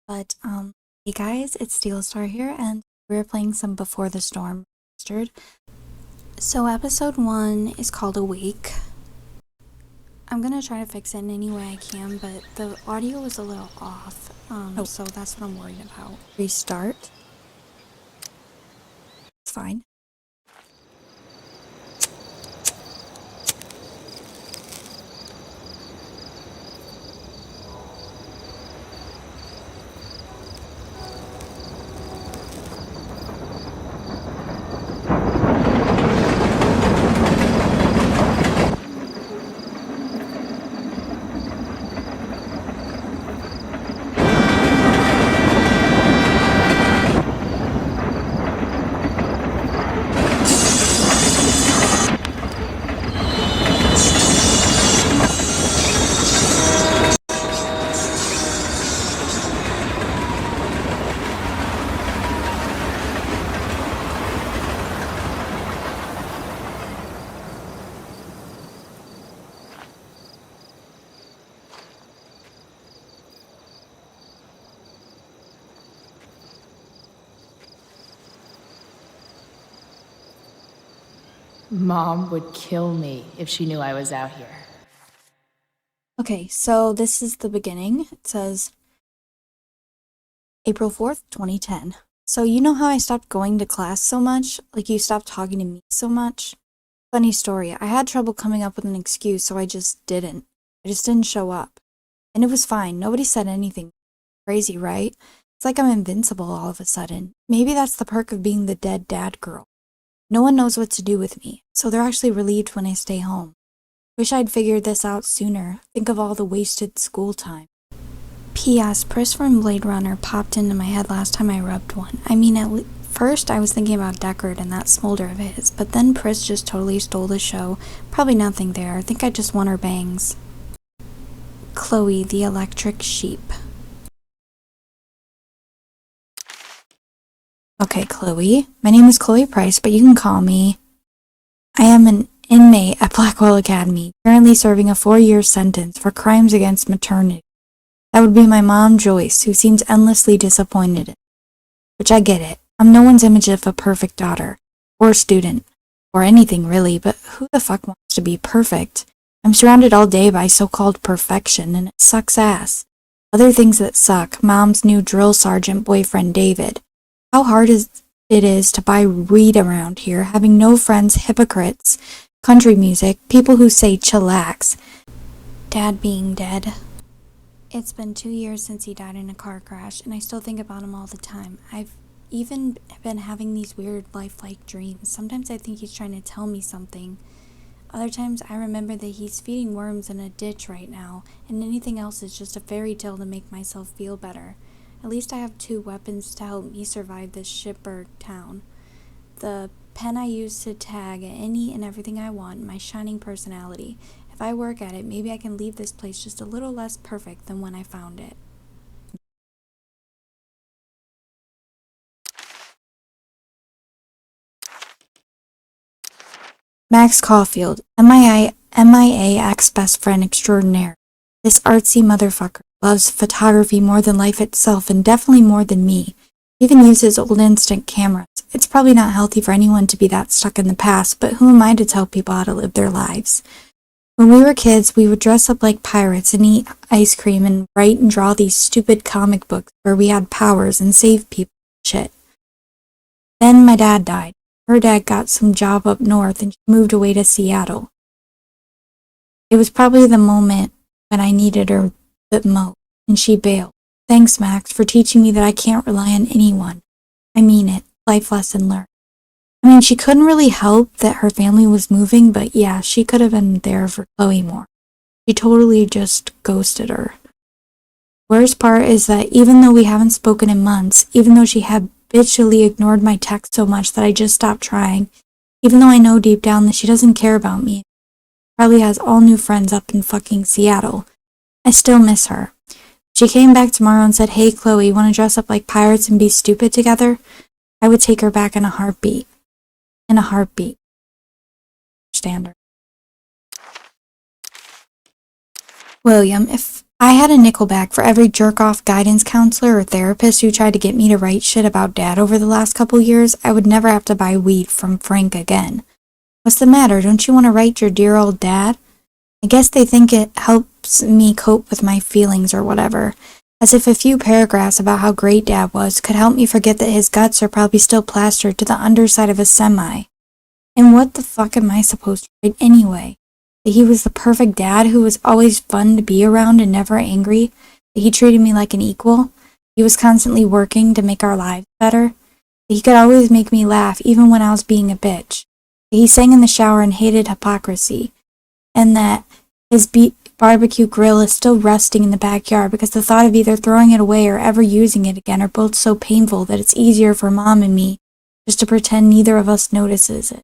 But hey guys, it's Steel Star here, and we're playing some Before the Storm Remastered. So episode 1 is called Awake. I'm gonna try to fix it in any way I can, but the audio is a little off, so that's what I'm worried about. Restart. It's fine. Mom would kill me if she knew I was out here. Okay, so this is the beginning. It says April 4th, 2010. So you know how I stopped going to class so much? Like you stopped talking to me so much? Funny story, I had trouble coming up with an excuse, so I just didn't. I just didn't show up. And it was fine. Nobody said anything. Crazy, right? It's like I'm invincible all of a sudden. Maybe that's the perk of being the dead dad girl. No one knows what to do with me, so they're actually relieved when I stay home. Wish I'd figured this out sooner. Think of all the wasted school time. P.S. Pris from Blade Runner popped into my head last time I rubbed one. I mean, at first I was thinking about Deckard and that smolder of his, but then Pris just totally stole the show. Probably nothing there. I think I just won her bangs. Chloe, the electric sheep. Okay, Chloe. My name is Chloe Price, but you can call me. I am an inmate at Blackwell Academy, currently serving a 4-year sentence for crimes against maternity. That would be my mom, Joyce, who seems endlessly disappointed. Which I get it. I'm no one's image of a perfect daughter, or student, or anything really, but who the fuck wants to be perfect? I'm surrounded all day by so-called perfection, and it sucks ass. Other things that suck, Mom's new drill sergeant boyfriend, David. How hard it is to buy weed around here, having no friends, hypocrites, country music, people who say chillax, Dad being dead. It's been 2 years since he died in a car crash, and I still think about him all the time. I've even been having these weird lifelike dreams. Sometimes I think he's trying to tell me something. Other times I remember that he's feeding worms in a ditch right now, and anything else is just a fairy tale to make myself feel better. At least I have 2 weapons to help me survive this shitbird town. The pen I use to tag any and everything I want, my shining personality. If I work at it, maybe I can leave this place just a little less perfect than when I found it. Max Caulfield, MIA ex-best friend extraordinaire. This artsy motherfucker loves photography more than life itself, and definitely more than me. He even uses old instant cameras. It's probably not healthy for anyone to be that stuck in the past, but who am I to tell people how to live their lives? When we were kids, we would dress up like pirates and eat ice cream and write and draw these stupid comic books where we had powers and saved people and shit. Then my dad died. Her dad got some job up north and she moved away to Seattle. It was probably the moment when I needed her the most, and she bailed. Thanks, Max, for teaching me that I can't rely on anyone. I mean it. Life lesson learned. I mean, she couldn't really help that her family was moving, but yeah, she could have been there for Chloe more. She totally just ghosted her. Worst part is that even though we haven't spoken in months, even though she habitually ignored my text so much that I just stopped trying, even though I know deep down that she doesn't care about me, probably has all new friends up in fucking Seattle, I still miss her. She came back tomorrow and said, "Hey Chloe, want to dress up like pirates and be stupid together?" I would take her back in a heartbeat. In a heartbeat. Standard. William, if I had a nickel bag for every jerk-off guidance counselor or therapist who tried to get me to write shit about Dad over the last couple years. I would never have to buy weed from Frank again. What's the matter? Don't you want to write your dear old dad? I guess they think it helps me cope with my feelings or whatever. As if a few paragraphs about how great Dad was could help me forget that his guts are probably still plastered to the underside of a semi. And what the fuck am I supposed to write anyway? That he was the perfect dad who was always fun to be around and never angry? That he treated me like an equal? He was constantly working to make our lives better? That he could always make me laugh even when I was being a bitch? That he sang in the shower and hated hypocrisy? And that his barbecue grill is still rusting in the backyard because the thought of either throwing it away or ever using it again are both so painful that it's easier for Mom and me just to pretend neither of us notices it.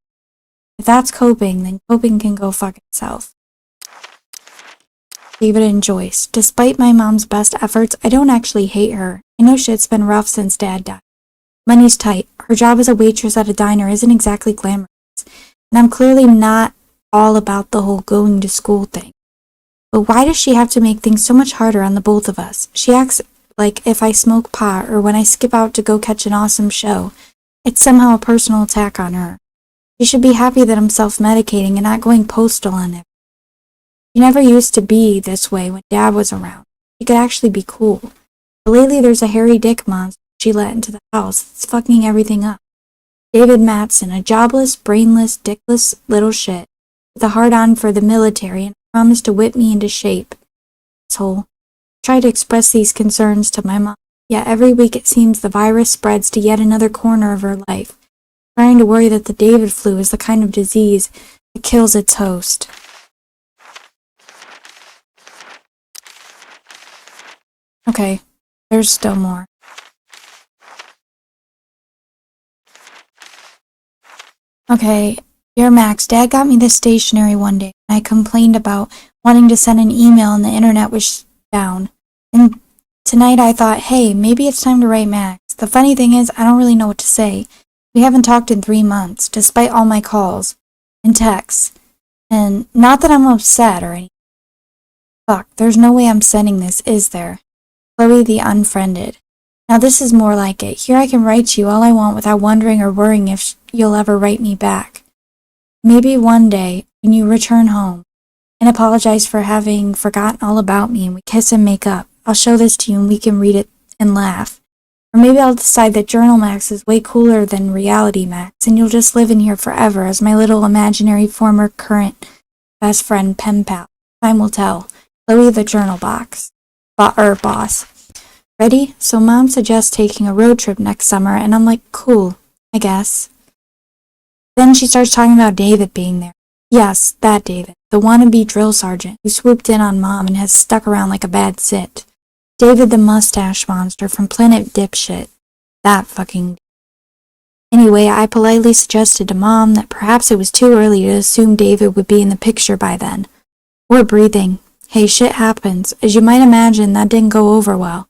If that's coping, then coping can go fuck itself. David and Joyce. Despite my mom's best efforts, I don't actually hate her. I know shit's been rough since Dad died. Money's tight. Her job as a waitress at a diner isn't exactly glamorous. And I'm clearly not all about the whole going to school thing. But why does she have to make things so much harder on the both of us? She acts like if I smoke pot or when I skip out to go catch an awesome show, it's somehow a personal attack on her. She should be happy that I'm self-medicating and not going postal on it. She never used to be this way when Dad was around. She could actually be cool. But lately there's a hairy dick monster she let into the house that's fucking everything up. David Matson, a jobless, brainless, dickless little shit with a hard-on for the military and promised to whip me into shape. Asshole. I try to express these concerns to my mom, yet every week it seems the virus spreads to yet another corner of her life, trying to worry that the David flu is the kind of disease that kills its host. Okay, there's still more. Okay, dear Max, Dad got me this stationery one day, and I complained about wanting to send an email and the internet was down. And tonight I thought, hey, maybe it's time to write Max. The funny thing is, I don't really know what to say. We haven't talked in 3 months, despite all my calls and texts. And not that I'm upset or anything. Fuck, there's no way I'm sending this, is there? Chloe the Unfriended. Now this is more like it. Here I can write to you all I want without wondering or worrying if you'll ever write me back. Maybe one day, when you return home, and apologize for having forgotten all about me and we kiss and make up, I'll show this to you and we can read it and laugh. Or maybe I'll decide that Journal Max is way cooler than Reality Max and you'll just live in here forever as my little imaginary former current best friend pen pal. Time will tell. Chloe the Journal Box. Boss. Ready? So Mom suggests taking a road trip next summer and I'm like, cool, I guess. Then she starts talking about David being there. Yes, that David, the wannabe drill sergeant who swooped in on Mom and has stuck around like a bad sit. David the mustache monster from Planet Dipshit. That fucking... Anyway, I politely suggested to Mom that perhaps it was too early to assume David would be in the picture by then. We're breathing. Hey, shit happens. As you might imagine, that didn't go over well.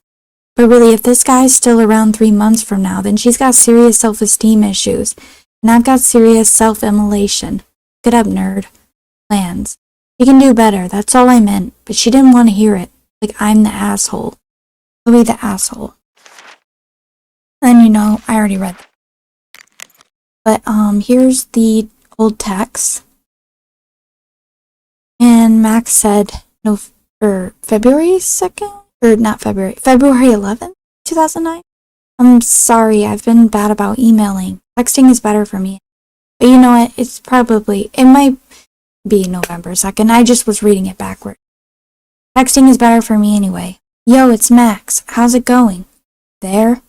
But really, if this guy's still around 3 months from now, then she's got serious self-esteem issues. And I've got serious self-immolation. Get up, nerd. Plans. She can do better, that's all I meant. But she didn't want to hear it. Like I'm the asshole. Chloe the asshole. And I already read that. But here's the old text. And Max said February 2nd? Or not February. February 11th, 2009? I'm sorry, I've been bad about emailing. Texting is better for me. But you know what? It might be November 2nd. I just was reading it backward. Texting is better for me anyway. Yo, it's Max. How's it going? There?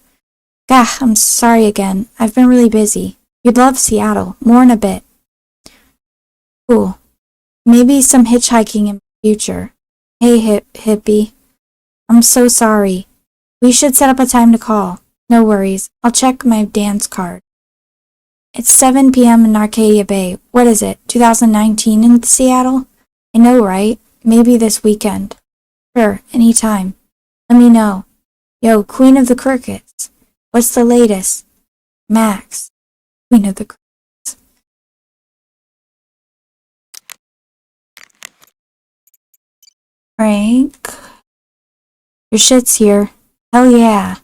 Gah, I'm sorry again. I've been really busy. You'd love Seattle. More in a bit. Cool. Maybe some hitchhiking in the future. Hey, hippie. I'm so sorry. We should set up a time to call. No worries. I'll check my dance card. It's 7 p.m. in Arcadia Bay. What is it, 2019 in Seattle? I know, right? Maybe this weekend. Sure, anytime. Let me know. Yo, Queen of the Crickets. What's the latest? Max. Queen of the Crickets. Frank. Your shit's here. Hell yeah.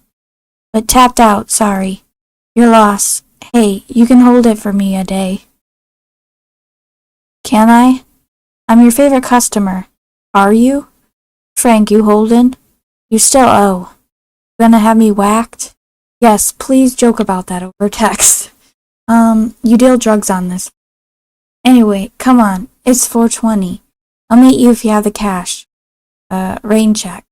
But tapped out, sorry. You're lost. Hey, you can hold it for me a day. Can I? I'm your favorite customer. Are you? Frank, you holdin'? You still owe. Gonna have me whacked? Yes, please joke about that over text. You deal drugs on this. Anyway, come on. It's 420. I'll meet you if you have the cash. Rain check.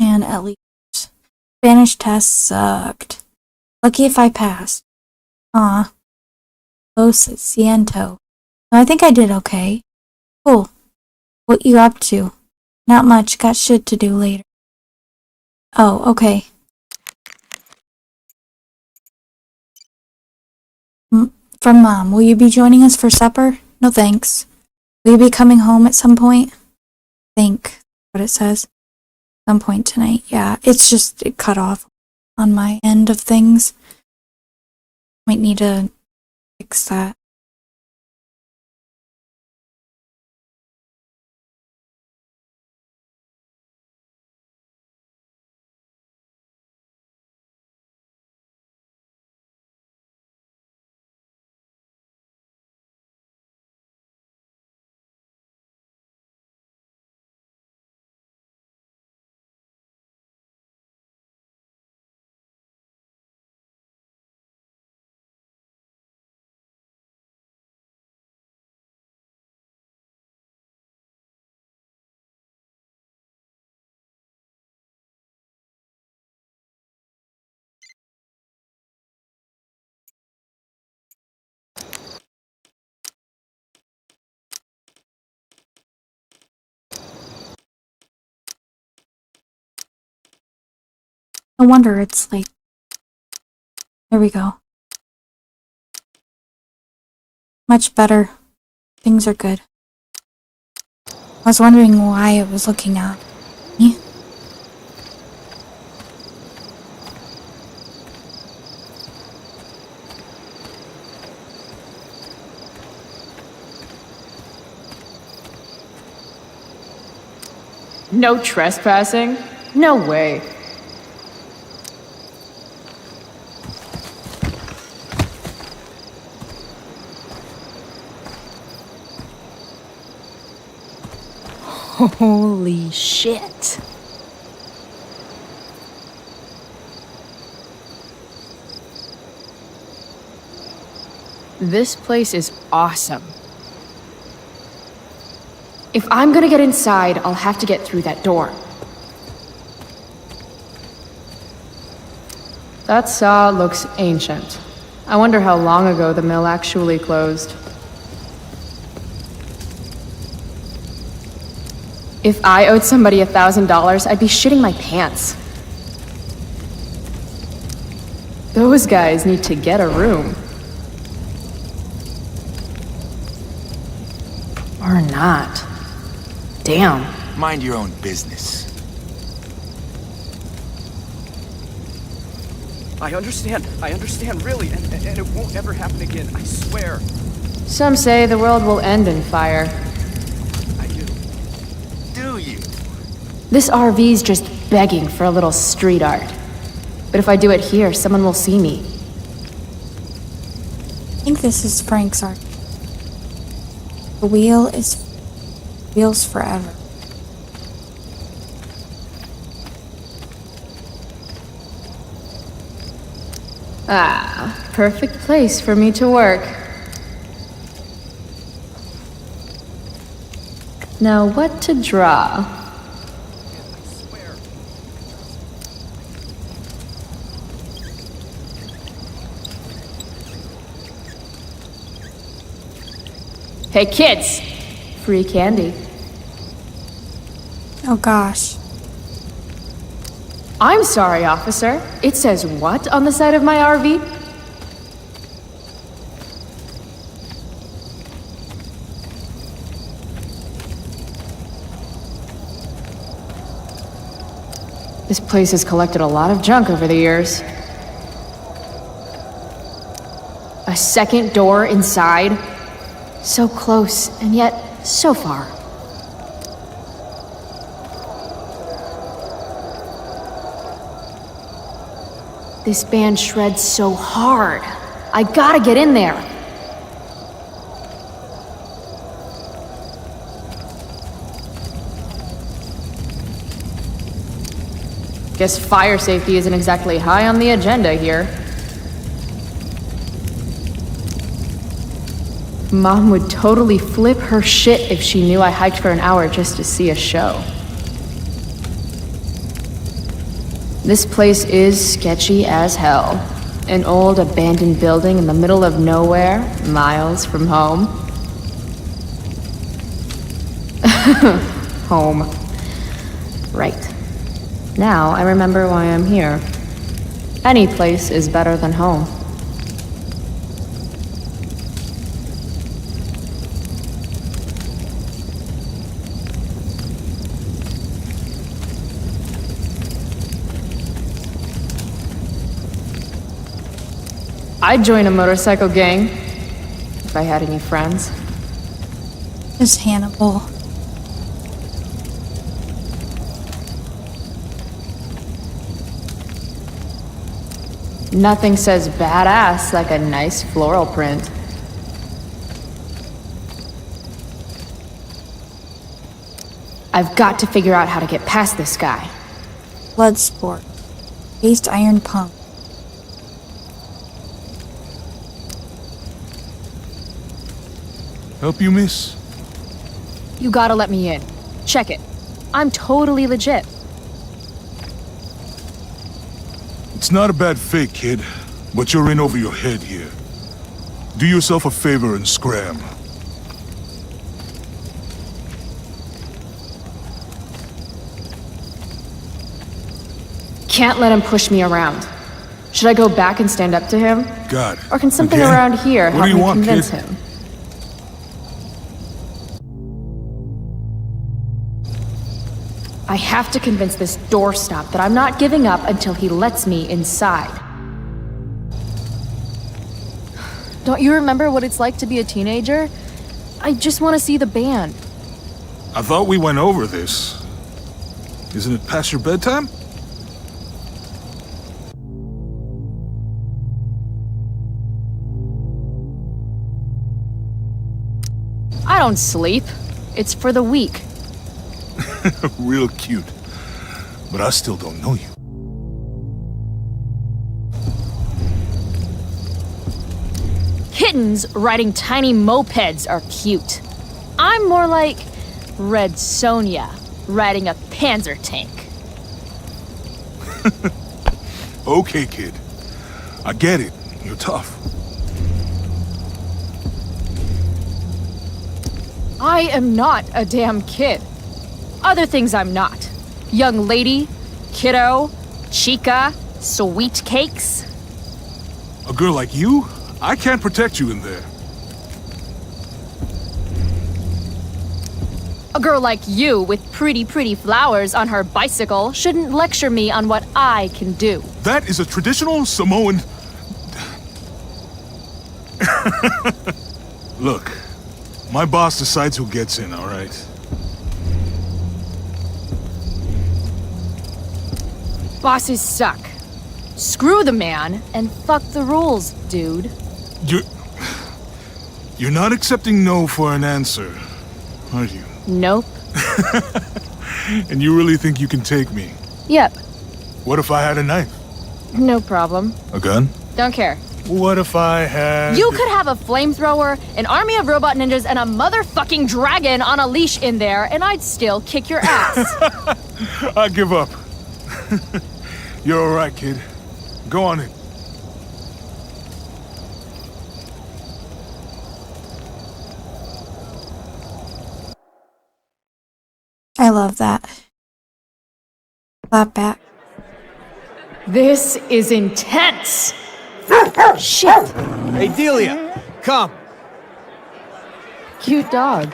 And at least. Spanish test sucked. Lucky if I passed. Aw. Lo siento. I think I did okay. Cool. What you up to? Not much. Got shit to do later. Oh, okay. From Mom. Will you be joining us for supper? No thanks. Will you be coming home at some point? Think. What it says. Some point tonight. Yeah, it's just it cut off on my end of things. Might need to fix that. No wonder it's like. There we go. Much better. Things are good. I was wondering why it was looking at me. No trespassing? No way. Holy shit. This place is awesome. If I'm gonna get inside, I'll have to get through that door. That saw looks ancient. I wonder how long ago the mill actually closed. If I owed somebody $1,000, I'd be shitting my pants. Those guys need to get a room. Or not. Damn. Mind your own business. I understand, really, and it won't ever happen again, I swear. Some say the world will end in fire. I do. Do you? This RV's just begging for a little street art. But if I do it here, someone will see me. I think this is Frank's art. The wheels forever. Ah, perfect place for me to work. Now what to draw? I swear. Hey kids! Free candy. Oh gosh. I'm sorry, officer. It says what on the side of my RV? This place has collected a lot of junk over the years. A second door inside? So close, and yet so far. This band shreds so hard. I gotta get in there. Guess fire safety isn't exactly high on the agenda here. Mom would totally flip her shit if she knew I hiked for an hour just to see a show. This place is sketchy as hell. An old abandoned building in the middle of nowhere, miles from home. Home. Right. Now I remember why I'm here. Any place is better than home. I'd join a motorcycle gang if I had any friends. Is Hannibal. Nothing says badass like a nice floral print. I've got to figure out how to get past this guy. Bloodsport. Cased iron pump. Help you, miss? You gotta let me in. Check it. I'm totally legit. It's not a bad fake, kid, but you're in over your head here. Do yourself a favor and scram. Can't let him push me around. Should I go back and stand up to him? God. Or can something Again? around here What help do you me want, convince kid? him? I have to convince this doorstop that I'm not giving up until he lets me inside. Don't you remember what it's like to be a teenager? I just want to see the band. I thought we went over this. Isn't it past your bedtime? I don't sleep. It's for the weak. Real cute. But I still don't know you. Kittens riding tiny mopeds are cute. I'm more like Red Sonja riding a Panzer tank. Okay, kid. I get it. You're tough. I am not a damn kid. Other things I'm not. Young lady, kiddo, chica, sweet cakes. A girl like you? I can't protect you in there. A girl like you with pretty flowers on her bicycle shouldn't lecture me on what I can do. That is a traditional Samoan... Look, my boss decides who gets in, all right? Bosses suck. Screw the man and fuck the rules, dude. You're not accepting no for an answer, are you? Nope. And you really think you can take me? Yep. What if I had a knife? No problem. A gun? Don't care. What if I had... You could have a flamethrower, an army of robot ninjas, and a motherfucking dragon on a leash in there, and I'd still kick your ass. I give up. You're all right, kid. Go on in. I love that. Clap back. This is intense. Shit. Hey, Delia, come. Cute dog.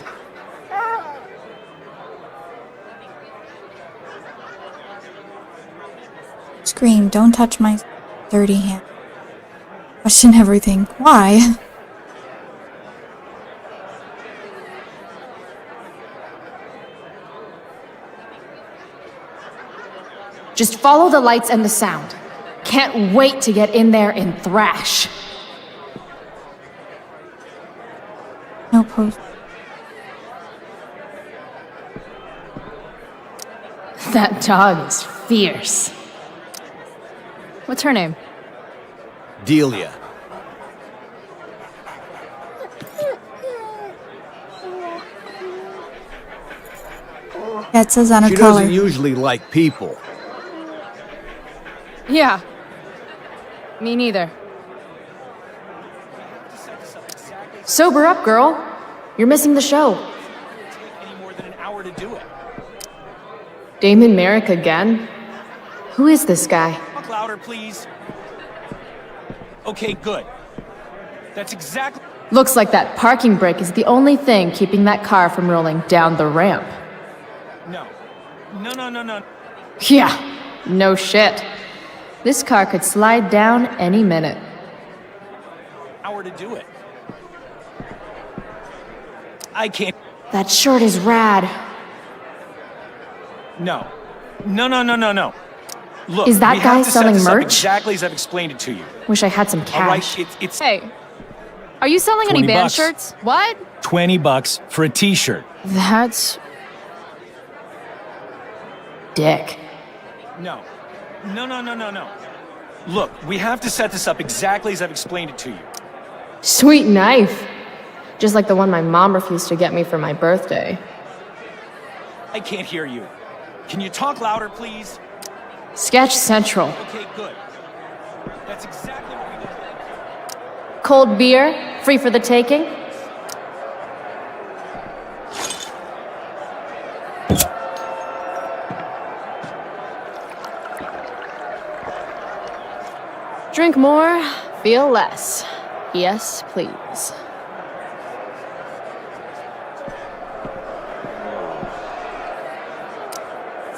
Scream, don't touch my dirty hand. Question everything. Why? Just follow the lights and the sound. Can't wait to get in there and thrash. No post. That dog is fierce. What's her name? Delia. That says on her She collar. doesn't usually like people. Yeah. Me neither. Sober up, girl. You're missing the show. Any more than an hour to do it. Damon Merrick again? Who is this guy? Talk louder, please. Okay, good. That's exactly. Looks like that parking brake is the only thing keeping that car from rolling down the ramp. No. No. Yeah, no shit. This car could slide down any minute. Hour to do it. I can't. That shirt is rad. No. Look, Is that we guy have to set selling this up merch? exactly as I've explained it to you. Wish I had some All right, cash. it's Hey, are you selling any 20 band bucks. shirts? What? $20 for a t-shirt. That's... dick. No. Look, we have to set this up exactly as I've explained it to you. Sweet knife. Just like the one my mom refused to get me for my birthday. I can't hear you. Can you talk louder, please? Sketch Central. Okay, good. That's exactly what we did. Cold beer, free for the taking. Drink more, feel less. Yes, please.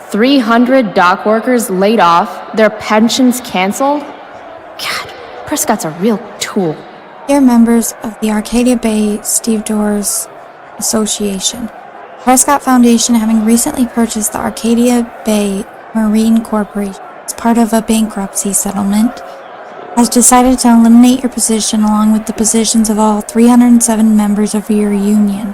$300 dock workers laid off, their pensions canceled? God, Prescott's a real tool. Dear members of the Arcadia Bay Stevedores Association, Prescott Foundation, having recently purchased the Arcadia Bay Marine Corporation as part of a bankruptcy settlement, has decided to eliminate your position along with the positions of all 307 members of your union.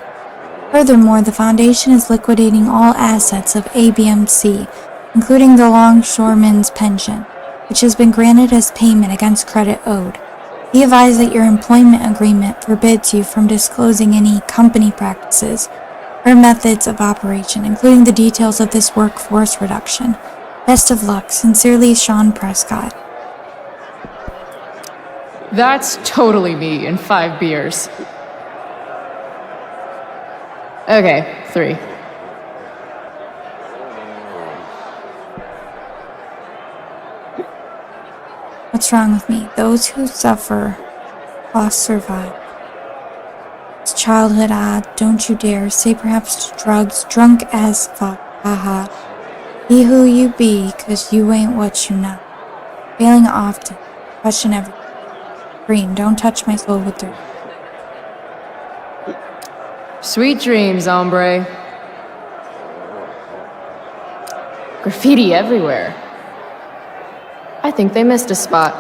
Furthermore, the Foundation is liquidating all assets of ABMC, including the longshoreman's pension, which has been granted as payment against credit owed. Be advised that your employment agreement forbids you from disclosing any company practices or methods of operation, including the details of this workforce reduction. Best of luck. Sincerely, Sean Prescott. That's totally me in 5 beers. Okay, 3. What's wrong with me? Those who suffer loss survive. It's childhood, don't you dare say perhaps to drugs, drunk as fuck, haha. Be who you be, 'cause you ain't what you not. Failing often, question everything. Green, don't touch my soul with dirt. Sweet dreams, hombre. Graffiti everywhere. I think they missed a spot.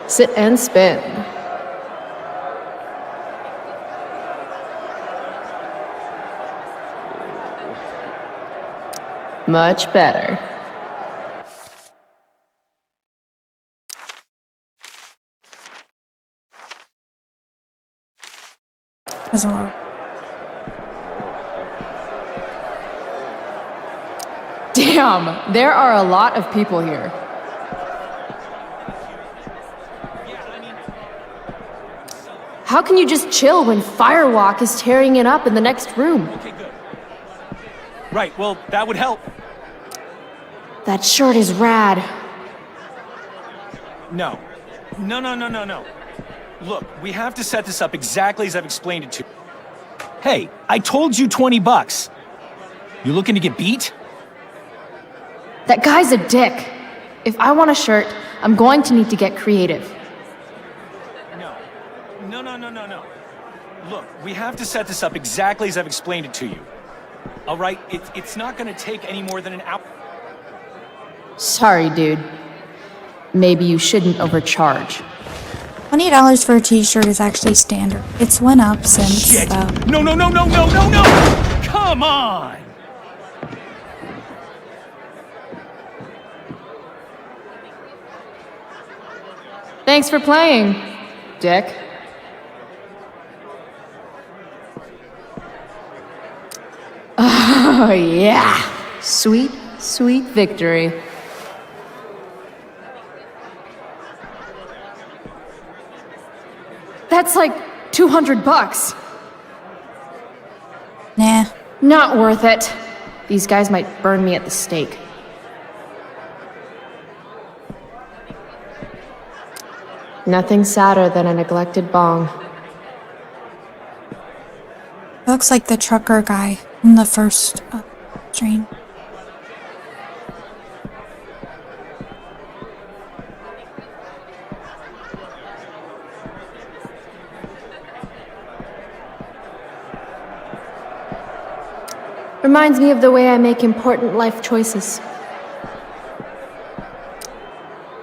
Sit and spin. Much better. Doesn't work. Damn, there are a lot of people here. How can you just chill when Firewalk is tearing it up in the next room? Okay, good. Right, well, that would help. That shirt is rad. No. Look, we have to set this up exactly as I've explained it to you. Hey, I told you $20. You looking to get beat? That guy's a dick. If I want a shirt, I'm going to need to get creative. No. Look, we have to set this up exactly as I've explained it to you. All right? It's not gonna take any more than an hour. Sorry, dude. Maybe you shouldn't overcharge. $20 for a t-shirt is actually standard. It's went up since, Shit! though. No! Come on! Thanks for playing, Dick. Oh, yeah. Sweet, sweet victory. That's like $200. Nah. Not worth it. These guys might burn me at the stake. Nothing sadder than a neglected bong. Looks like the trucker guy in the first stream. Reminds me of the way I make important life choices.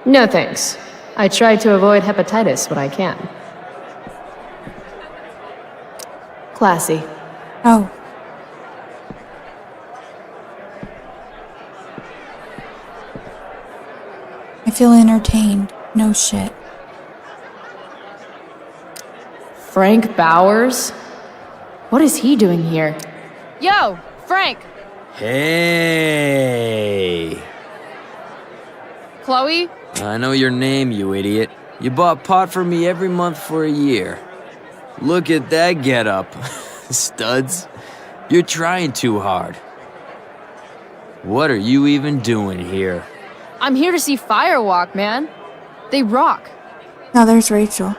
No thanks. I try to avoid hepatitis when I can. Classy. Oh. I feel entertained. No shit. Frank Bowers? What is he doing here? Yo, Frank! Hey! Chloe? I know your name, you idiot. You bought pot for me every month for a year. Look at that getup. Studs. You're trying too hard. What are you even doing here? I'm here to see Firewalk, man. They rock. Now there's Rachel.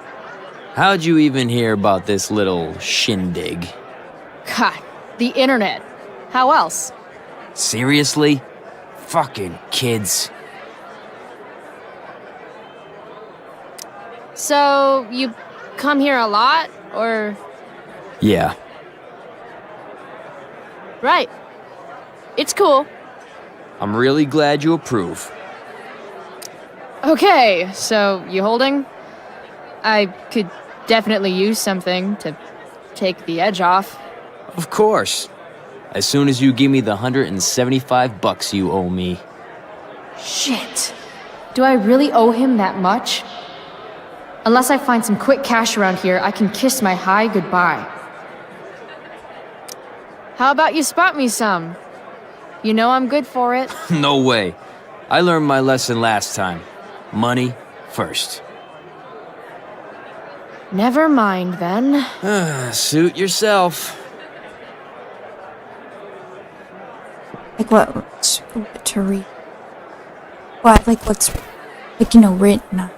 How'd you even hear about this little shindig? God, the internet. How else? Seriously? Fucking kids. So, you come here a lot, or? Yeah. Right. It's cool. I'm really glad you approve. Okay, so you holding? I could definitely use something to take the edge off. Of course. As soon as you give me the $175 you owe me. Shit. Do I really owe him that much? Unless I find some quick cash around here, I can kiss my high goodbye. How about you spot me some? You know I'm good for it. No way. I learned my lesson last time. Money first. Never mind then. Suit yourself. Like what to read? What? Like what's, like, you know, written? I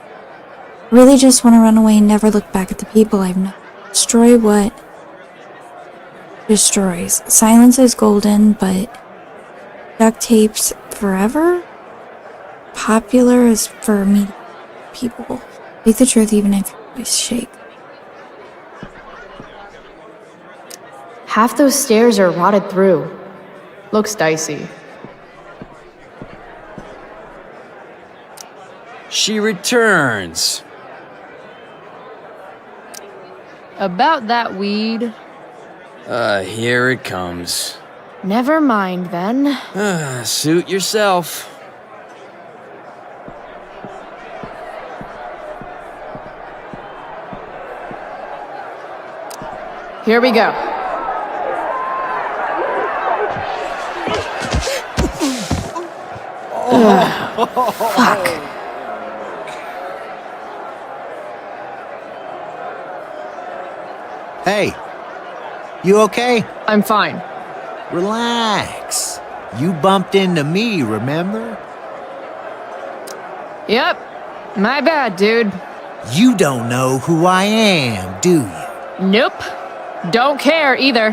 really just want to run away and never look back at the people I've known. Destroy what destroys. Silence is golden, but duct tape's forever? Popular is for me people. Speak the truth even if your voice shake. Half those stairs are rotted through. Looks dicey. She returns. About that weed. Here it comes. Never mind then. Suit yourself. Here we go. Fuck. Hey, you okay? I'm fine. Relax. You bumped into me, remember? Yep. My bad, dude. You don't know who I am, do you? Nope. Don't care either.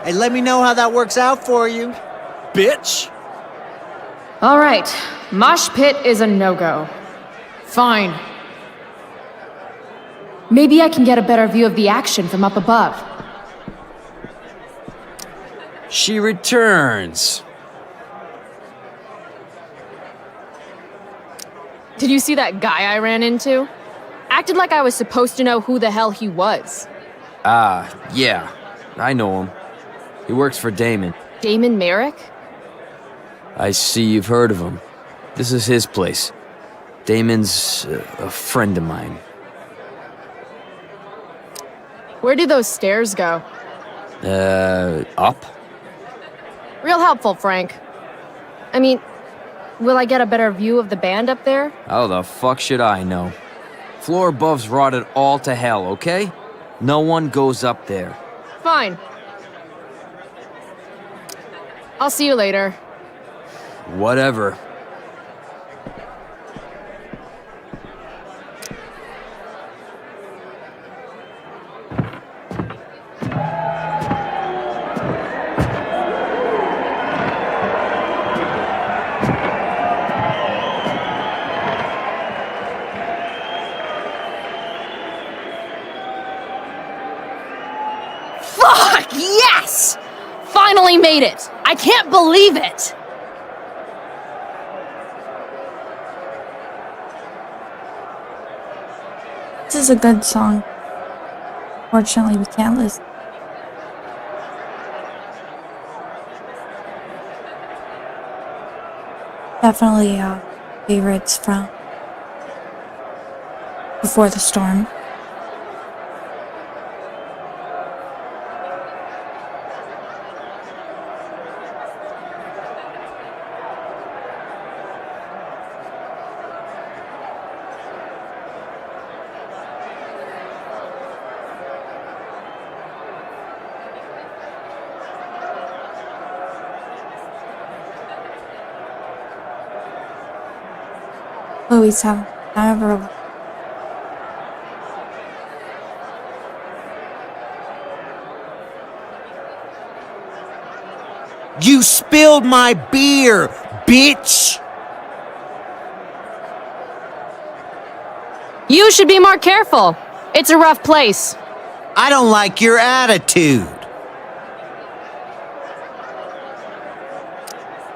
Hey, let me know how that works out for you. Bitch! All right. Mosh pit is a no-go. Fine. Maybe I can get a better view of the action from up above. She returns. Did you see that guy I ran into? Acted like I was supposed to know who the hell he was. Yeah. I know him. He works for Damon. Damon Merrick? I see you've heard of him. This is his place. Damon's a friend of mine. Where do those stairs go? Up? Real helpful, Frank. I mean, will I get a better view of the band up there? How the fuck should I know? Floor above's rotted all to hell, okay? No one goes up there. Fine. I'll see you later. Whatever. Fuck, yes! Finally made it! I can't believe it! This is a good song. Fortunately, we can't listen. Definitely favorites from Before the Storm. Always have never. You spilled my beer, bitch! You should be more careful. It's a rough place. I don't like your attitude.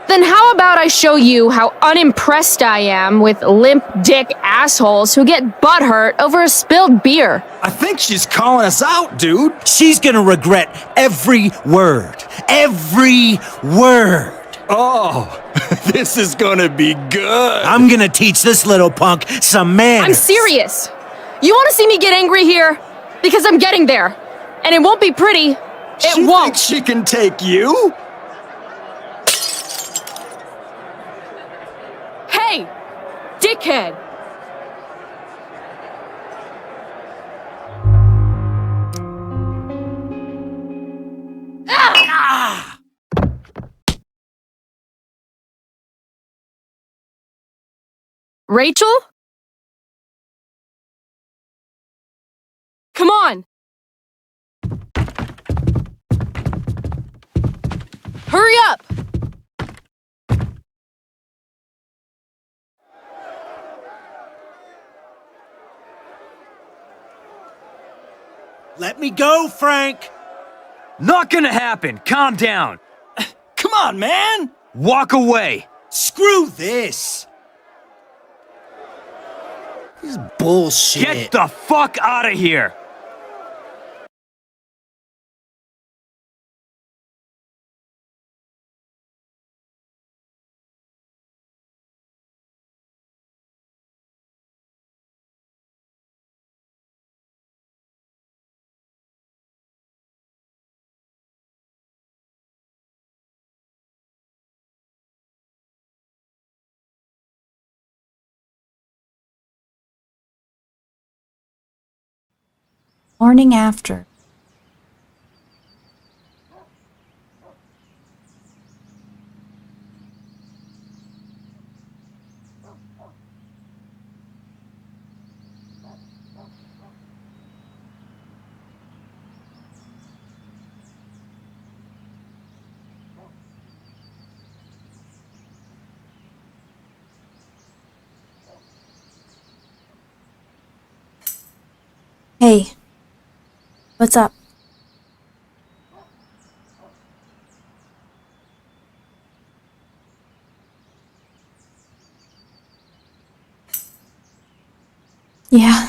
Then how about I show you how unimpressed I am with limp dick assholes who get butthurt over a spilled beer? I think she's calling us out, dude. She's gonna regret every word. Every word. Oh, this is gonna be good. I'm gonna teach this little punk some manners. I'm serious. You want to see me get angry here? Because I'm getting there. And it won't be pretty. She It won't. thinks she can take you? Hey, dickhead. Rachel? Come on. Hurry up. Let me go, Frank. Not gonna happen. Calm down. Come on, man. Walk away. Screw this. This is bullshit. Get the fuck out of here. Morning after. Hey. What's up? Yeah.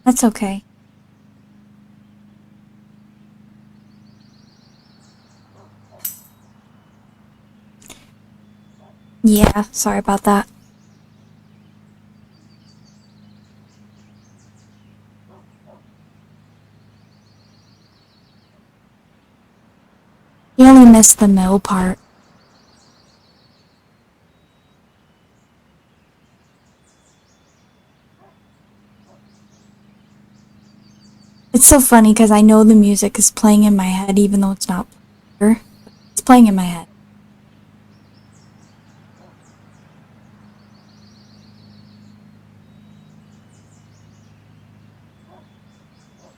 That's okay. Yeah, sorry about that. You only missed the middle part. It's so funny because I know the music is playing in my head even though it's not here. It's playing in my head.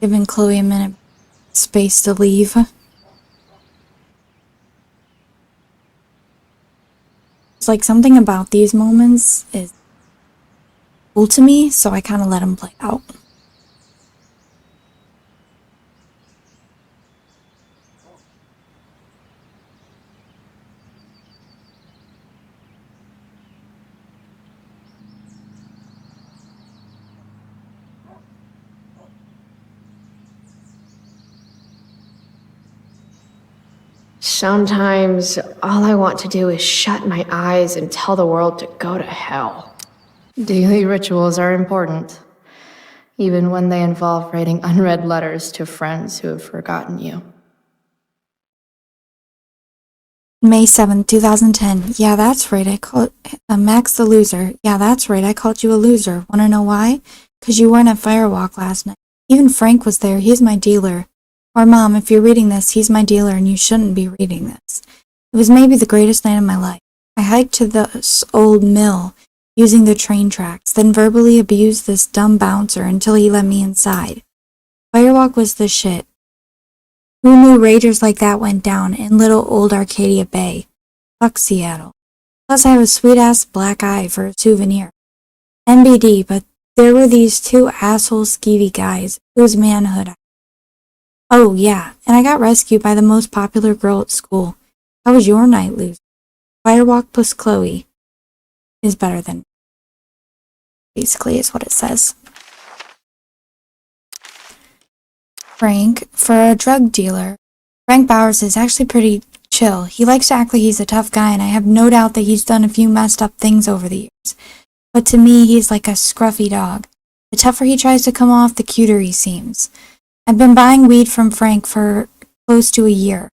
Giving Chloe a minute space to leave. It's like something about these moments is cool to me, so I kind of let them play out. Sometimes all I want to do is shut my eyes and tell the world to go to hell. Daily rituals are important, even when they involve writing unread letters to friends who have forgotten you. May 7th, 2010. Yeah, that's right. I called Max the loser. Yeah, that's right. I called you a loser. Want to know why? Because you weren't at Firewalk last night. Even Frank was there. He's my dealer. Or Mom, if you're reading this, he's my dealer and you shouldn't be reading this. It was maybe the greatest night of my life. I hiked to this old mill using the train tracks, then verbally abused this dumb bouncer until he let me inside. Firewalk was the shit. Who knew ragers like that went down in little old Arcadia Bay? Fuck Seattle. Plus I have a sweet-ass black eye for a souvenir. NBD, but there were these two asshole skeevy guys whose manhood. Oh yeah, and I got rescued by the most popular girl at school. How was your night, loser? Firewalk plus Chloe is better than. Basically is what it says. Frank, for a drug dealer, Frank Bowers is actually pretty chill. He likes to act like he's a tough guy, and I have no doubt that he's done a few messed up things over the years. But to me, he's like a scruffy dog. The tougher he tries to come off, the cuter he seems. I've been buying weed from Frank for close to a year.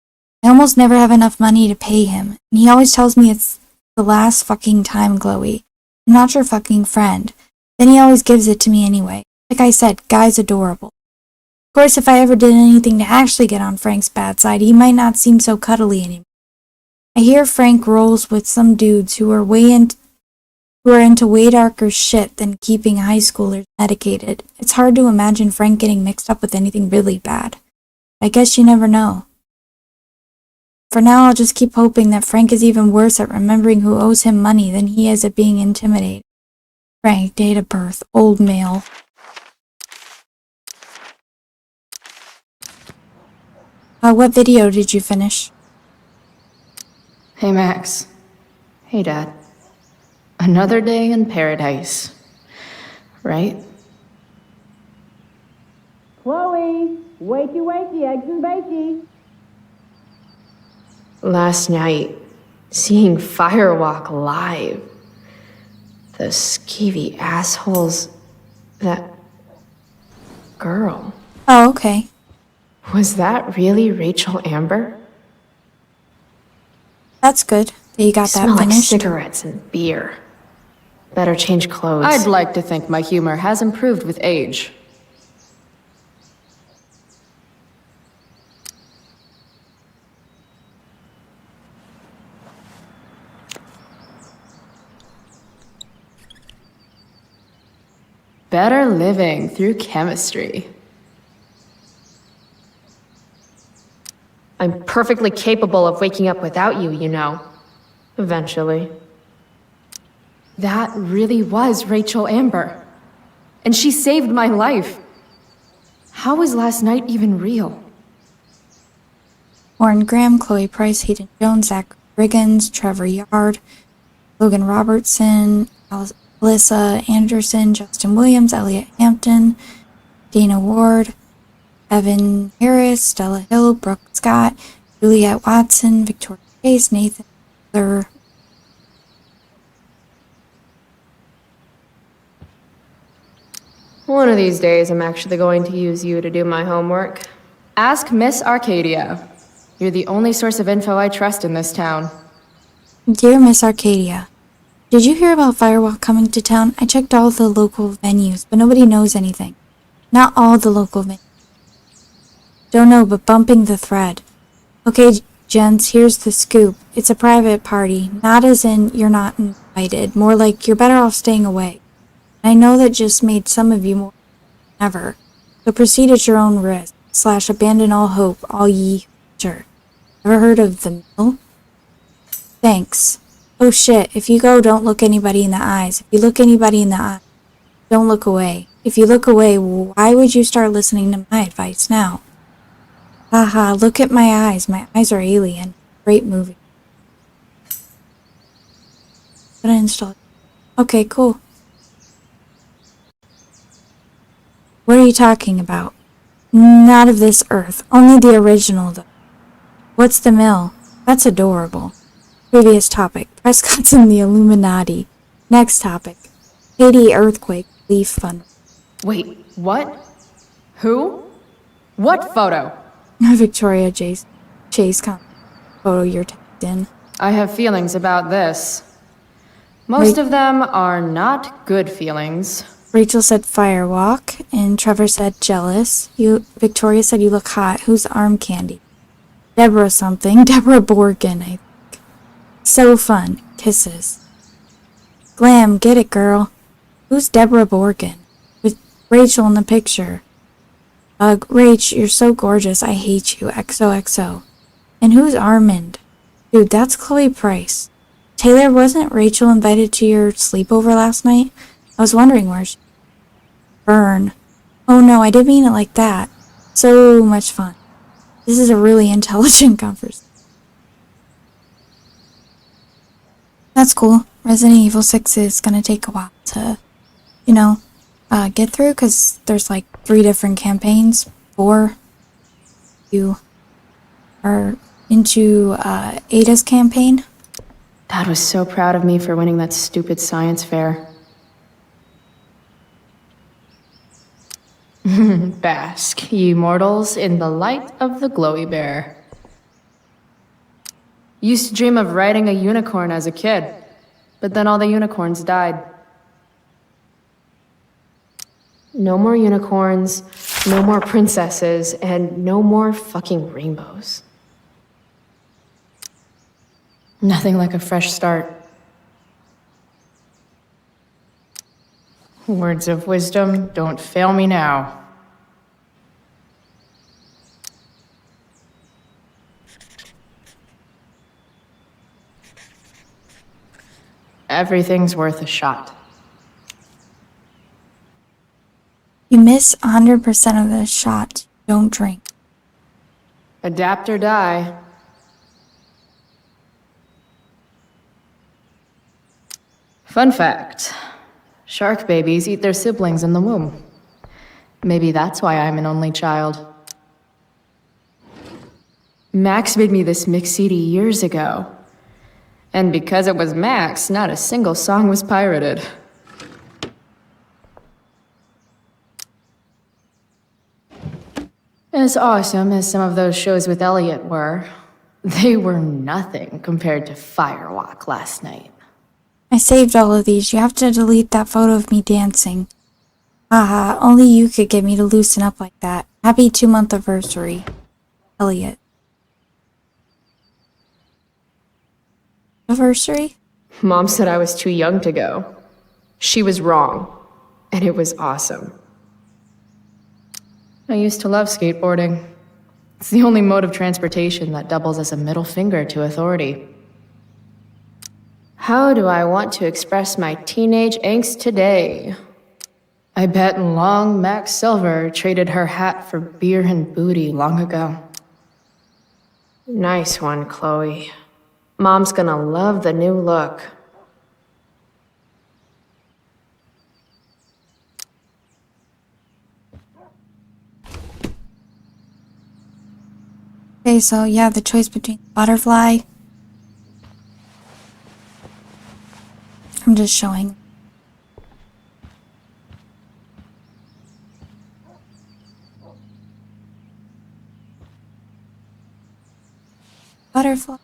I almost never have enough money to pay him, and he always tells me it's the last fucking time, Chloe. I'm not your fucking friend. Then he always gives it to me anyway. Like I said, guy's adorable. Of course, if I ever did anything to actually get on Frank's bad side, he might not seem so cuddly anymore. I hear Frank rolls with some dudes who are into way darker shit than keeping high schoolers medicated. It's hard to imagine Frank getting mixed up with anything really bad. I guess you never know. For now, I'll just keep hoping that Frank is even worse at remembering who owes him money than he is at being intimidated. Frank, date of birth, old male. What video did you finish? Hey, Max. Hey, Dad. Another day in paradise. Right? Chloe, wakey wakey, eggs and bakey. Last night, seeing Firewalk live. The skeevy assholes. That girl. Oh, okay. Was that really Rachel Amber? That's good that you got Smell that like finished. cigarettes and beer. Better change clothes. I'd like to think my humor has improved with age. Better living through chemistry. I'm perfectly capable of waking up without you, you know. Eventually. That really was Rachel Amber. And she saved my life. How was last night even real? Warren Graham, Chloe Price, Hayden Jones, Zach Riggins, Trevor Yard, Logan Robertson, Alyssa Anderson, Justin Williams, Elliot Hampton, Dana Ward, Evan Harris, Stella Hill, Brooke Scott, Juliette Watson, Victoria Chase, Nathan Miller. One of these days, I'm actually going to use you to do my homework. Ask Miss Arcadia. You're the only source of info I trust in this town. Dear Miss Arcadia, did you hear about Firewalk coming to town? I checked all the local venues, but nobody knows anything. Not all the local venues. Don't know, but bumping the thread. Okay, gents, here's the scoop. It's a private party, not as in you're not invited, more like you're better off staying away. I know that just made some of you more than ever. So proceed at your own risk, / abandon all hope, all ye future. Ever heard of the mill? Thanks. Oh shit, if you go, don't look anybody in the eyes. If you look anybody in the eye, don't look away. If you look away, why would you start listening to my advice now? Haha, look at my eyes. My eyes are alien. Great movie. Gonna install it. Okay, cool. What are you talking about? Not of this earth. Only the original, though. What's the mill? That's adorable. Previous topic. Prescott's in the Illuminati. Next topic. Haiti earthquake relief fund. Wait, what? Who? What photo? Victoria Chase photo you're tagged in. I have feelings about this. Most of them are not good feelings. Rachel said firewalk, and Trevor said jealous. Victoria said you look hot. Who's arm candy? Deborah something. Deborah Borgin, I think. So fun. Kisses. Glam, get it, girl. Who's Deborah Borgin? With Rachel in the picture. Rach, you're so gorgeous. I hate you. XOXO. And who's Armand? Dude, that's Chloe Price. Taylor, wasn't Rachel invited to your sleepover last night? I was wondering where she... Burn. Oh no, I didn't mean it like that. So much fun. This is a really intelligent conversation. That's cool. Resident Evil 6 is gonna take a while to, get through, because there's like 3 different campaigns. 4. You are into Ada's campaign. Dad was so proud of me for winning that stupid science fair. Bask, ye mortals, in the light of the glowy bear. Used to dream of riding a unicorn as a kid, but then all the unicorns died. No more unicorns, no more princesses, and no more fucking rainbows. Nothing like a fresh start. Words of wisdom, don't fail me now. Everything's worth a shot. You miss 100% of the shot. Don't drink. Adapt or die. Fun fact. Shark babies eat their siblings in the womb. Maybe that's why I'm an only child. Max made me this mix CD years ago. And because it was Max, not a single song was pirated. As awesome as some of those shows with Elliot were, they were nothing compared to Firewalk last night. I saved all of these. You have to delete that photo of me dancing. Haha, only you could get me to loosen up like that. Happy 2-month anniversary. Elliot. Anniversary? Mom said I was too young to go. She was wrong, and it was awesome. I used to love skateboarding. It's the only mode of transportation that doubles as a middle finger to authority. How do I want to express my teenage angst today? I bet long Max Silver traded her hat for beer and booty long ago. Nice one, Chloe. Mom's gonna love the new look. Okay, so you have the choice between butterfly. I'm just showing. Butterfly.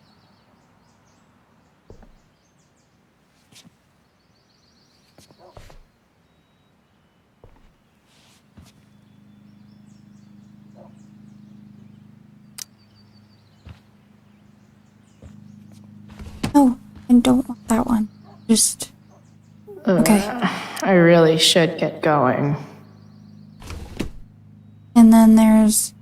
No, I don't want that one. Just... Okay. I really should get going. And then there's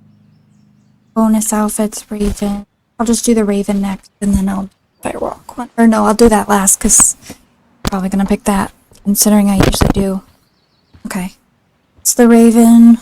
bonus outfits, Raven. I'll just do the Raven next, and then I'll do the Firewalk one. Or no, I'll do that last, because I'm probably gonna pick that, considering I usually do. Okay. It's the Raven.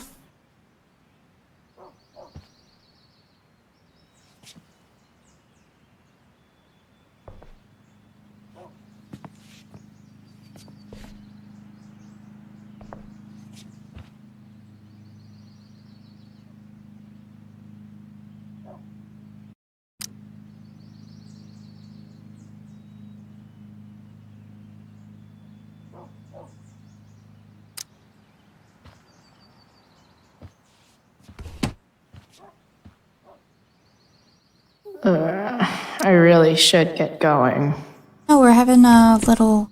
I really should get going. No, we're having a little,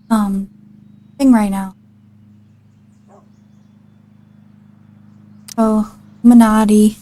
thing right now. Oh, Illuminati.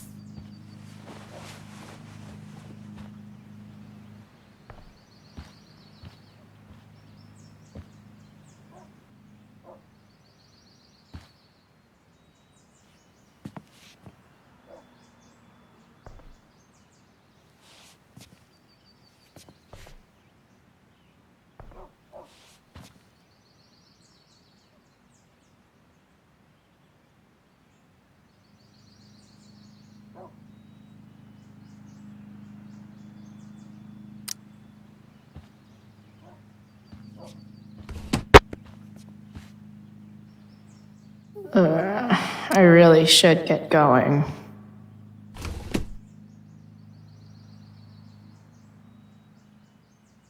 I really should get going.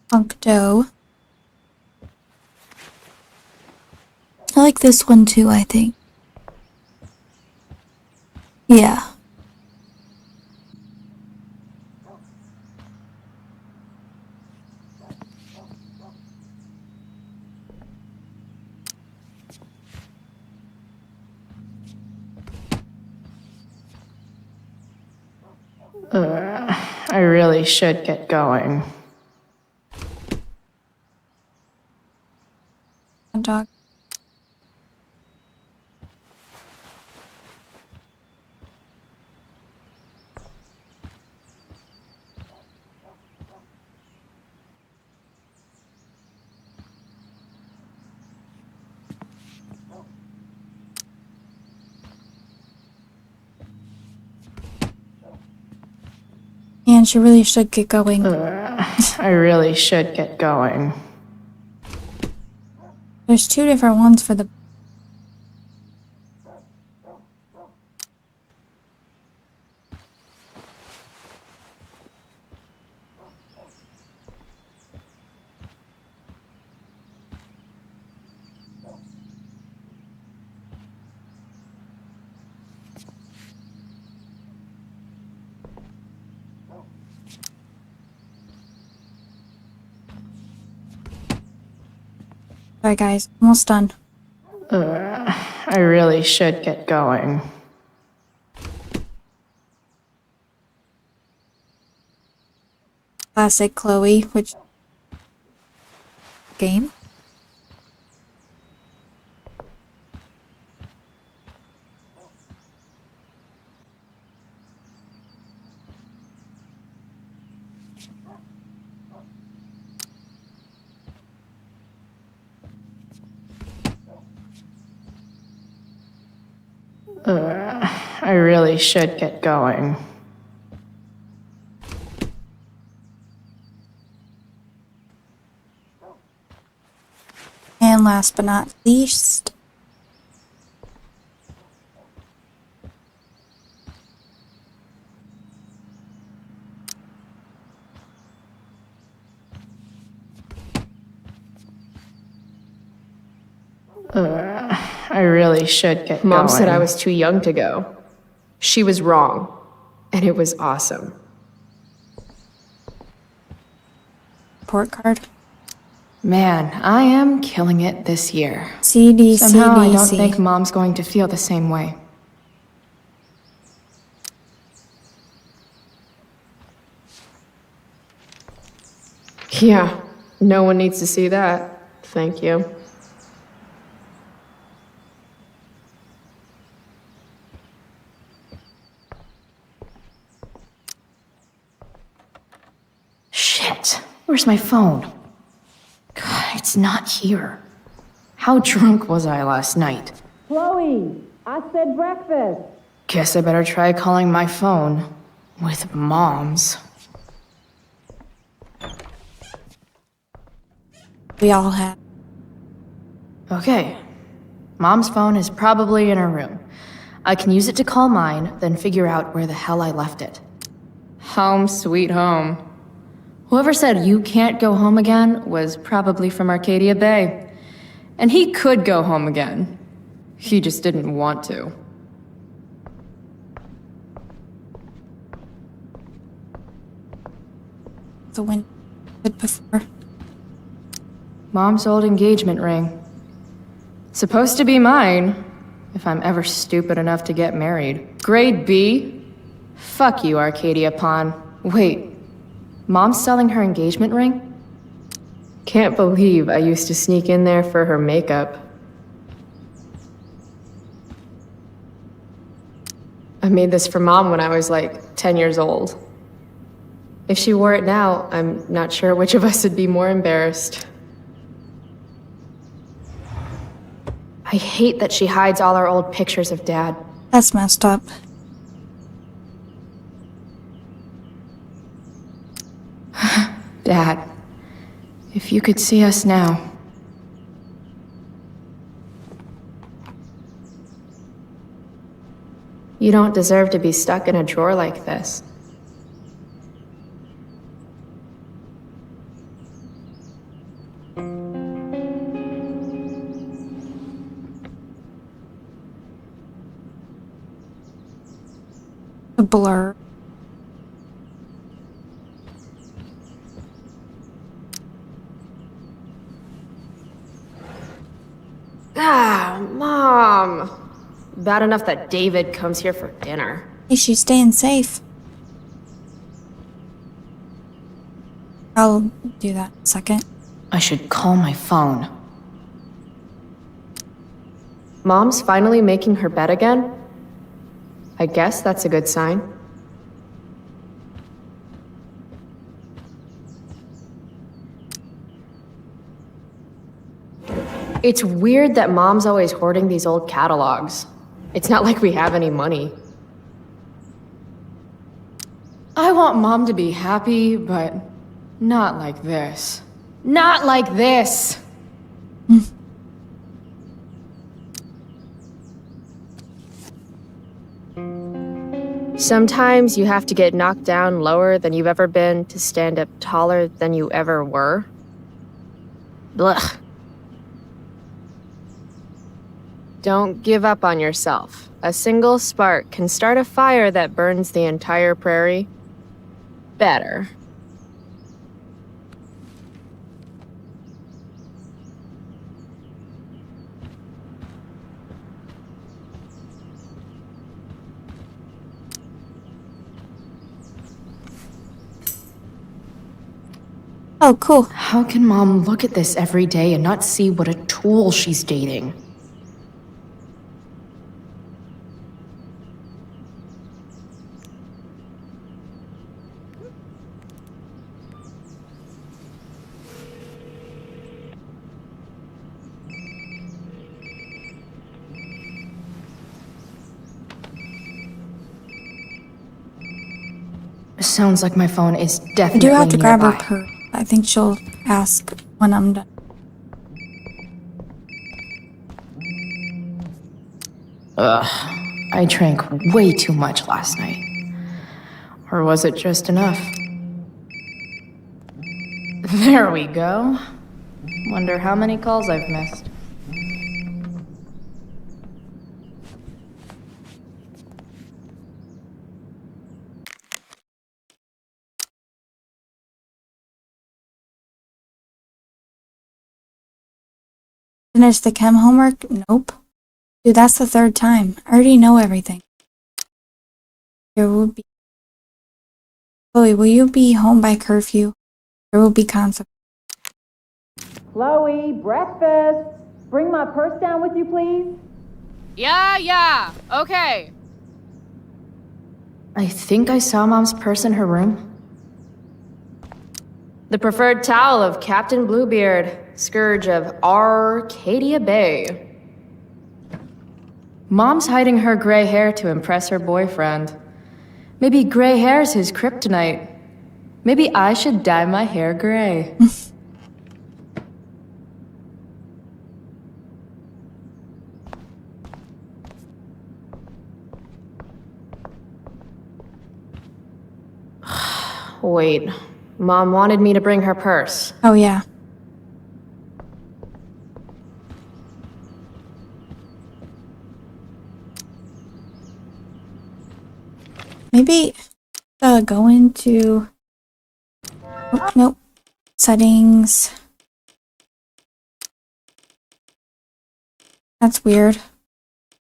Puncto. I like this one too, I think. Yeah. I really should get going. Dog. And she really should get going. I really should get going. There's two different ones for the... Alright guys, almost done. I really should get going. Classic Chloe, which... Game? I really should get going. And last but not least, I really should get Mom going. said I was too young to go. She was wrong, and it was awesome. report card. Man, I am killing it this year. CDC. Somehow I don't think Mom's going to feel the same way. Yeah, no one needs to see that. Thank you. Shit, where's my phone? God, it's not here. How drunk was I last night? Chloe, I said breakfast. Guess I better try calling my phone with Mom's. We all have. Okay. Mom's phone is probably in her room. I can use it to call mine, then figure out where the hell I left it. Home sweet home. Whoever said you can't go home again was probably from Arcadia Bay. And he could go home again. He just didn't want to. The wind before. Mom's old engagement ring. Supposed to be mine, if I'm ever stupid enough to get married. Grade B? Fuck you, Arcadia Pawn. Wait, Mom's selling her engagement ring? Can't believe I used to sneak in there for her makeup. I made this for Mom when I was like 10 years old. If she wore it now, I'm not sure which of us would be more embarrassed. I hate that she hides all our old pictures of Dad. That's messed up. Dad, if you could see us now. You don't deserve to be stuck in a drawer like this. A blur. Ah, Mom! Bad enough that David comes here for dinner. Hey, she's staying safe. I'll do that in a second. I should call my phone. Mom's finally making her bed again? I guess that's a good sign. It's weird that Mom's always hoarding these old catalogs. It's not like we have any money. I want Mom to be happy, but not like this. Not like this! Sometimes you have to get knocked down lower than you've ever been to stand up taller than you ever were. Blech. Don't give up on yourself. A single spark can start a fire that burns the entire prairie. Better. Oh, cool. How can Mom look at this every day and not see what a tool she's dating? Sounds like my phone is I definitely do have to grab her nearby. purse. I think she'll ask when I'm done. I drank way too much last night. Or was it just enough? There we go. Wonder how many calls I've missed. Finish the chem homework? Nope. Dude, that's the third time. I already know everything. There will be... Chloe, will you be home by curfew? There will be consequences. Chloe, breakfast. Bring my purse down with you, please. Yeah, okay. I think I saw Mom's purse in her room. The preferred towel of Captain Bluebeard, scourge of Arcadia Bay. Mom's hiding her gray hair to impress her boyfriend. Maybe gray hair's his kryptonite. Maybe I should dye my hair gray. Wait, Mom wanted me to bring her purse. Oh, yeah. Maybe go into... Oh, nope. Settings. That's weird.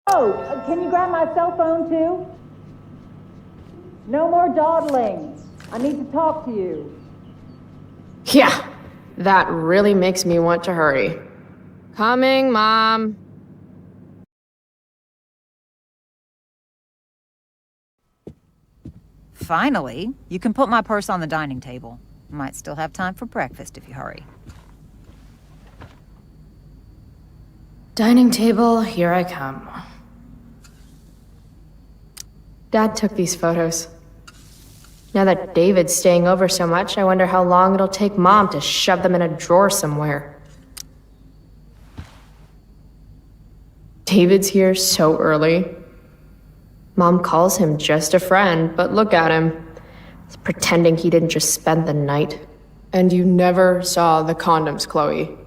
Oh, can you grab my cell phone too? No more dawdling. I need to talk to you. Yeah, that really makes me want to hurry. Coming, Mom. Finally, you can put my purse on the dining table. Might still have time for breakfast if you hurry. Dining table, here I come. Dad took these photos. Now that David's staying over so much, I wonder how long it'll take Mom to shove them in a drawer somewhere. David's here so early. Mom calls him just a friend, but look at him. He's pretending he didn't just spend the night. And you never saw the condoms, Chloe.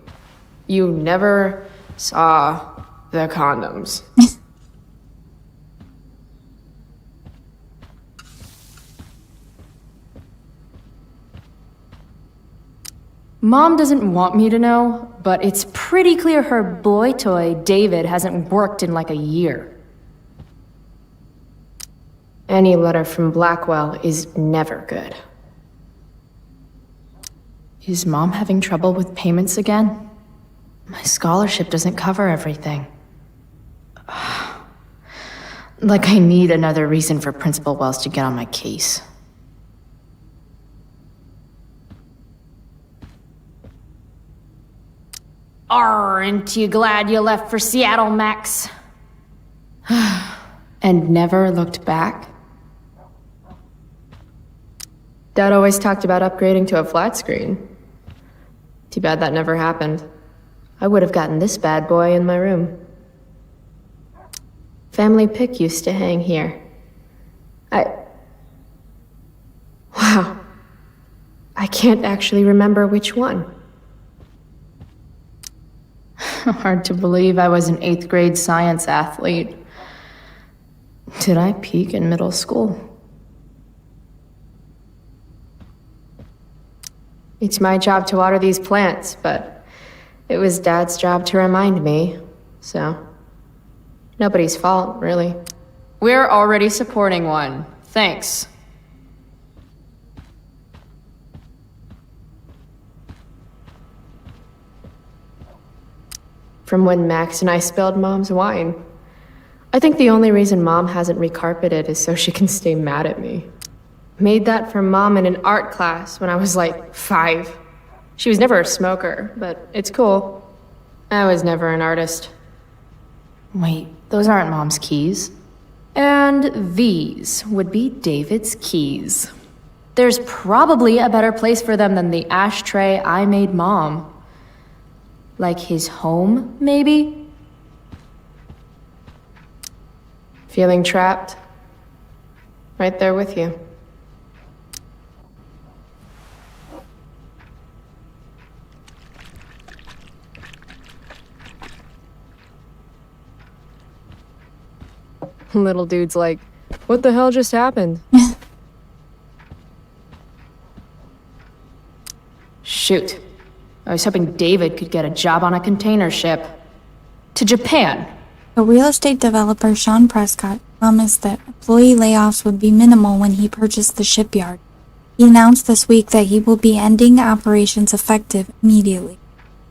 You never saw the condoms. Mom doesn't want me to know, but it's pretty clear her boy toy, David, hasn't worked in like a year. Any letter from Blackwell is never good. Is Mom having trouble with payments again? My scholarship doesn't cover everything. Like I need another reason for Principal Wells to get on my case. Aren't you glad you left for Seattle, Max? And never looked back? Dad always talked about upgrading to a flat screen. Too bad that never happened. I would have gotten this bad boy in my room. Family pic used to hang here. Wow. I can't actually remember which one. Hard to believe I was an 8th grade science athlete. Did I peak in middle school? It's my job to water these plants, but it was Dad's job to remind me, so nobody's fault, really. We're already supporting one. Thanks. From when Max and I spilled Mom's wine. I think the only reason Mom hasn't recarpeted is so she can stay mad at me. Made that for Mom in an art class when I was like 5. She was never a smoker, but it's cool. I was never an artist. Wait, those aren't Mom's keys. And these would be David's keys. There's probably a better place for them than the ashtray I made Mom. Like his home, maybe? Feeling trapped? Right there with you. Little dude's like, what the hell just happened? Shoot. I was hoping David could get a job on a container ship. To Japan. The real estate developer Sean Prescott promised that employee layoffs would be minimal when he purchased the shipyard. He announced this week that he will be ending operations effective immediately,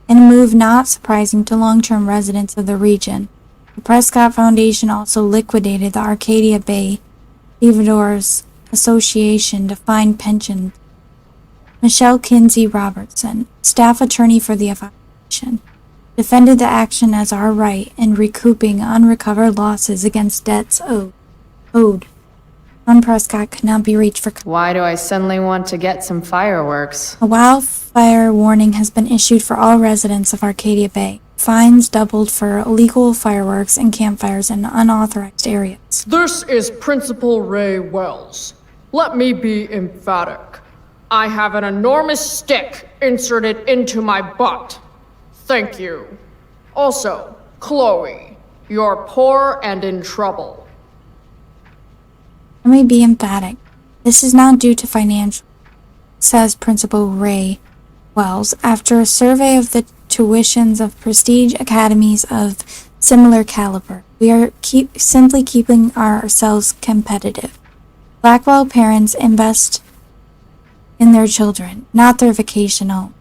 in a move not surprising to long-term residents of the region. The Prescott Foundation also liquidated the Arcadia Bay Stevedores Association defined pension. Michelle Kinsey Robertson, staff attorney for the foundation, defended the action as our right in recouping unrecovered losses against debts owed. Sean Prescott could not be reached for Why do I suddenly want to get some fireworks? A wildfire warning has been issued for all residents of Arcadia Bay. Fines doubled for illegal fireworks and campfires in unauthorized areas. This is Principal Ray Wells. Let me be emphatic. I have an enormous stick inserted into my butt. Thank you. Also, Chloe, you're poor and in trouble. Let me be emphatic. This is not due to financial, says Principal Ray Wells after a survey of the tuitions of prestige academies of similar caliber. We are simply keeping ourselves competitive. Blackwell parents invest in their children, not their vacation home.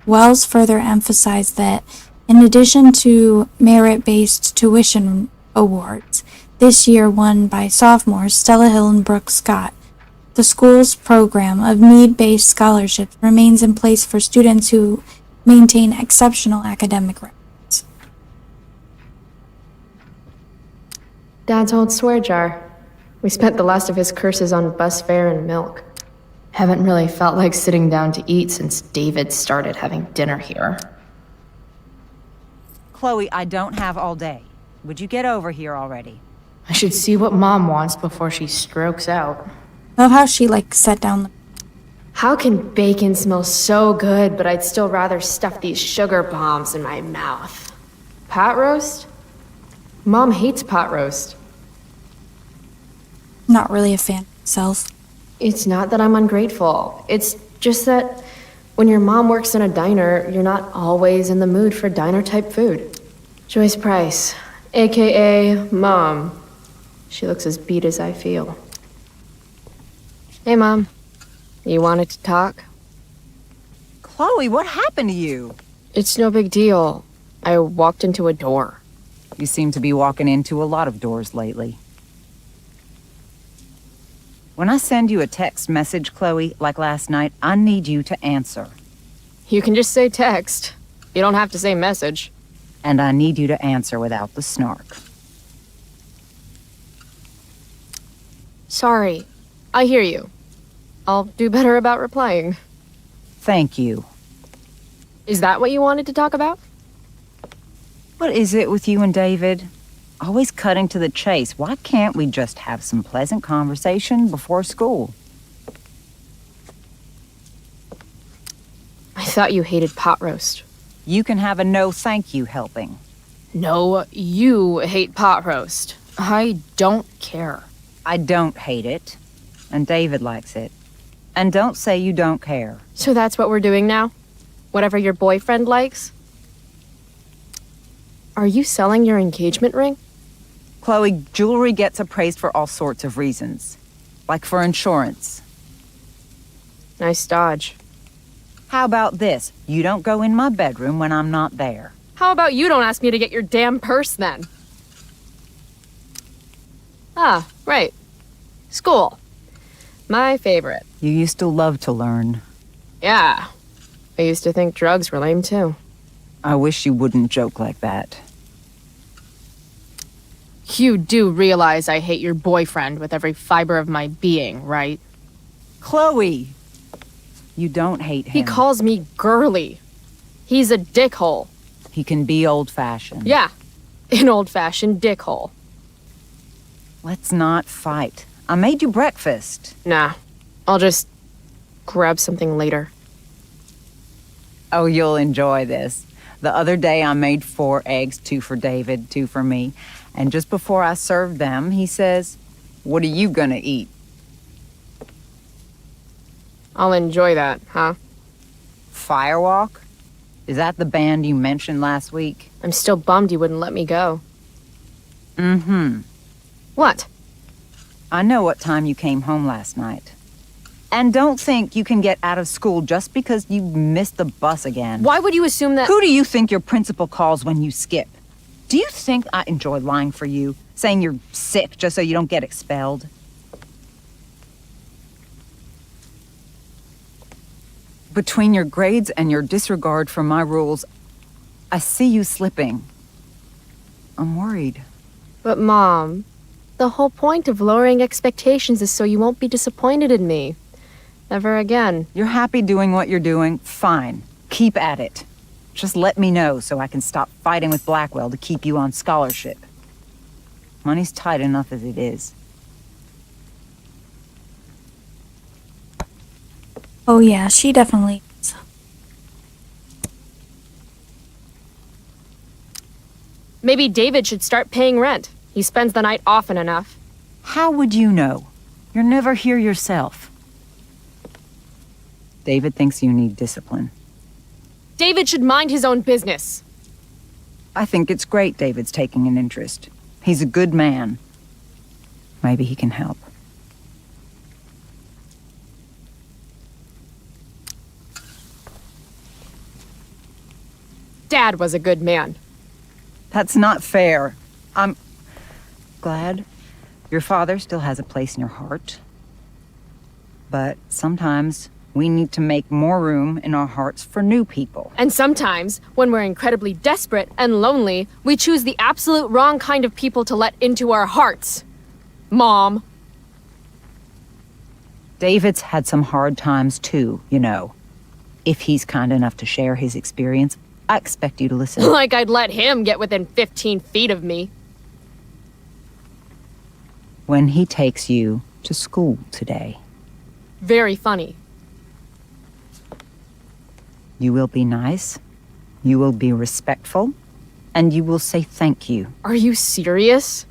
Wells further emphasized that in addition to merit-based tuition awards, this year won by sophomores Stella Hill and Brooke Scott, the school's program of need-based scholarships remains in place for students who maintain exceptional academic records. Dad's old swear jar. We spent the last of his curses on bus fare and milk. Haven't really felt like sitting down to eat since David started having dinner here. Chloe, I don't have all day. Would you get over here already? I should see what Mom wants before she strokes out. Love how she set down the How can bacon smell so good, but I'd still rather stuff these sugar bombs in my mouth? Pot roast? Mom hates pot roast. not really a fan of myself. It's not that I'm ungrateful. It's just that when your mom works in a diner, you're not always in the mood for diner-type food. Joyce Price, aka Mom. She looks as beat as I feel. Hey, Mom. You wanted to talk? Chloe, what happened to you? It's no big deal. I walked into a door. You seem to be walking into a lot of doors lately. When I send you a text message, Chloe, like last night, I need you to answer. You can just say text. You don't have to say message. And I need you to answer without the snark. Sorry. I hear you. I'll do better about replying. Thank you. Is that what you wanted to talk about? What is it with you and David? Always cutting to the chase. Why can't we just have some pleasant conversation before school? I thought you hated pot roast. You can have a no thank you helping. No, you hate pot roast. I don't care. I don't hate it. And David likes it. And don't say you don't care. So that's what we're doing now? Whatever your boyfriend likes? Are you selling your engagement ring? Chloe, jewelry gets appraised for all sorts of reasons. Like for insurance. Nice dodge. How about this? You don't go in my bedroom when I'm not there. How about you don't ask me to get your damn purse then? Ah, right. School. My favorite. You used to love to learn. Yeah. I used to think drugs were lame too. I wish you wouldn't joke like that. You do realize I hate your boyfriend with every fiber of my being, right? Chloe! You don't hate him. He calls me girly. He's a dickhole. He can be old-fashioned. Yeah, an old-fashioned dickhole. Let's not fight. I made you breakfast. Nah, I'll just grab something later. Oh, you'll enjoy this. The other day I made 4 eggs, 2 for David, 2 for me. And just before I served them, he says, "What are you gonna eat?" I'll enjoy that, huh? Firewalk? Is that the band you mentioned last week? I'm still bummed you wouldn't let me go. Mm-hmm. What? I know what time you came home last night. And don't think you can get out of school just because you missed the bus again. Why would you assume that— Who do you think your principal calls when you skip? Do you think I enjoy lying for you? Saying you're sick just so you don't get expelled? Between your grades and your disregard for my rules, I see you slipping. I'm worried. But Mom, the whole point of lowering expectations is so you won't be disappointed in me. Ever again. You're happy doing what you're doing? Fine. Keep at it. Just let me know so I can stop fighting with Blackwell to keep you on scholarship. Money's tight enough as it is. Oh yeah, she definitely is. Maybe David should start paying rent. He spends the night often enough. How would you know? You're never here yourself. David thinks you need discipline. David should mind his own business. I think it's great David's taking an interest. He's a good man. Maybe he can help. Dad was a good man. That's not fair. I'm glad your father still has a place in your heart. But sometimes we need to make more room in our hearts for new people. And sometimes, when we're incredibly desperate and lonely, we choose the absolute wrong kind of people to let into our hearts. Mom. David's had some hard times too, you know. If he's kind enough to share his experience, I expect you to listen. Like I'd let him get within 15 feet of me. When he takes you to school today, Very funny. you will be nice, you will be respectful, and you will say thank you. Are you serious?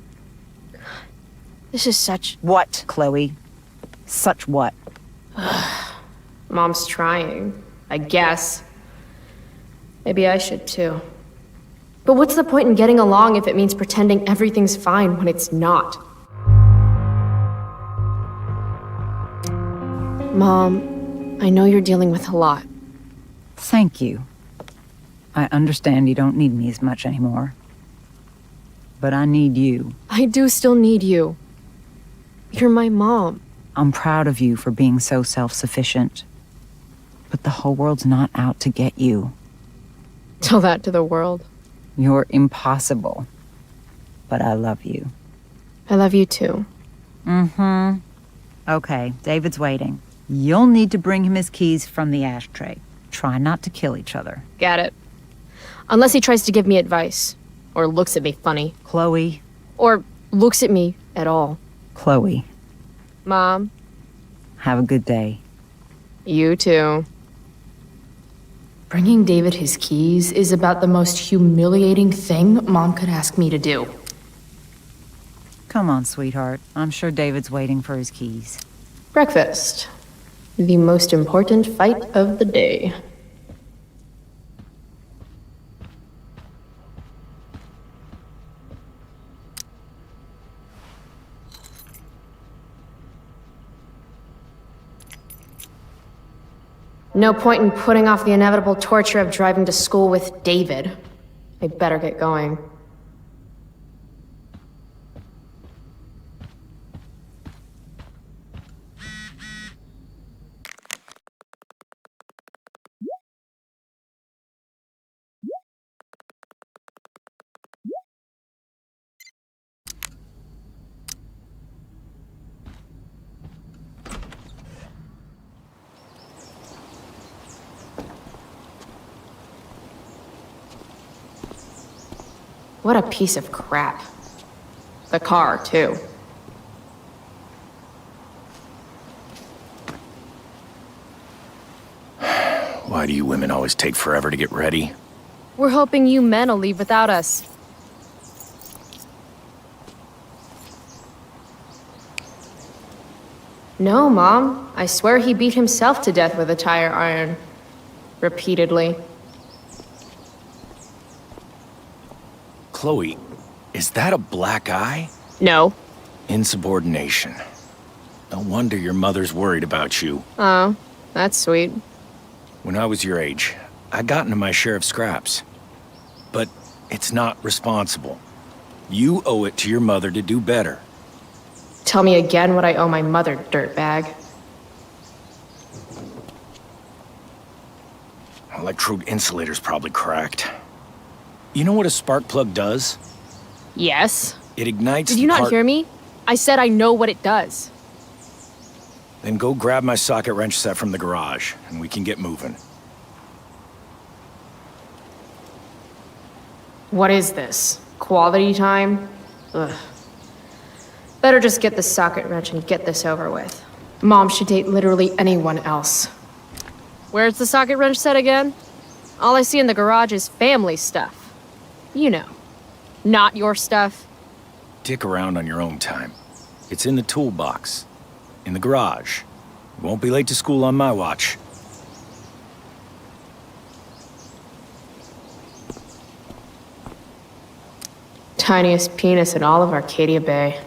This is such— What, Chloe? Such what? Mom's trying, I guess. Maybe I should too. But what's the point in getting along if it means pretending everything's fine when it's not? Mom, I know you're dealing with a lot. Thank you. I understand you don't need me as much anymore. But I need you. I do still need you. You're my mom. I'm proud of you for being so self-sufficient. But the whole world's not out to get you. Tell that to the world. You're impossible. But I love you. I love you too. Mm-hmm. Okay, David's waiting. You'll need to bring him his keys from the ashtray. Try not to kill each other. Got it. Unless he tries to give me advice. Or looks at me funny. Chloe. Or looks at me at all. Chloe. Mom. Have a good day. You too. Bringing David his keys is about the most humiliating thing Mom could ask me to do. Come on, sweetheart. I'm sure David's waiting for his keys. Breakfast. The most important fight of the day. No point in putting off the inevitable torture of driving to school with David. I better get going. What a piece of crap. The car, too. Why do you women always take forever to get ready? We're hoping you men will leave without us. No, Mom. I swear he beat himself to death with a tire iron. Repeatedly. Chloe, is that a black eye? No. Insubordination. No wonder your mother's worried about you. Oh, that's sweet. When I was your age, I got into my share of scraps. But it's not responsible. You owe it to your mother to do better. Tell me again what I owe my mother, dirtbag. Electrode insulator's probably cracked. You know what a spark plug does? Yes. It ignites Did you not hear me? I said I know what it does. Then go grab my socket wrench set from the garage, and we can get moving. What is this? Quality time? Ugh. Better just get the socket wrench and get this over with. Mom should date literally anyone else. Where's the socket wrench set again? All I see in the garage is family stuff. You know, not your stuff. Dick around on your own time. It's in the toolbox. In the garage. You won't be late to school on my watch. Tiniest penis in all of Arcadia Bay.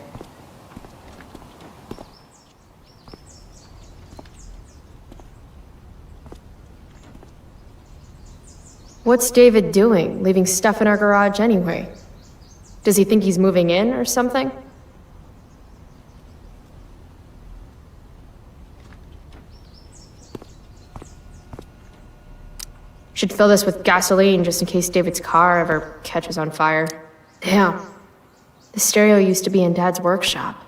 What's David doing, leaving stuff in our garage anyway? Does he think he's moving in or something? Should fill this with gasoline just in case David's car ever catches on fire. Damn. The stereo used to be in Dad's workshop.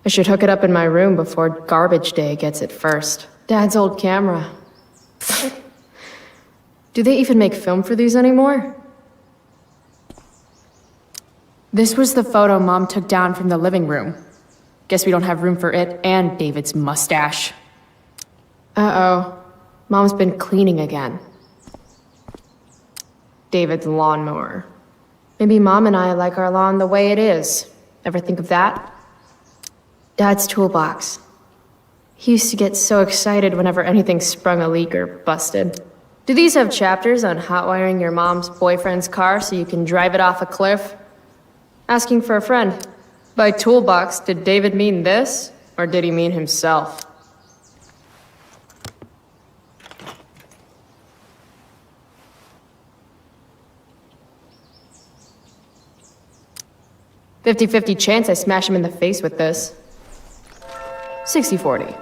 I should hook it up in my room before garbage day gets it first. Dad's old camera. Do they even make film for these anymore? This was the photo Mom took down from the living room. Guess we don't have room for it and David's mustache. Uh-oh. Mom's been cleaning again. David's lawnmower. Maybe Mom and I like our lawn the way it is. Ever think of that? Dad's toolbox. He used to get so excited whenever anything sprung a leak or busted. Do these have chapters on hot wiring your mom's boyfriend's car so you can drive it off a cliff? Asking for a friend. By toolbox, did David mean this, or did he mean himself? "50-50 chance I smash him in the face with this. 60-40.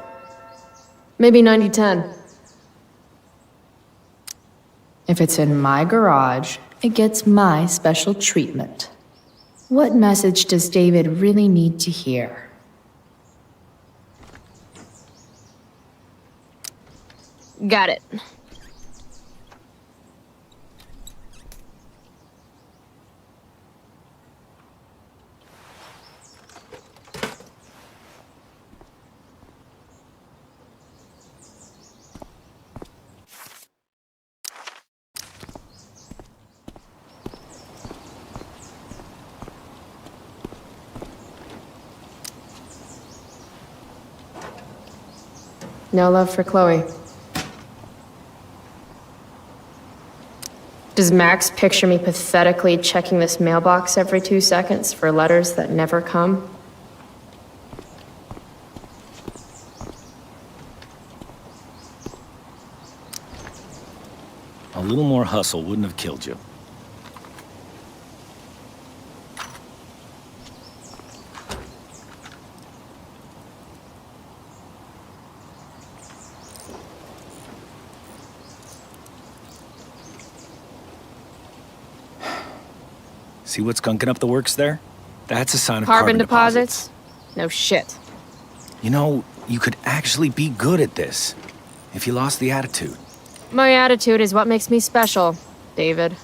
Maybe 90-10. If it's in my garage, it gets my special treatment. What message does David really need to hear?" Got it. No love for Chloe. Does Max picture me pathetically checking this mailbox every 2 seconds for letters that never come? A little more hustle wouldn't have killed you. See what's gunking up the works there? That's a sign of Carbon deposits? No shit. You know, you could actually be good at this if you lost the attitude. My attitude is what makes me special, David.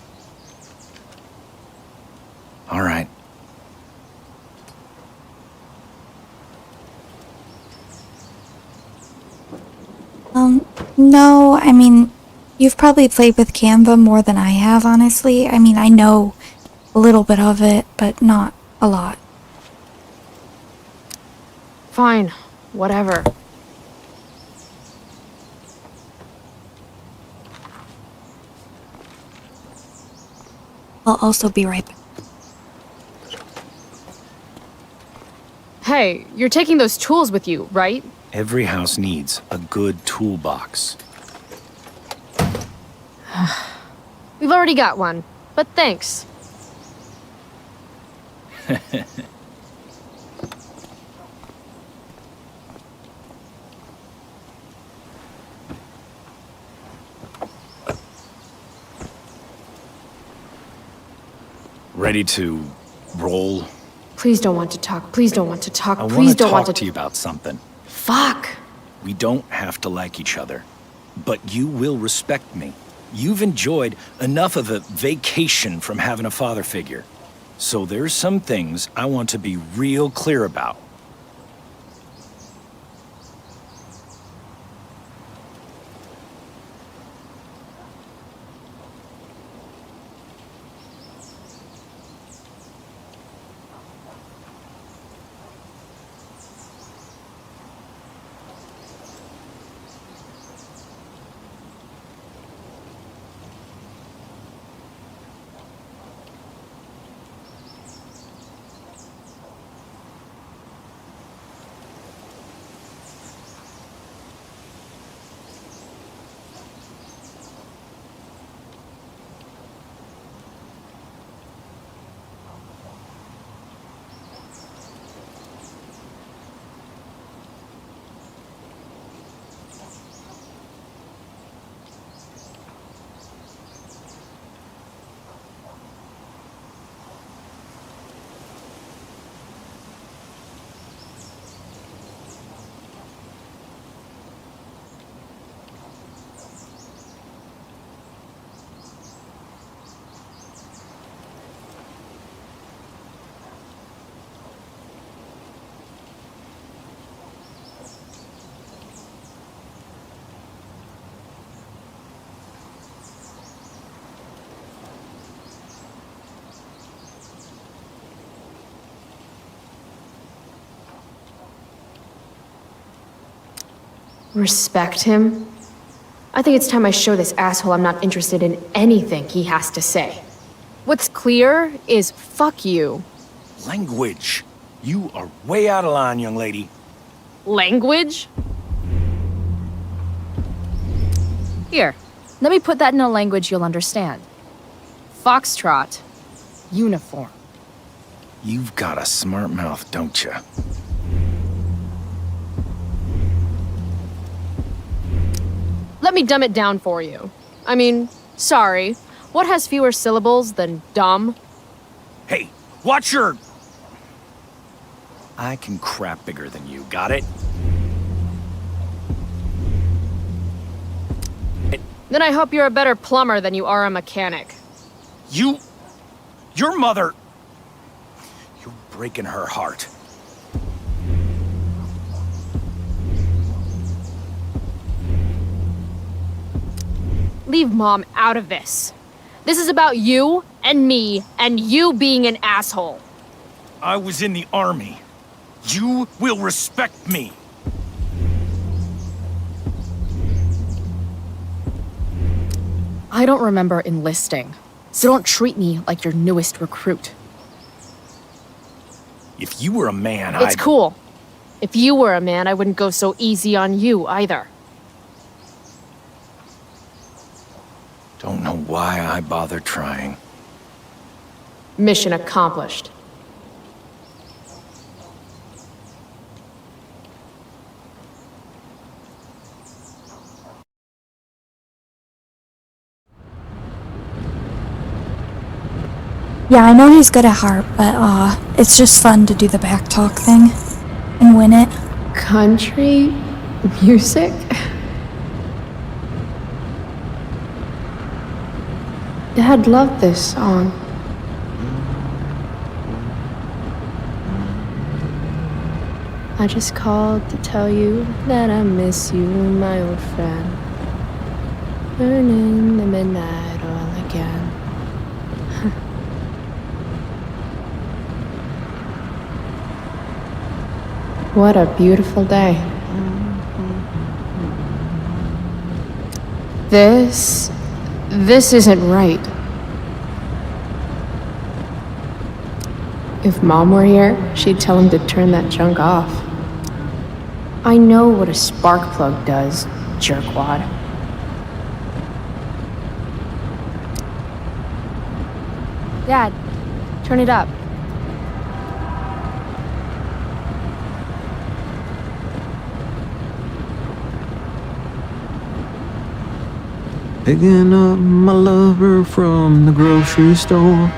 No, I mean, you've probably played with Canva more than I have, honestly. I mean, I know a little bit of it, but not a lot. Fine, whatever. I'll also be right back. Hey, you're taking those tools with you, right? Every house needs a good toolbox. We've already got one, but thanks. Ready to roll? Please don't want to talk. Please don't want to talk. I Please want to don't want talk to. to you about something. Fuck. We don't have to like each other, but you will respect me. You've enjoyed enough of a vacation from having a father figure. So there's some things I want to be real clear about. Respect him? I think it's time I show this asshole I'm not interested in anything he has to say. What's clear is fuck you. Language. You are way out of line, young lady. Language? Here, let me put that in a language you'll understand. Foxtrot. Uniform. You've got a smart mouth, don't you? Let me dumb it down for you. I mean, sorry. What has fewer syllables than dumb? Hey, watch your... I can crap bigger than you, got it? Then I hope you're a better plumber than you are a mechanic. Your mother... You're breaking her heart. Leave Mom out of this. This is about you and me and you being an asshole. I was in the army. You will respect me. I don't remember enlisting, so don't treat me like your newest recruit. If you were a man, It's cool. If you were a man, I wouldn't go so easy on you either. Don't know why I bother trying. Mission accomplished. Yeah, I know he's good at heart, but it's just fun to do the backtalk thing and win it. Country music? Dad loved this song. I just called to tell you that I miss you, my old friend. Burning the midnight oil again. What a beautiful day. This isn't right. If Mom were here, she'd tell him to turn that junk off. I know what a spark plug does, jerkwad. Dad, turn it up. Picking up my lover from the grocery store.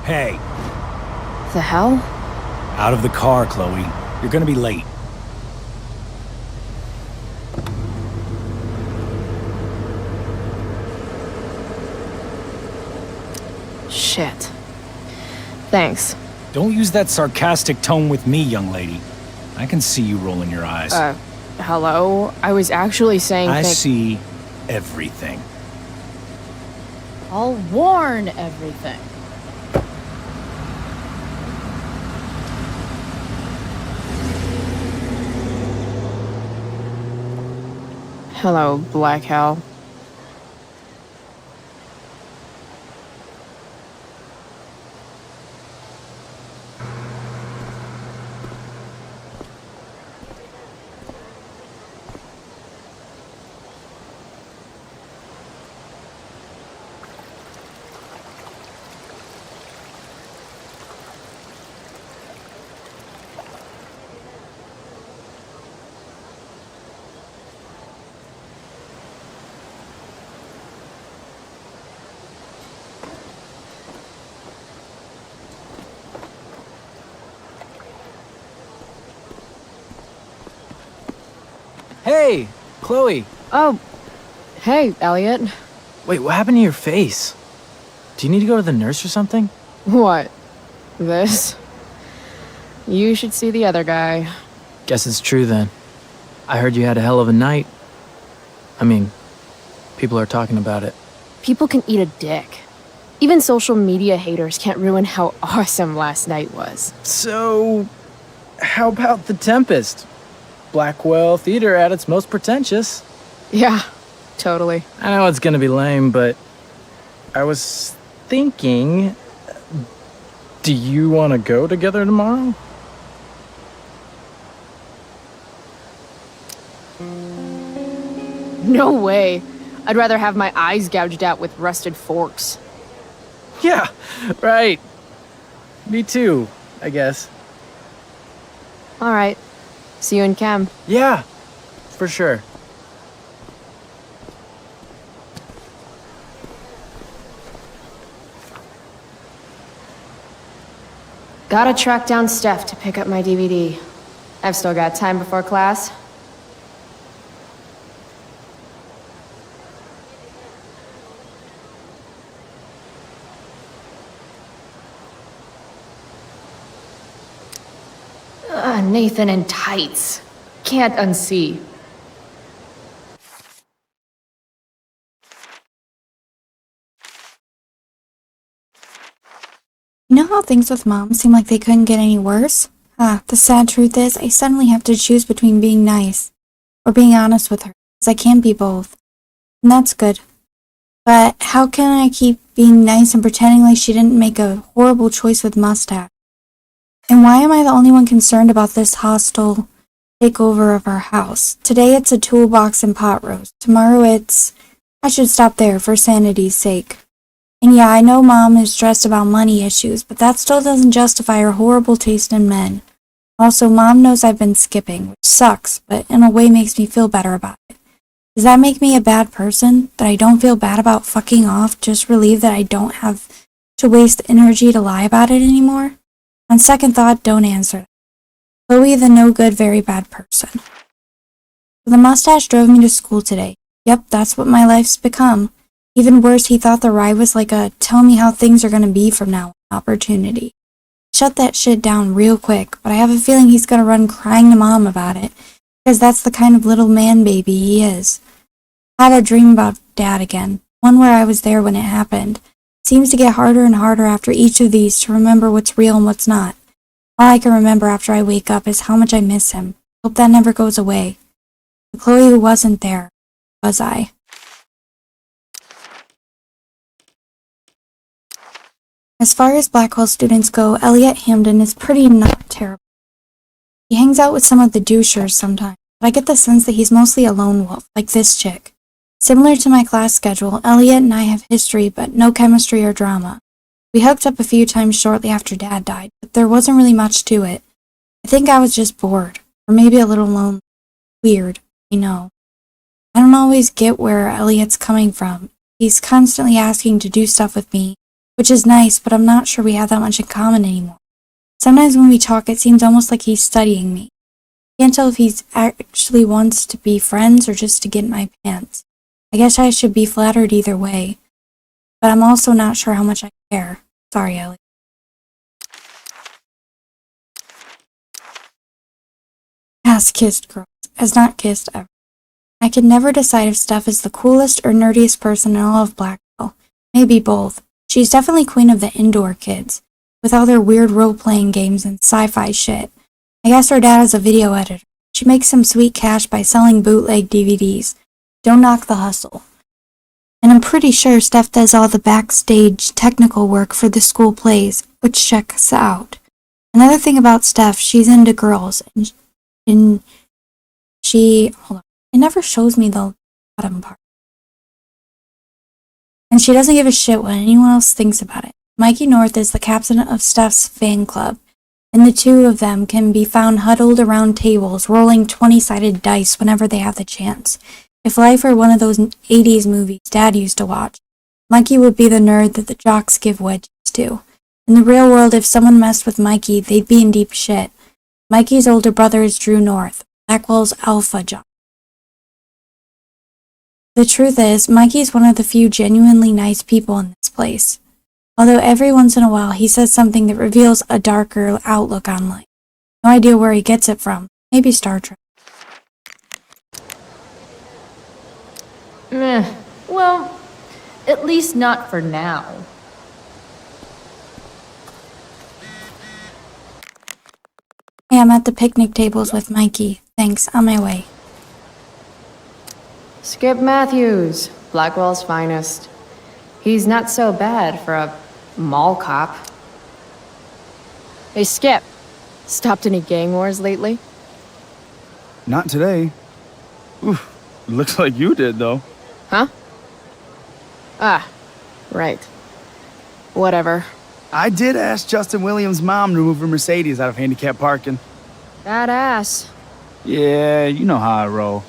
Hey, The hell? out of the car, Chloe. You're gonna be late. Shit. Thanks. Don't use that sarcastic tone with me, young lady. I can see you rolling your eyes. Hello? I was actually saying I see everything. I'll warn everything. Hello, Black Hell. Hey, Chloe. Oh, hey, Elliot. Wait, what happened to your face? Do you need to go to the nurse or something? What? This? You should see the other guy. Guess it's true then. I heard you had a hell of a night. I mean, people are talking about it. People can eat a dick. Even social media haters can't ruin how awesome last night was. So, how about The Tempest? Blackwell Theater at its most pretentious. Yeah, totally. I know it's gonna be lame, but I was thinking, do you want to go together tomorrow? No way. I'd rather have my eyes gouged out with rusted forks. Yeah, right. Me too, I guess. All right. See you in chem. Yeah, for sure. Gotta track down Steph to pick up my DVD. I've still got time before class. Nathan in tights. Can't unsee. You know how things with Mom seem like they couldn't get any worse? The sad truth is, I suddenly have to choose between being nice or being honest with her, because I can't be both. And that's good. But how can I keep being nice and pretending like she didn't make a horrible choice with Mustache? And why am I the only one concerned about this hostile takeover of our house? Today it's a toolbox and pot roast. Tomorrow it's... I should stop there for sanity's sake. And yeah, I know Mom is stressed about money issues, but that still doesn't justify her horrible taste in men. Also, Mom knows I've been skipping, which sucks, but in a way makes me feel better about it. Does that make me a bad person? That I don't feel bad about fucking off, just relieved that I don't have to waste energy to lie about it anymore? On second thought, don't answer. Chloe the no good, very bad person. The mustache drove me to school today. Yep, that's what my life's become. Even worse, he thought the ride was like a tell me how things are gonna be from now on opportunity. Shut that shit down real quick, but I have a feeling he's gonna run crying to Mom about it, because that's the kind of little man baby he is. I had a dream about Dad again, one where I was there when it happened. It seems to get harder and harder after each of these to remember what's real and what's not. All I can remember after I wake up is how much I miss him. Hope that never goes away. The Chloe who wasn't there, was I? As far as Blackwell students go, Elliot Hamden is pretty not terrible. He hangs out with some of the douchers sometimes, but I get the sense that he's mostly a lone wolf, like this chick. Similar to my class schedule, Elliot and I have history, but no chemistry or drama. We hooked up a few times shortly after Dad died, but there wasn't really much to it. I think I was just bored, or maybe a little lonely. Weird, I know. I don't always get where Elliot's coming from. He's constantly asking to do stuff with me, which is nice, but I'm not sure we have that much in common anymore. Sometimes when we talk, it seems almost like he's studying me. I can't tell if he actually wants to be friends or just to get in my pants. I guess I should be flattered either way, but I'm also not sure how much I care. Sorry, Elliot. Ass-kissed girls, as not kissed ever. I can never decide if Steph is the coolest or nerdiest person in all of Blackwell. Maybe both. She's definitely queen of the indoor kids, with all their weird role-playing games and sci-fi shit. I guess her dad is a video editor. She makes some sweet cash by selling bootleg DVDs. Don't knock the hustle. And I'm pretty sure Steph does all the backstage technical work for the school plays, which checks out. Another thing about Steph, she's into girls, and she... Hold on. It never shows me the bottom part. And she doesn't give a shit what anyone else thinks about it. Mikey North is the captain of Steph's fan club, and the two of them can be found huddled around tables, rolling 20-sided dice whenever they have the chance. If life were one of those 80s movies Dad used to watch, Mikey would be the nerd that the jocks give wedges to. In the real world, if someone messed with Mikey, they'd be in deep shit. Mikey's older brother is Drew North, Blackwell's alpha jock. The truth is, Mikey's one of the few genuinely nice people in this place. Although every once in a while he says something that reveals a darker outlook on life. No idea where he gets it from. Maybe Star Trek. Meh. Well, at least not for now. Hey, I'm at the picnic tables with Mikey. Thanks, on my way. Skip Matthews, Blackwell's finest. He's not so bad for a mall cop. Hey, Skip. Stopped any gang wars lately? Not today. Oof, looks like you did, though. Huh? Ah, right. Whatever. I did ask Justin Williams' mom to move her Mercedes out of handicap parking. Badass. Yeah, you know how I roll.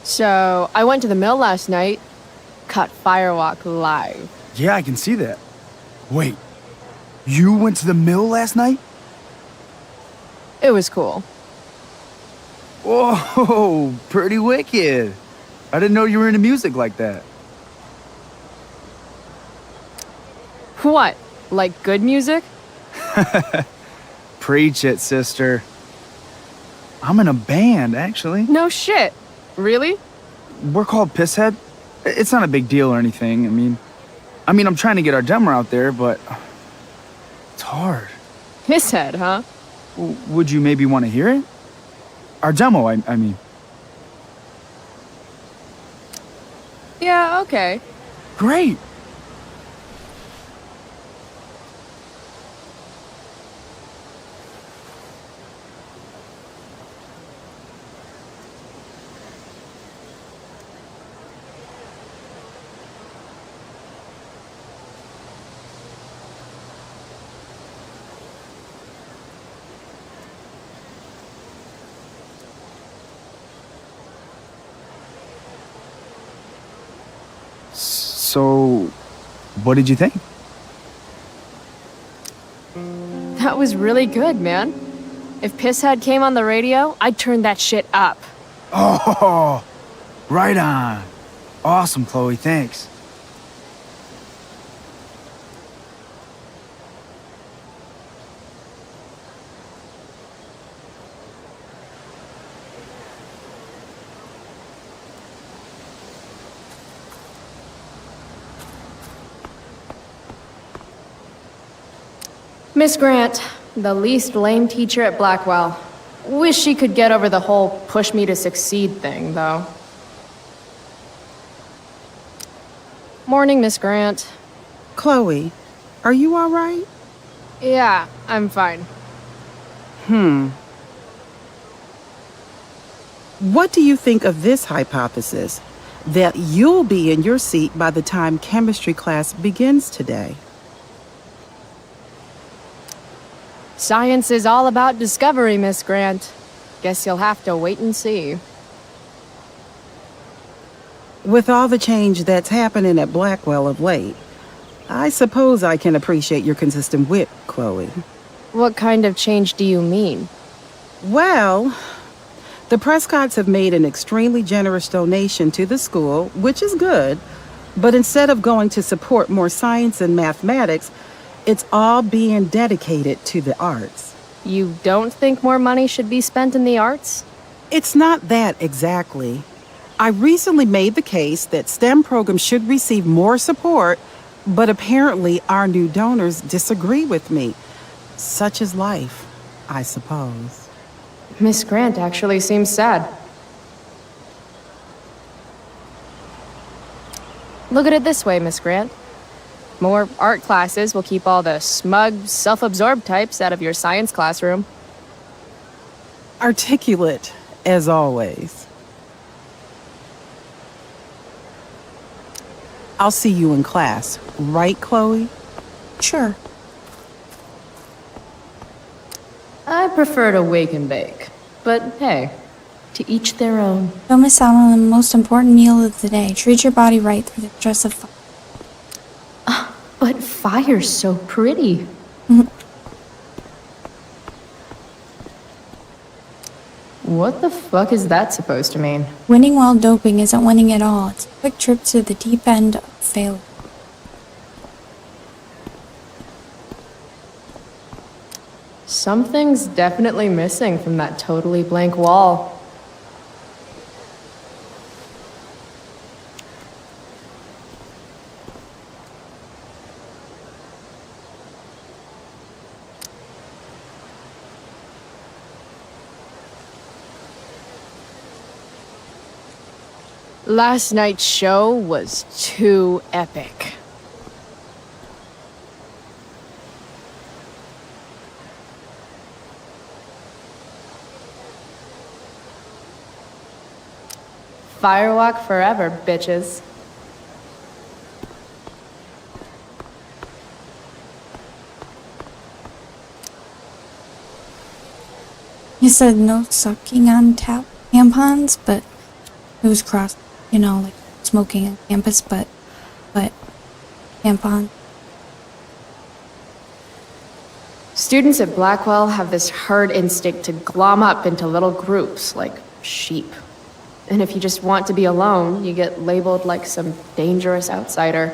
So, I went to the mill last night. Caught Firewalk live. Yeah, I can see that. Wait, you went to the mill last night? It was cool. Whoa, pretty wicked. I didn't know you were into music like that. What? Like good music? Preach it, sister. I'm in a band, actually. No shit. Really? We're called Pisshead. It's not a big deal or anything. I mean, I'm trying to get our demo out there, but it's hard. Pisshead, huh? Would you maybe want to hear it? Our demo, I mean. Yeah, okay. Great. So, what did you think? That was really good, man. If Pisshead came on the radio, I'd turn that shit up. Oh, right on. Awesome, Chloe, thanks. Miss Grant, the least lame teacher at Blackwell. Wish she could get over the whole push me to succeed thing, though. Morning, Miss Grant. Chloe, are you all right? Yeah, I'm fine. What do you think of this hypothesis? That you'll be in your seat by the time chemistry class begins today. Science is all about discovery, Miss Grant. Guess you'll have to wait and see. With all the change that's happening at Blackwell of late, I suppose I can appreciate your consistent wit, Chloe. What kind of change do you mean? Well, the Prescotts have made an extremely generous donation to the school, which is good, but instead of going to support more science and mathematics, it's all being dedicated to the arts. You don't think more money should be spent in the arts? It's not that exactly. I recently made the case that STEM programs should receive more support, but apparently our new donors disagree with me. Such is life, I suppose. Miss Grant actually seems sad. Look at it this way, Miss Grant. More art classes will keep all the smug, self-absorbed types out of your science classroom. Articulate, as always. I'll see you in class, right, Chloe? Sure. I prefer to wake and bake. But hey, to each their own. Don't miss out on the most important meal of the day. Treat your body right through the stress of fire. But fire's so pretty. What the fuck is that supposed to mean? Winning while doping isn't winning at all. It's a quick trip to the deep end of failure. Something's definitely missing from that totally blank wall. Last night's show was too epic. Firewalk forever, bitches. You said no sucking on tampons, but it was cross, like smoking on campus, but tampon. Students at Blackwell have this herd instinct to glom up into little groups like sheep. And if you just want to be alone, you get labeled like some dangerous outsider.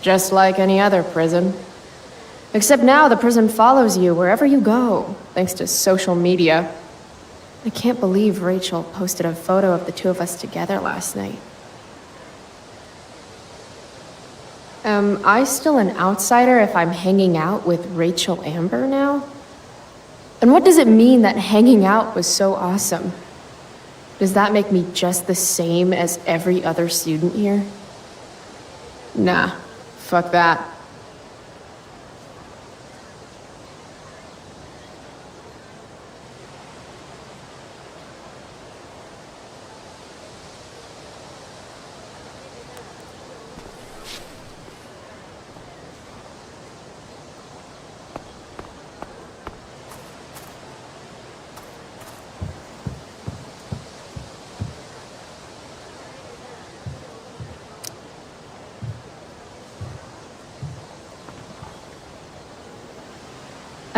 Just like any other prison. Except now the prison follows you wherever you go, thanks to social media. I can't believe Rachel posted a photo of the two of us together last night. Am I still an outsider if I'm hanging out with Rachel Amber now? And what does it mean that hanging out was so awesome? Does that make me just the same as every other student here? Nah, fuck that.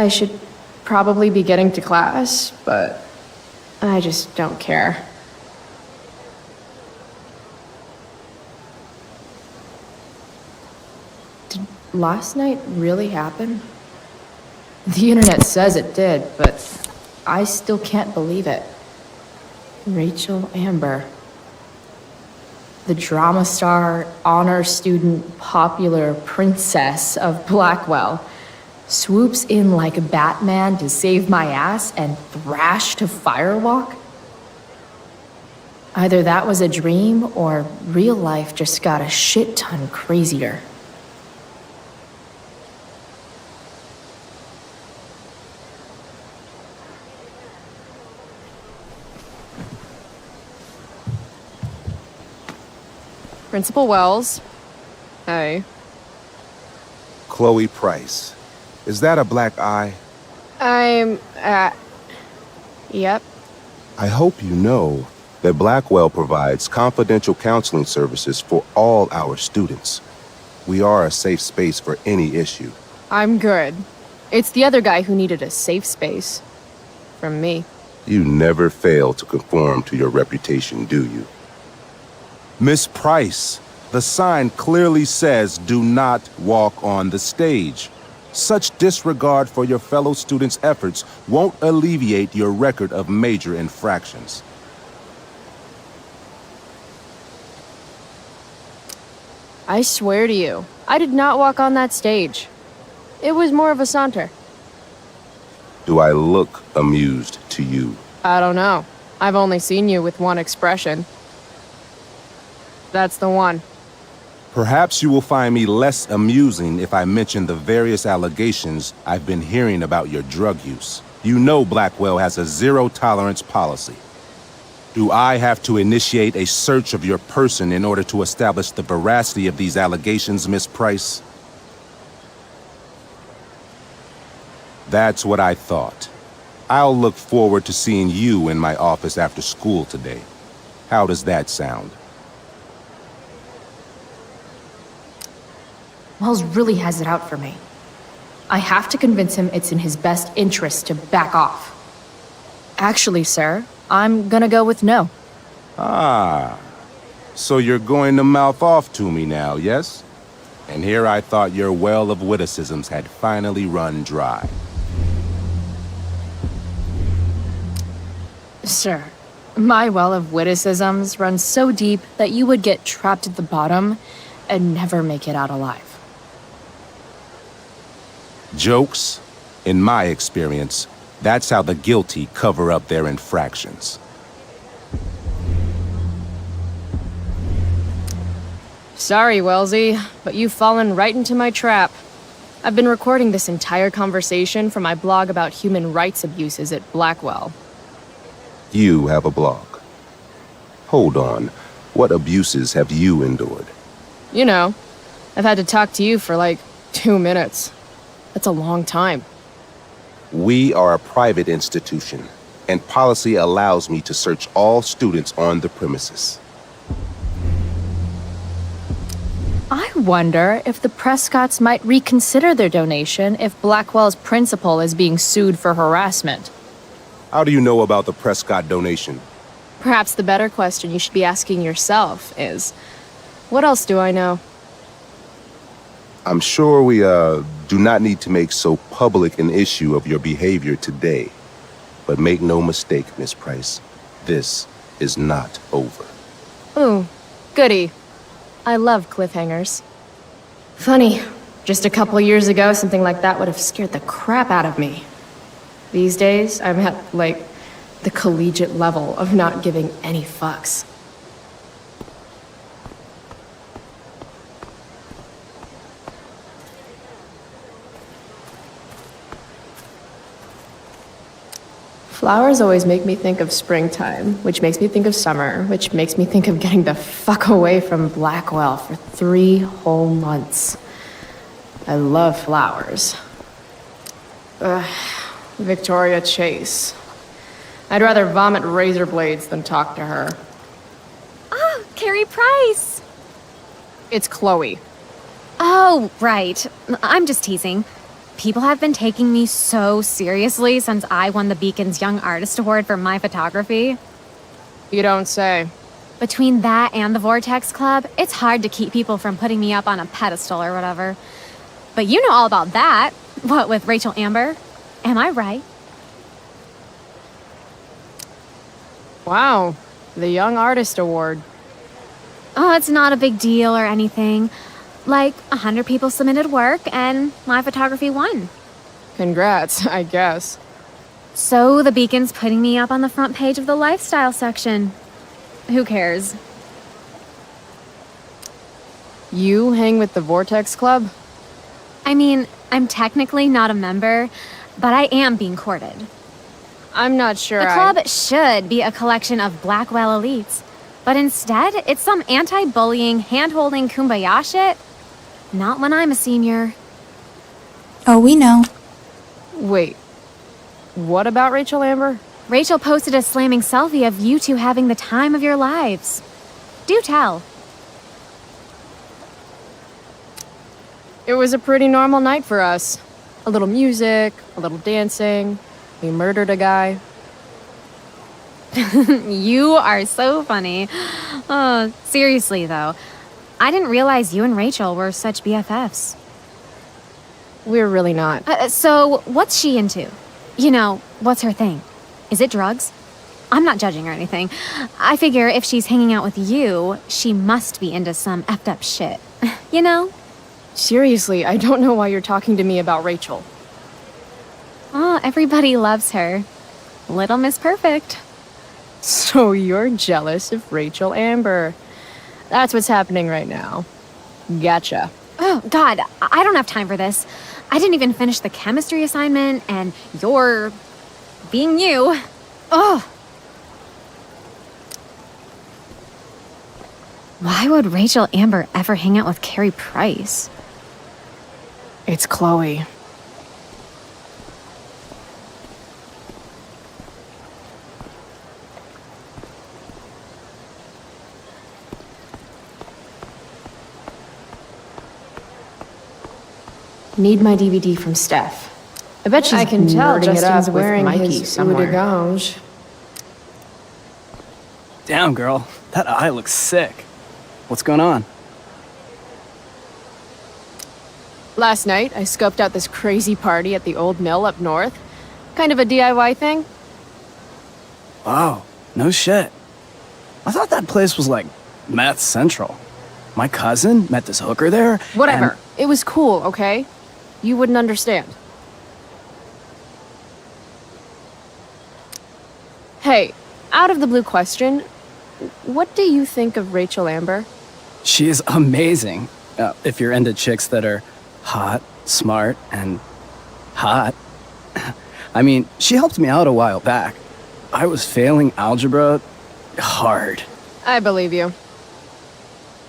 I should probably be getting to class, but I just don't care. Did last night really happen? The internet says it did, but I still can't believe it. Rachel Amber. The drama star, honor student, popular princess of Blackwell swoops in like Batman to save my ass and thrash to Firewalk? Either that was a dream or real life just got a shit ton crazier. Principal Wells. Hey. Chloe Price. Is that a black eye? Yep. I hope you know that Blackwell provides confidential counseling services for all our students. We are a safe space for any issue. I'm good. It's the other guy who needed a safe space. From me. You never fail to conform to your reputation, do you? Miss Price, the sign clearly says do not walk on the stage. Such disregard for your fellow students' efforts won't alleviate your record of major infractions. I swear to you, I did not walk on that stage. It was more of a saunter. Do I look amused to you? I don't know. I've only seen you with one expression. That's the one. Perhaps you will find me less amusing if I mention the various allegations I've been hearing about your drug use. You know Blackwell has a zero-tolerance policy. Do I have to initiate a search of your person in order to establish the veracity of these allegations, Miss Price? That's what I thought. I'll look forward to seeing you in my office after school today. How does that sound? Wells really has it out for me. I have to convince him it's in his best interest to back off. Actually, sir, I'm gonna go with no. Ah, so you're going to mouth off to me now, yes? And here I thought your well of witticisms had finally run dry. Sir, my well of witticisms runs so deep that you would get trapped at the bottom and never make it out alive. Jokes, in my experience, that's how the guilty cover up their infractions. Sorry, Wellesley, but you've fallen right into my trap. I've been recording this entire conversation for my blog about human rights abuses at Blackwell. You have a blog. Hold on. What abuses have you endured? You know, I've had to talk to you for like 2 minutes. That's a long time. We are a private institution, and policy allows me to search all students on the premises. I wonder if the Prescotts might reconsider their donation if Blackwell's principal is being sued for harassment. How do you know about the Prescott donation? Perhaps the better question you should be asking yourself is, what else do I know? I'm sure we, do not need to make so public an issue of your behavior today. But make no mistake, Miss Price, this is not over. Ooh, goody. I love cliffhangers. Funny, just a couple years ago, something like that would have scared the crap out of me. These days, I'm at, like, the collegiate level of not giving any fucks. Flowers always make me think of springtime, which makes me think of summer, which makes me think of getting the fuck away from Blackwell for 3 whole months. I love flowers. Victoria Chase. I'd rather vomit razor blades than talk to her. Ah, Carrie Price! It's Chloe. Oh, right. I'm just teasing. People have been taking me so seriously since I won the Beacon's Young Artist Award for my photography. You don't say. Between that and the Vortex Club, it's hard to keep people from putting me up on a pedestal or whatever. But you know all about that. What with Rachel Amber? Am I right? Wow, the Young Artist Award. Oh, it's not a big deal or anything. Like, 100 people submitted work, and my photography won. Congrats, I guess. So the Beacon's putting me up on the front page of the lifestyle section. Who cares? You hang with the Vortex Club? I mean, I'm technically not a member, but I am being courted. I'm not sure The club should be a collection of Blackwell elites, but instead, it's some anti-bullying, hand-holding kumbaya shit. Not when I'm a senior. Oh, we know. Wait, what about Rachel Amber? Rachel posted a slamming selfie of you two having the time of your lives. Do tell. It was a pretty normal night for us. A little music, a little dancing. We murdered a guy. You are so funny. Oh, seriously, though. I didn't realize you and Rachel were such BFFs. We're really not. So, what's she into? You know, what's her thing? Is it drugs? I'm not judging or anything. I figure if she's hanging out with you, she must be into some effed up shit. You know? Seriously, I don't know why you're talking to me about Rachel. Oh, everybody loves her. Little Miss Perfect. So you're jealous of Rachel Amber. That's what's happening right now. Gotcha. Oh, God, I don't have time for this. I didn't even finish the chemistry assignment, and you're being you. Ugh. Why would Rachel Amber ever hang out with Carrie Price? It's Chloe. Need my DVD from Steph. I bet she's I can tell nerding it Justin's up wearing with Mikey his eau de somewhere. gange. Damn, girl. That eye looks sick. What's going on? Last night, I scoped out this crazy party at the old mill up north. Kind of a DIY thing. Wow, no shit. I thought that place was like meth central. My cousin met this hooker there. Whatever. and- It was cool, okay? You wouldn't understand. Hey, out of the blue question, what do you think of Rachel Amber? She is amazing. If you're into chicks that are hot, smart, and hot. I mean, she helped me out a while back. I was failing algebra hard. I believe you.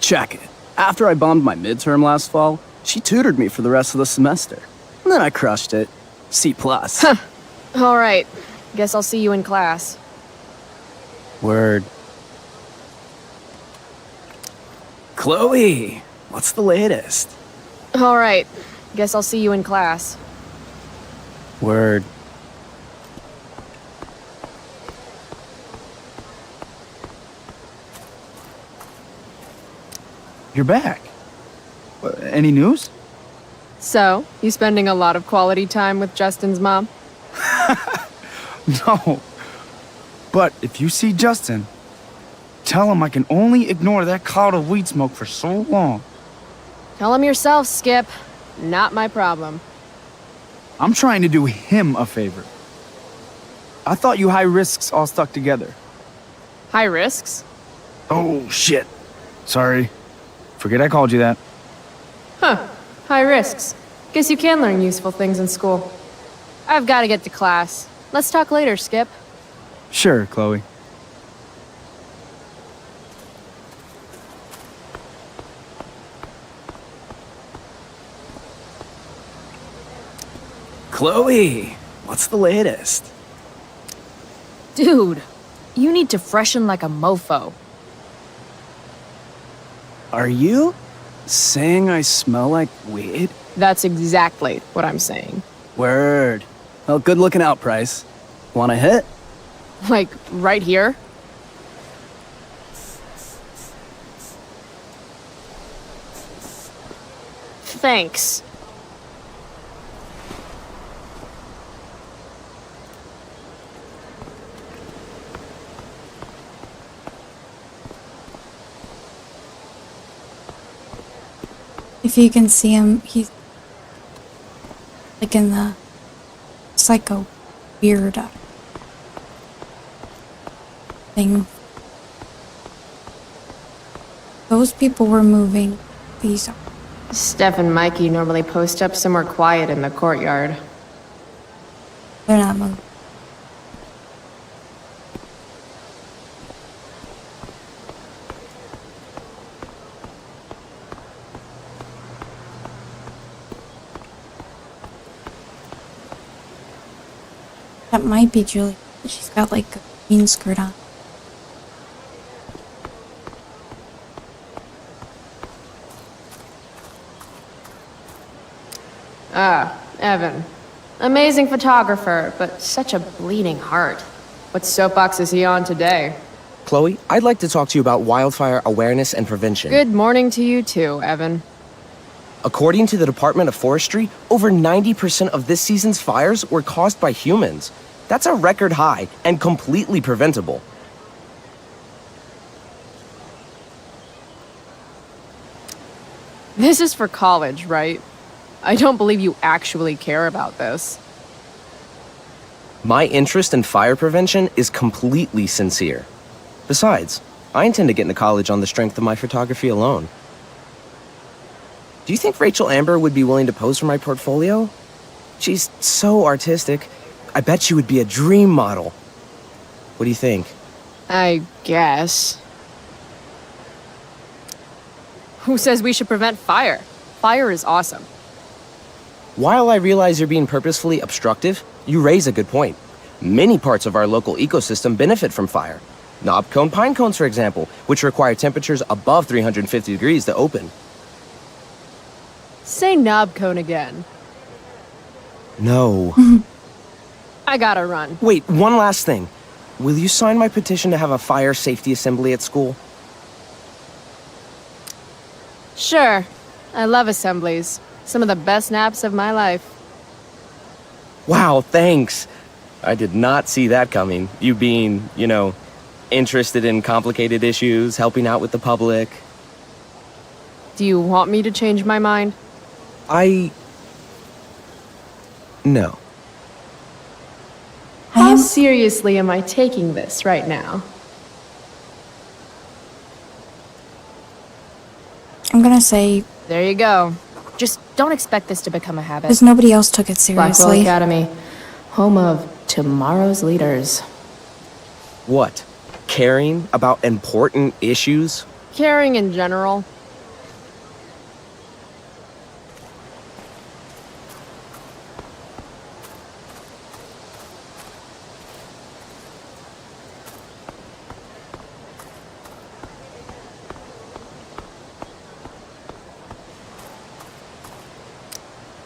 Check it. After I bombed my midterm last fall, she tutored me for the rest of the semester. And then I crushed it. C+. All right. Guess I'll see you in class. Word. Chloe, what's the latest? All right. Guess I'll see you in class. Word. You're back. Any news? So, you spending a lot of quality time with Justin's mom? No. But if you see Justin, tell him I can only ignore that cloud of weed smoke for so long. Tell him yourself, Skip. Not my problem. I'm trying to do him a favor. I thought you high risks all stuck together. High risks? Oh, shit. Sorry. Forget I called you that. Huh. High risks. Guess you can learn useful things in school. I've got to get to class. Let's talk later, Skip. Sure, Chloe. Chloe, what's the latest? Dude, you need to freshen like a mofo. Are you Saying I smell like weed? That's exactly what I'm saying. Word. Well, good looking out, Price. Want a hit? Like, right here? Thanks. If you can see him, he's like in the psycho weird thing. Those people were moving. These are. Steph and Mikey normally post up somewhere quiet in the courtyard. They're not moving. That might be Julie. She's got like a green skirt on. Ah, Evan. Amazing photographer, but such a bleeding heart. What soapbox is he on today? Chloe, I'd like to talk to you about wildfire awareness and prevention. Good morning to you too, Evan. According to the Department of Forestry, over 90% of this season's fires were caused by humans. That's a record high and completely preventable. This is for college, right? I don't believe you actually care about this. My interest in fire prevention is completely sincere. Besides, I intend to get into college on the strength of my photography alone. Do you think Rachel Amber would be willing to pose for my portfolio? She's so artistic. I bet she would be a dream model. What do you think? I guess. Who says we should prevent fire? Fire is awesome. While I realize you're being purposefully obstructive, you raise a good point. Many parts of our local ecosystem benefit from fire. Knob-cone pine cones, for example, which require temperatures above 350 degrees to open. Say knob cone again. No. I gotta run. Wait, one last thing. Will you sign my petition to have a fire safety assembly at school? Sure. I love assemblies. Some of the best naps of my life. Wow, thanks. I did not see that coming. You being, interested in complicated issues, helping out with the public. Do you want me to change my mind? No. How seriously am I taking this right now? I'm gonna say. There you go. Just don't expect this to become a habit. Because nobody else took it Blackwell seriously. Academy, home of tomorrow's leaders. What? Caring about important issues? Caring in general.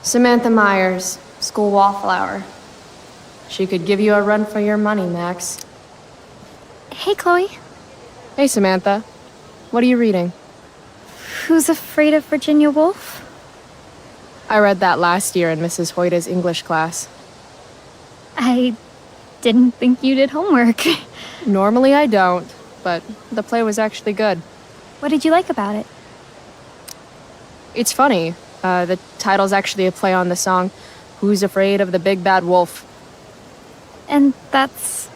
Samantha Myers, school wallflower. She could give you a run for your money, Max. Hey, Chloe. Hey, Samantha. What are you reading? Who's Afraid of Virginia Woolf? I read that last year in Mrs. Hoyta's English class. I didn't think you did homework. Normally I don't, but the play was actually good. What did you like about it? It's funny. The title's actually a play on the song, Who's Afraid of the Big Bad Wolf? And that's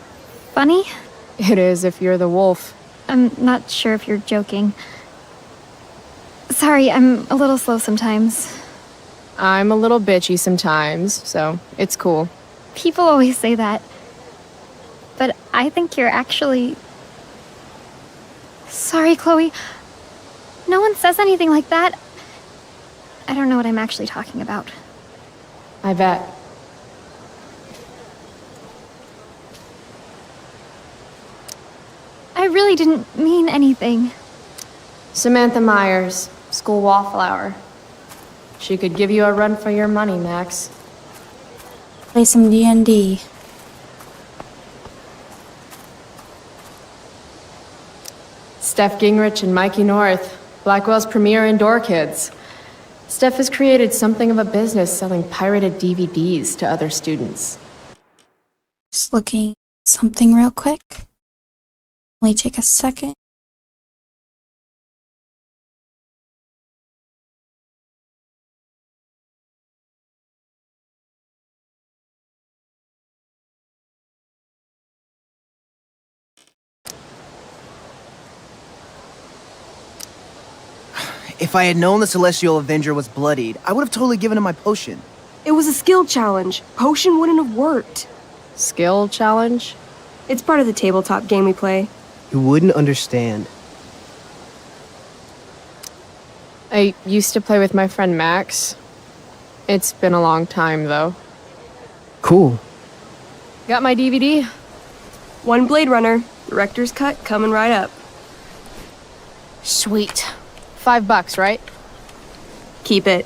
funny? It is if you're the wolf. I'm not sure if you're joking. Sorry, I'm a little slow sometimes. I'm a little bitchy sometimes, so it's cool. People always say that. But I think you're actually... Sorry, Chloe. No one says anything like that. I don't know what I'm actually talking about. I bet. I really didn't mean anything. Samantha Myers, School wallflower. She could give you a run for your money, Max. Play some D&D. Steph Gingrich and Mikey North, Blackwell's premier indoor kids. Steph has created something of a business selling pirated DVDs to other students. Just looking at something real quick. Only take a second. If I had known the Celestial Avenger was bloodied, I would have totally given him my potion. It was a skill challenge. Potion wouldn't have worked. Skill challenge? It's part of the tabletop game we play. You wouldn't understand. I used to play with my friend Max. It's been a long time, though. Cool. Got my DVD? One Blade Runner, director's cut coming right up. Sweet. $5, right? Keep it.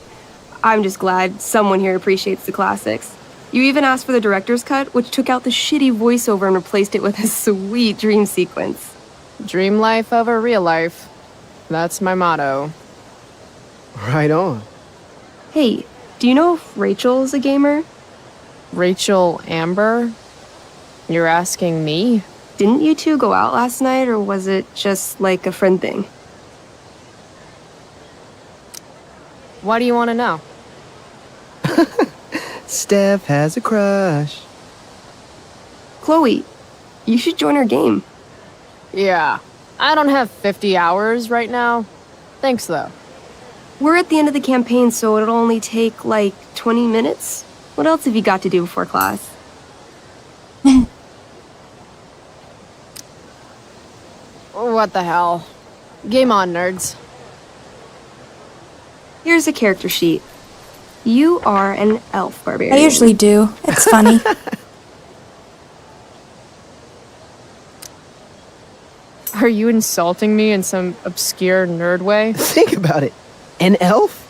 I'm just glad someone here appreciates the classics. You even asked for the director's cut, which took out the shitty voiceover and replaced it with a sweet dream sequence. Dream life over real life. That's my motto. Right on. Hey, do you know if Rachel's a gamer? Rachel Amber? You're asking me? Didn't you two go out last night, or was it just like a friend thing? Why do you want to know? Steph has a crush. Chloe, you should join our game. Yeah. I don't have 50 hours right now. Thanks, though. We're at the end of the campaign, so it'll only take, like, 20 minutes. What else have you got to do before class? What the hell? Game on, nerds. Here's a character sheet. You are an elf barbarian. I usually do. It's funny. Are you insulting me in some obscure nerd way? Think about it. An elf?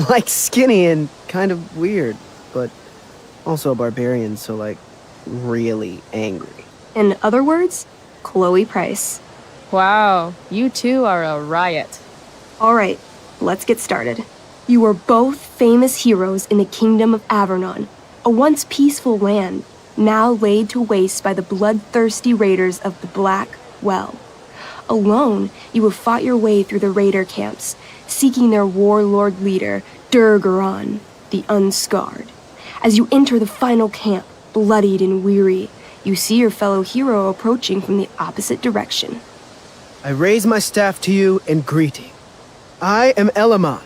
Like skinny and kind of weird, but also a barbarian, so like really angry. In other words, Chloe Price. Wow, you two are a riot. All right, let's get started. You are both famous heroes in the kingdom of Avernon, a once peaceful land, now laid to waste by the bloodthirsty raiders of the Black Well. Alone, you have fought your way through the raider camps, seeking their warlord leader, Durgaron, the Unscarred. As you enter the final camp, bloodied and weary, you see your fellow hero approaching from the opposite direction. I raise my staff to you in greeting. I am Elamon,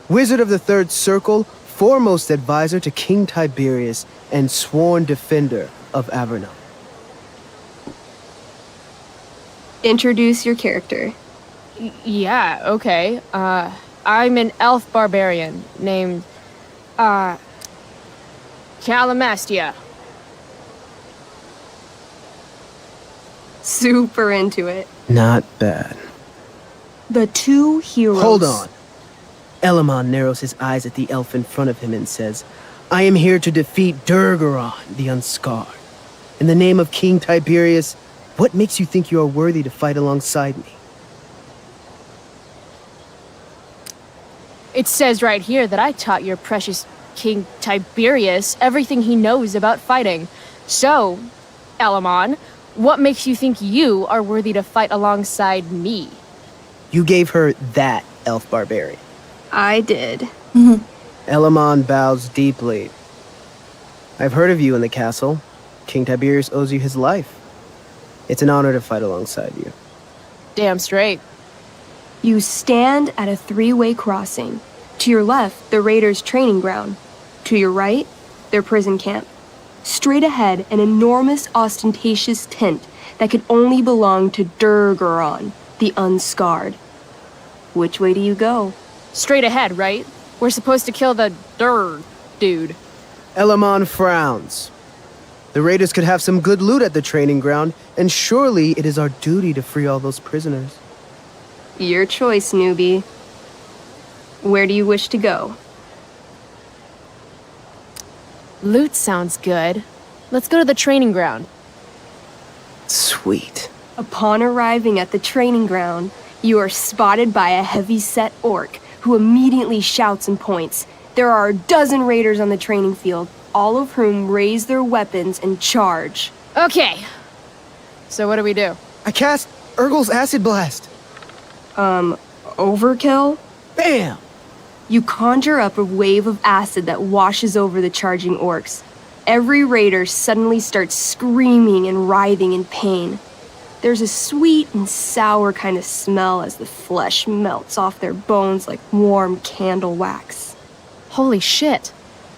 Wizard of the Third Circle, foremost advisor to King Tiberius, and sworn defender of Avernon. Introduce your character. Yeah, okay. I'm an elf barbarian named, Calamastia. Super into it. Not bad. The two heroes. Hold on. Elamon narrows his eyes at the elf in front of him and says, I am here to defeat Durgaron, the Unscarred. In the name of King Tiberius, what makes you think you are worthy to fight alongside me? It says right here that I taught your precious King Tiberius everything he knows about fighting. So, Elamon, what makes you think you are worthy to fight alongside me? You gave her that elf barbarian. I did. Elamon bows deeply. I've heard of you in the castle. King Tiberius owes you his life. It's an honor to fight alongside you. Damn straight. You stand at a three-way crossing. To your left, the raiders' training ground. To your right, their prison camp. Straight ahead, an enormous, ostentatious tent that could only belong to Durgaron, the Unscarred. Which way do you go? Straight ahead, right? We're supposed to kill the dude. Elamon frowns. The raiders could have some good loot at the training ground, and surely it is our duty to free all those prisoners. Your choice, newbie. Where do you wish to go? Loot sounds good. Let's go to the training ground. Sweet. Upon arriving at the training ground, you are spotted by a heavy-set orc who immediately shouts and points. There are a dozen raiders on the training field, all of whom raise their weapons and charge. Okay. So what do we do? I cast Urgel's Acid Blast. Overkill? Bam! You conjure up a wave of acid that washes over the charging orcs. Every raider suddenly starts screaming and writhing in pain. There's a sweet and sour kind of smell as the flesh melts off their bones like warm candle wax. Holy shit.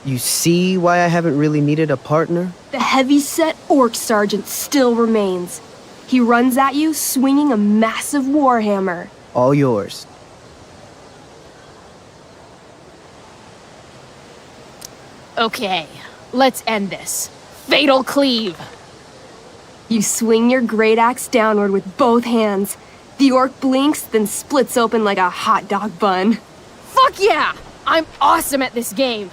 You see why I haven't really needed a partner? The heavy-set orc sergeant still remains. He runs at you swinging a massive warhammer. All yours. Okay, let's end this. Fatal cleave! You swing your great axe downward with both hands. The orc blinks, then splits open like a hot dog bun. Fuck yeah! I'm awesome at this game!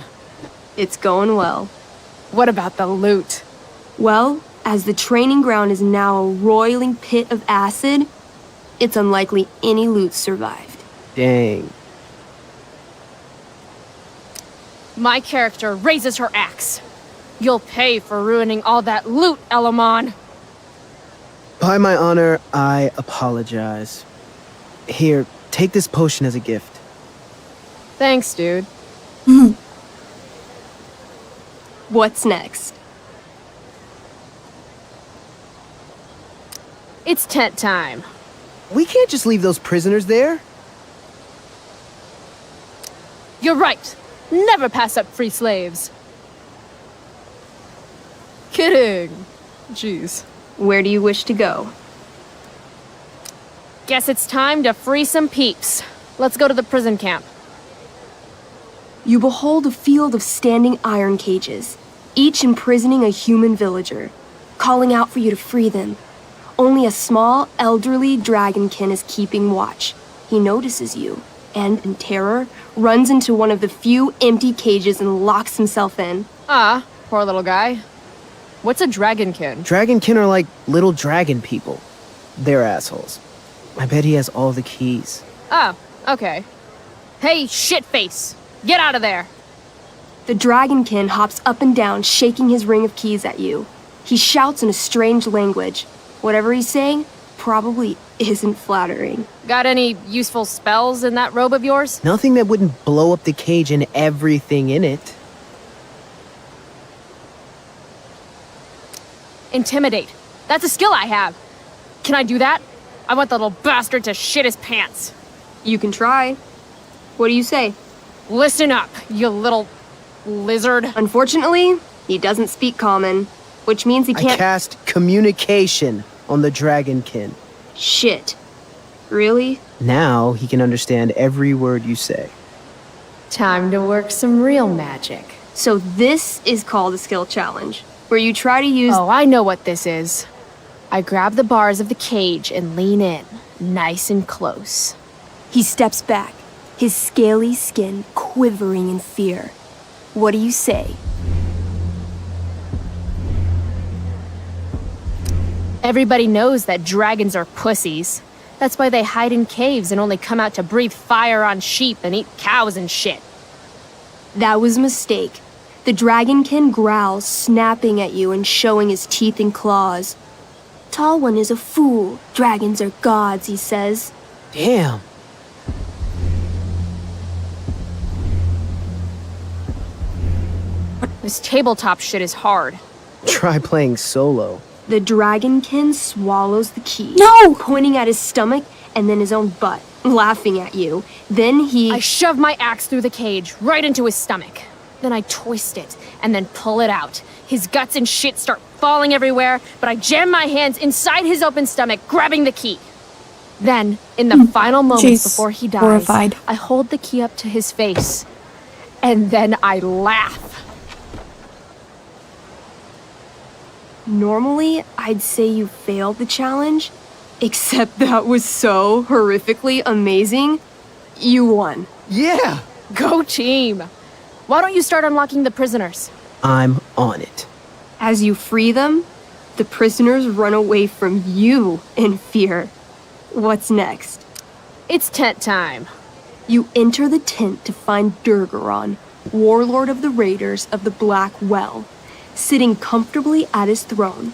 It's going well. What about the loot? Well, as the training ground is now a roiling pit of acid, it's unlikely any loot survived. Dang. My character raises her axe. You'll pay for ruining all that loot, Elamon. By my honor, I apologize. Here, take this potion as a gift. Thanks, dude. What's next? It's tent time. We can't just leave those prisoners there. You're right. Never pass up free slaves. Kidding. Jeez. Where do you wish to go? Guess it's time to free some peeps. Let's go to the prison camp. You behold a field of standing iron cages, each imprisoning a human villager, calling out for you to free them. Only a small, elderly dragonkin is keeping watch. He notices you, and, in terror, runs into one of the few empty cages and locks himself in. Ah, poor little guy. What's a dragonkin? Dragonkin are like little dragon people. They're assholes. I bet he has all the keys. Oh, okay. Hey, shitface! Get out of there! The dragonkin hops up and down, shaking his ring of keys at you. He shouts in a strange language. Whatever he's saying probably isn't flattering. Got any useful spells in that robe of yours? Nothing that wouldn't blow up the cage and everything in it. Intimidate. That's a skill I have. Can I do that? I want the little bastard to shit his pants. You can try. What do you say? Listen up, you little lizard. Unfortunately, he doesn't speak common, which means he can't— I cast communication on the dragonkin. Shit. Really? Now he can understand every word you say. Time to work some real magic. So this is called a skill challenge, where you try to use— Oh, I know what this is. I grab the bars of the cage and lean in, nice and close. He steps back, his scaly skin quivering in fear. What do you say? Everybody knows that dragons are pussies. That's why they hide in caves and only come out to breathe fire on sheep and eat cows and shit. That was a mistake. The dragonkin growls, snapping at you and showing his teeth and claws. Tall One is a fool. Dragons are gods, he says. Damn. This tabletop shit is hard. Try playing solo. The dragonkin swallows the key. No! Pointing at his stomach and then his own butt, laughing at you. Then I shove my axe through the cage, right into his stomach. Then I twist it, and then pull it out. His guts and shit start falling everywhere, but I jam my hands inside his open stomach, grabbing the key. Then, in the final moments before he dies, horrified. I hold the key up to his face. And then I laugh. Normally, I'd say you failed the challenge, except that was so horrifically amazing. You won. Yeah! Go team! Why don't you start unlocking the prisoners? I'm on it. As you free them, the prisoners run away from you in fear. What's next? It's tent time. You enter the tent to find Durgaron, warlord of the Raiders of the Black Well, sitting comfortably at his throne.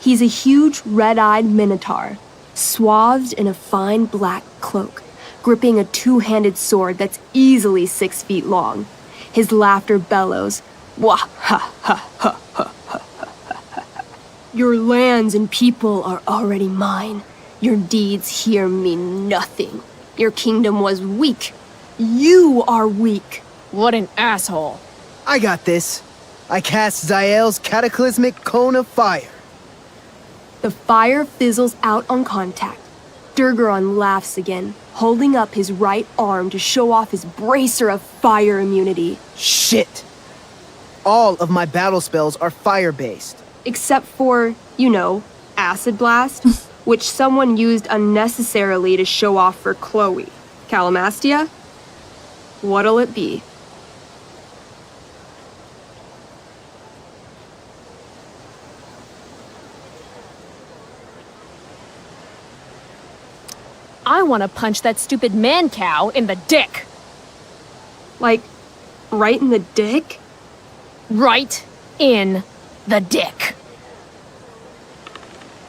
He's a huge red-eyed minotaur, swathed in a fine black cloak, gripping a two-handed sword that's easily 6 feet long. His laughter bellows, "Wah ha ha ha ha ha ha. Your lands and people are already mine. Your deeds here mean nothing. Your kingdom was weak. You are weak." What an asshole. I got this. I cast Zael's cataclysmic cone of fire. The fire fizzles out on contact. Durgaron laughs again, holding up his right arm to show off his bracer of fire immunity. Shit! All of my battle spells are fire-based. Except for, Acid Blast, which someone used unnecessarily to show off for Chloe. Calamastia? What'll it be? I want to punch that stupid man cow in the dick. Like, right in the dick? Right in the dick.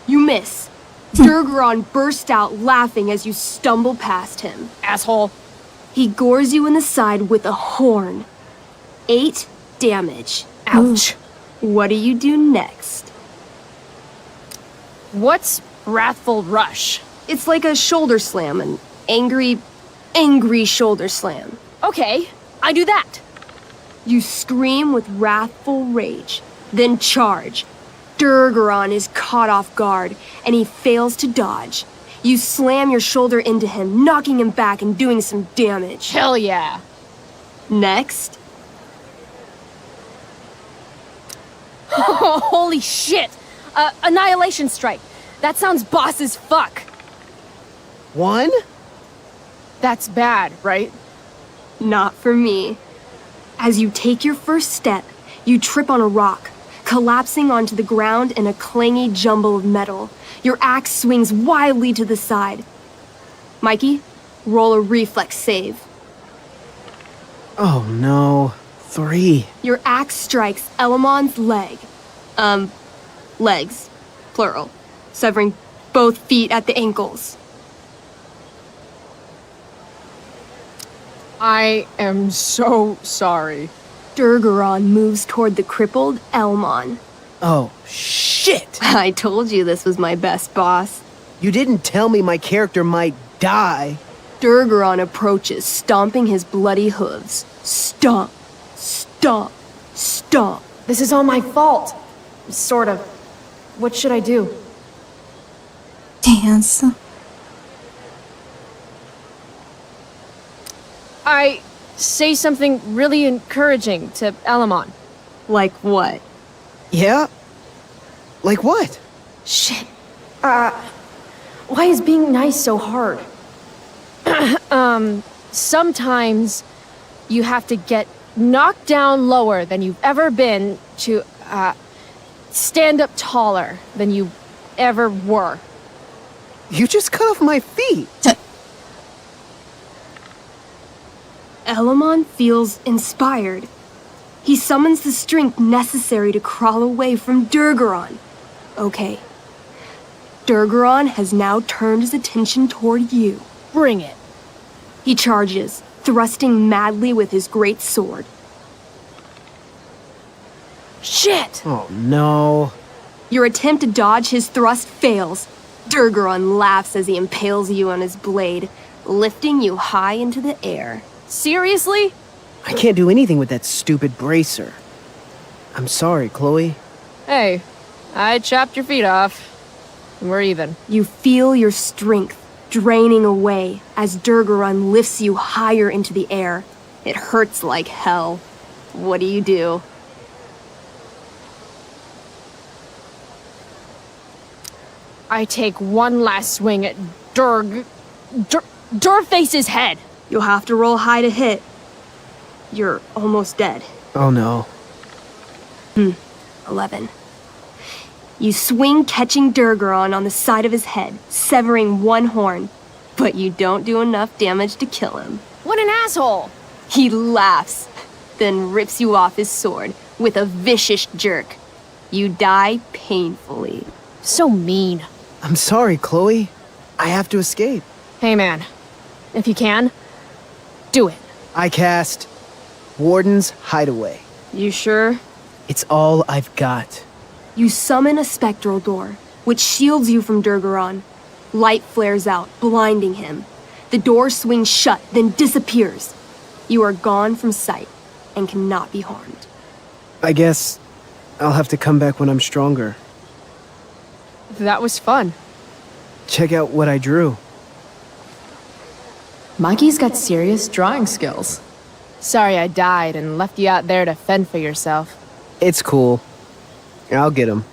You miss. Durgaron bursts out laughing as you stumble past him. Asshole. He gores you in the side with a horn. 8 damage. Ouch. What do you do next? What's Wrathful Rush? It's like a shoulder slam, an angry shoulder slam. Okay, I do that. You scream with wrathful rage, then charge. Durgaron is caught off guard, and he fails to dodge. You slam your shoulder into him, knocking him back and doing some damage. Hell yeah. Next. Holy shit! Annihilation Strike. That sounds boss as fuck. 1? That's bad, right? Not for me. As you take your first step, you trip on a rock, collapsing onto the ground in a clangy jumble of metal. Your axe swings wildly to the side. Mikey, roll a reflex save. Oh no. 3. Your axe strikes Elamon's leg. Legs. Plural. Severing both feet at the ankles. I am so sorry. Durgaron moves toward the crippled Elmon. Oh, shit! I told you this was my best boss. You didn't tell me my character might die. Durgaron approaches, stomping his bloody hooves. Stomp, stomp, stomp. This is all my fault. Sort of. What should I do? Dance. I say something really encouraging to Elamon. Like what? Yeah? Like what? Shit. Why is being nice so hard? Sometimes you have to get knocked down lower than you've ever been to, stand up taller than you ever were. You just cut off my feet. Elamon feels inspired. He summons the strength necessary to crawl away from Durgaron. Okay. Durgaron has now turned his attention toward you. Bring it. He charges, thrusting madly with his great sword. Shit! Oh no. Your attempt to dodge his thrust fails. Durgaron laughs as he impales you on his blade, lifting you high into the air. Seriously? I can't do anything with that stupid bracer. I'm sorry, Chloe. Hey, I chopped your feet off. We're even. You feel your strength draining away as Durgaron lifts you higher into the air. It hurts like hell. What do? I take one last swing at Durface's head. You'll have to roll high to hit. You're almost dead. Oh no. 11. You swing, catching Durgaron on the side of his head, severing one horn, but you don't do enough damage to kill him. What an asshole! He laughs, then rips you off his sword with a vicious jerk. You die painfully. So mean. I'm sorry, Chloe. I have to escape. Hey man, if you can, do it. I cast Warden's Hideaway. You sure? It's all I've got. You summon a spectral door, which shields you from Durgaron. Light flares out, blinding him. The door swings shut, then disappears. You are gone from sight and cannot be harmed. I guess I'll have to come back when I'm stronger. That was fun. Check out what I drew. Mikey's got serious drawing skills. Sorry I died and left you out there to fend for yourself. It's cool. I'll get him.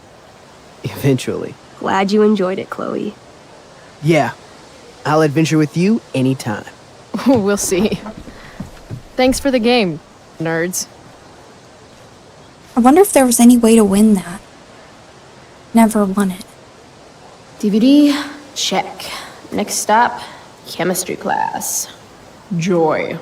Eventually. Glad you enjoyed it, Chloe. Yeah. I'll adventure with you anytime. We'll see. Thanks for the game, nerds. I wonder if there was any way to win that. Never won it. DVD, check. Next stop, chemistry class. Joy.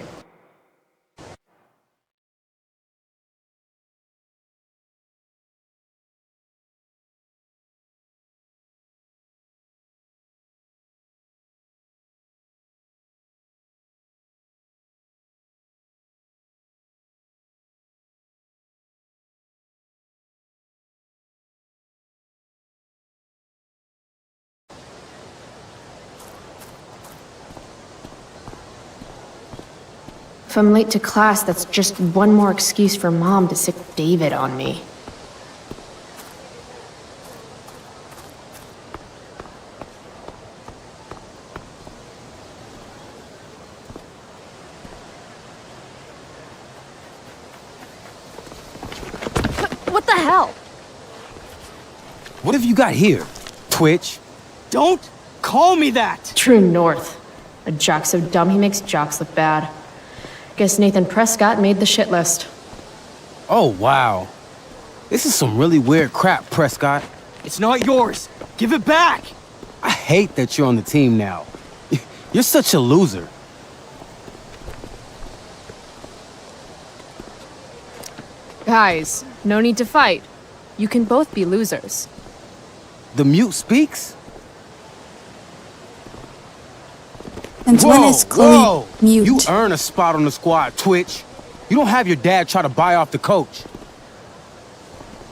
If I'm late to class, that's just one more excuse for Mom to sick David on me. What the hell? What have you got here, Twitch? Don't call me that! True North. A jock so dumb he makes jocks look bad. Guess Nathan Prescott made the shit list. Oh, wow. This is some really weird crap, Prescott. It's not yours. Give it back! I hate that you're on the team now. You're such a loser. Guys, no need to fight. You can both be losers. The mute speaks? Since when is Chloe mute? You earn a spot on the squad, Twitch. You don't have your dad try to buy off the coach.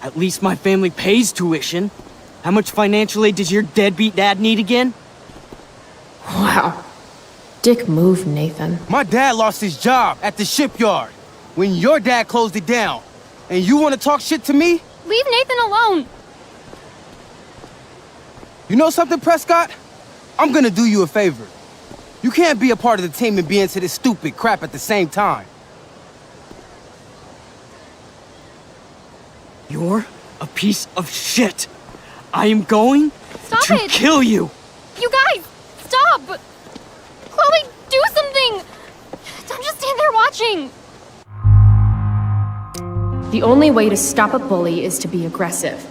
At least my family pays tuition. How much financial aid does your deadbeat dad need again? Wow. Dick move, Nathan. My dad lost his job at the shipyard when your dad closed it down. And you want to talk shit to me? Leave Nathan alone! You know something, Prescott? I'm gonna do you a favor. You can't be a part of the team and be into this stupid crap at the same time. You're a piece of shit. I am going to kill you. You guys, stop! Chloe, do something! Don't just stand there watching! The only way to stop a bully is to be aggressive.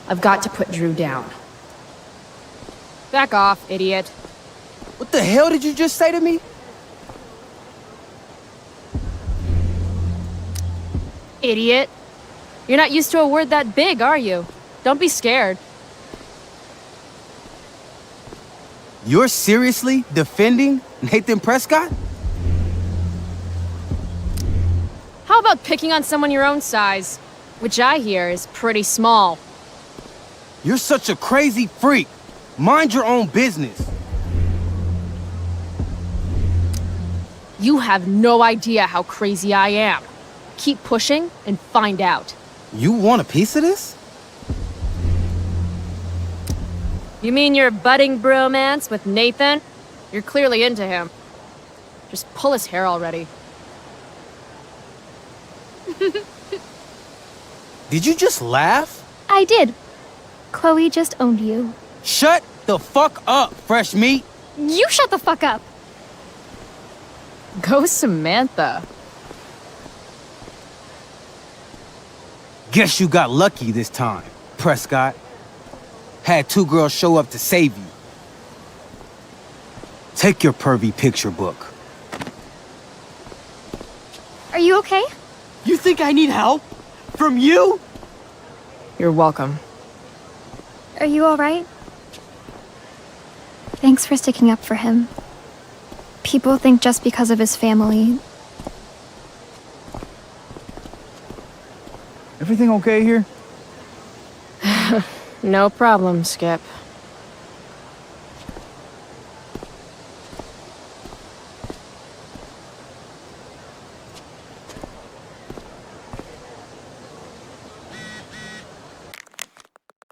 I've got to put Drew down. Back off, idiot. What the hell did you just say to me? Idiot. You're not used to a word that big, are you? Don't be scared. You're seriously defending Nathan Prescott? How about picking on someone your own size? Which I hear is pretty small. You're such a crazy freak. Mind your own business. You have no idea how crazy I am. Keep pushing and find out. You want a piece of this? You mean your budding bromance with Nathan? You're clearly into him. Just pull his hair already. Did you just laugh? I did. Chloe just owned you. Shut the fuck up, fresh meat. You shut the fuck up. Go Samantha. Guess you got lucky this time, Prescott. Had 2 girls show up to save you. Take your pervy picture book. Are you okay? You think I need help? From you? You're welcome. Are you alright? Thanks for sticking up for him. People think just because of his family. Everything okay here? No problem, Skip.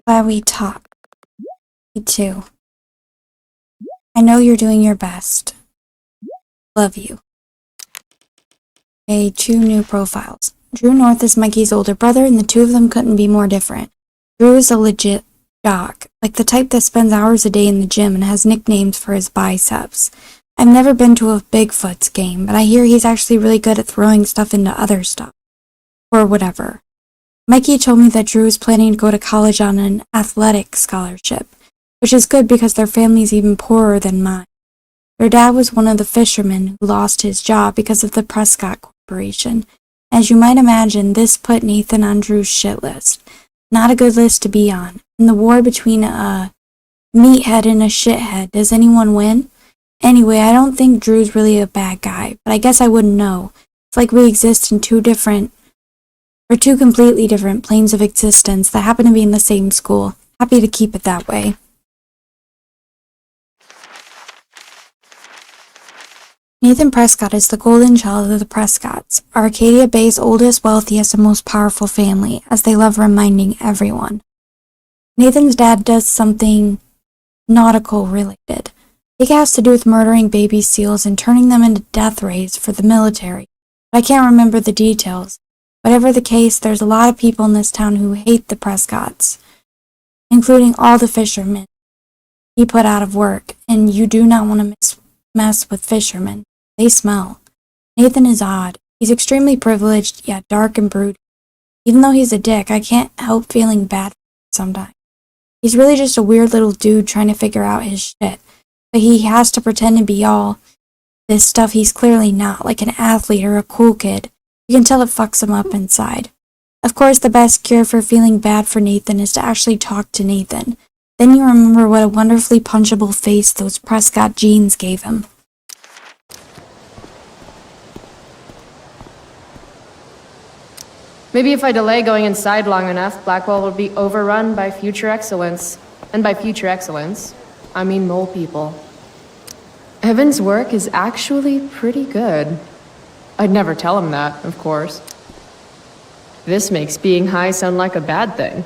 Glad we talked. Me too. I know you're doing your best. Love you. Okay, 2 new profiles. Drew North is Mikey's older brother, and the 2 of them couldn't be more different. Drew is a legit jock, like the type that spends hours a day in the gym and has nicknames for his biceps. I've never been to a Bigfoot's game, but I hear he's actually really good at throwing stuff into other stuff. Or whatever. Mikey told me that Drew is planning to go to college on an athletic scholarship, which is good because their family's even poorer than mine. Their dad was one of the fishermen who lost his job because of the Prescott Corporation. As you might imagine, this put Nathan on Drew's shit list. Not a good list to be on. In the war between a meathead and a shithead, does anyone win? Anyway, I don't think Drew's really a bad guy, but I guess I wouldn't know. It's like we exist in 2 completely different planes of existence that happen to be in the same school. Happy to keep it that way. Nathan Prescott is the golden child of the Prescotts, Arcadia Bay's oldest, wealthiest, and most powerful family, as they love reminding everyone. Nathan's dad does something nautical related. It has to do with murdering baby seals and turning them into death rays for the military, but I can't remember the details. Whatever the case, there's a lot of people in this town who hate the Prescotts, including all the fishermen he put out of work, and you do not want to mess with fishermen. They smell. Nathan is odd. He's extremely privileged, yet dark and brooding. Even though he's a dick, I can't help feeling bad for him sometimes. He's really just a weird little dude trying to figure out his shit, but he has to pretend to be all this stuff he's clearly not, like an athlete or a cool kid. You can tell it fucks him up inside. Of course, the best cure for feeling bad for Nathan is to actually talk to Nathan. Then you remember what a wonderfully punchable face those Prescott genes gave him. Maybe if I delay going inside long enough, Blackwell will be overrun by future excellence. And by future excellence, I mean mole people. Evan's work is actually pretty good. I'd never tell him that, of course. This makes being high sound like a bad thing.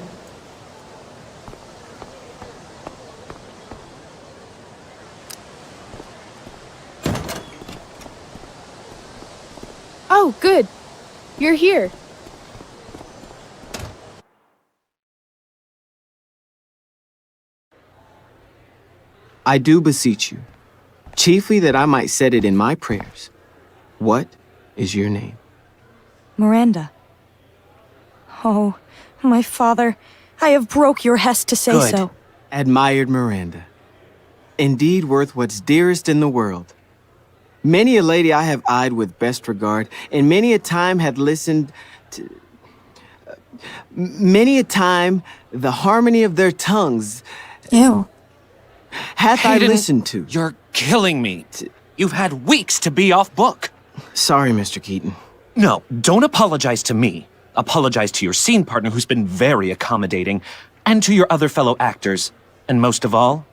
Oh, good. You're here. I do beseech you, chiefly that I might set it in my prayers. What is your name? Miranda. Oh, my father, I have broke your hest to say Good. so. Admired Miranda. Indeed worth what's dearest in the world. Many a lady I have eyed with best regard, and many a time had listened to... many a time the harmony of their tongues... Ew. Hath I listened to... You're killing me. You've had weeks to be off book. Sorry, Mr. Keaton. No, don't apologize to me. Apologize to your scene partner who's been very accommodating, and to your other fellow actors, and most of all,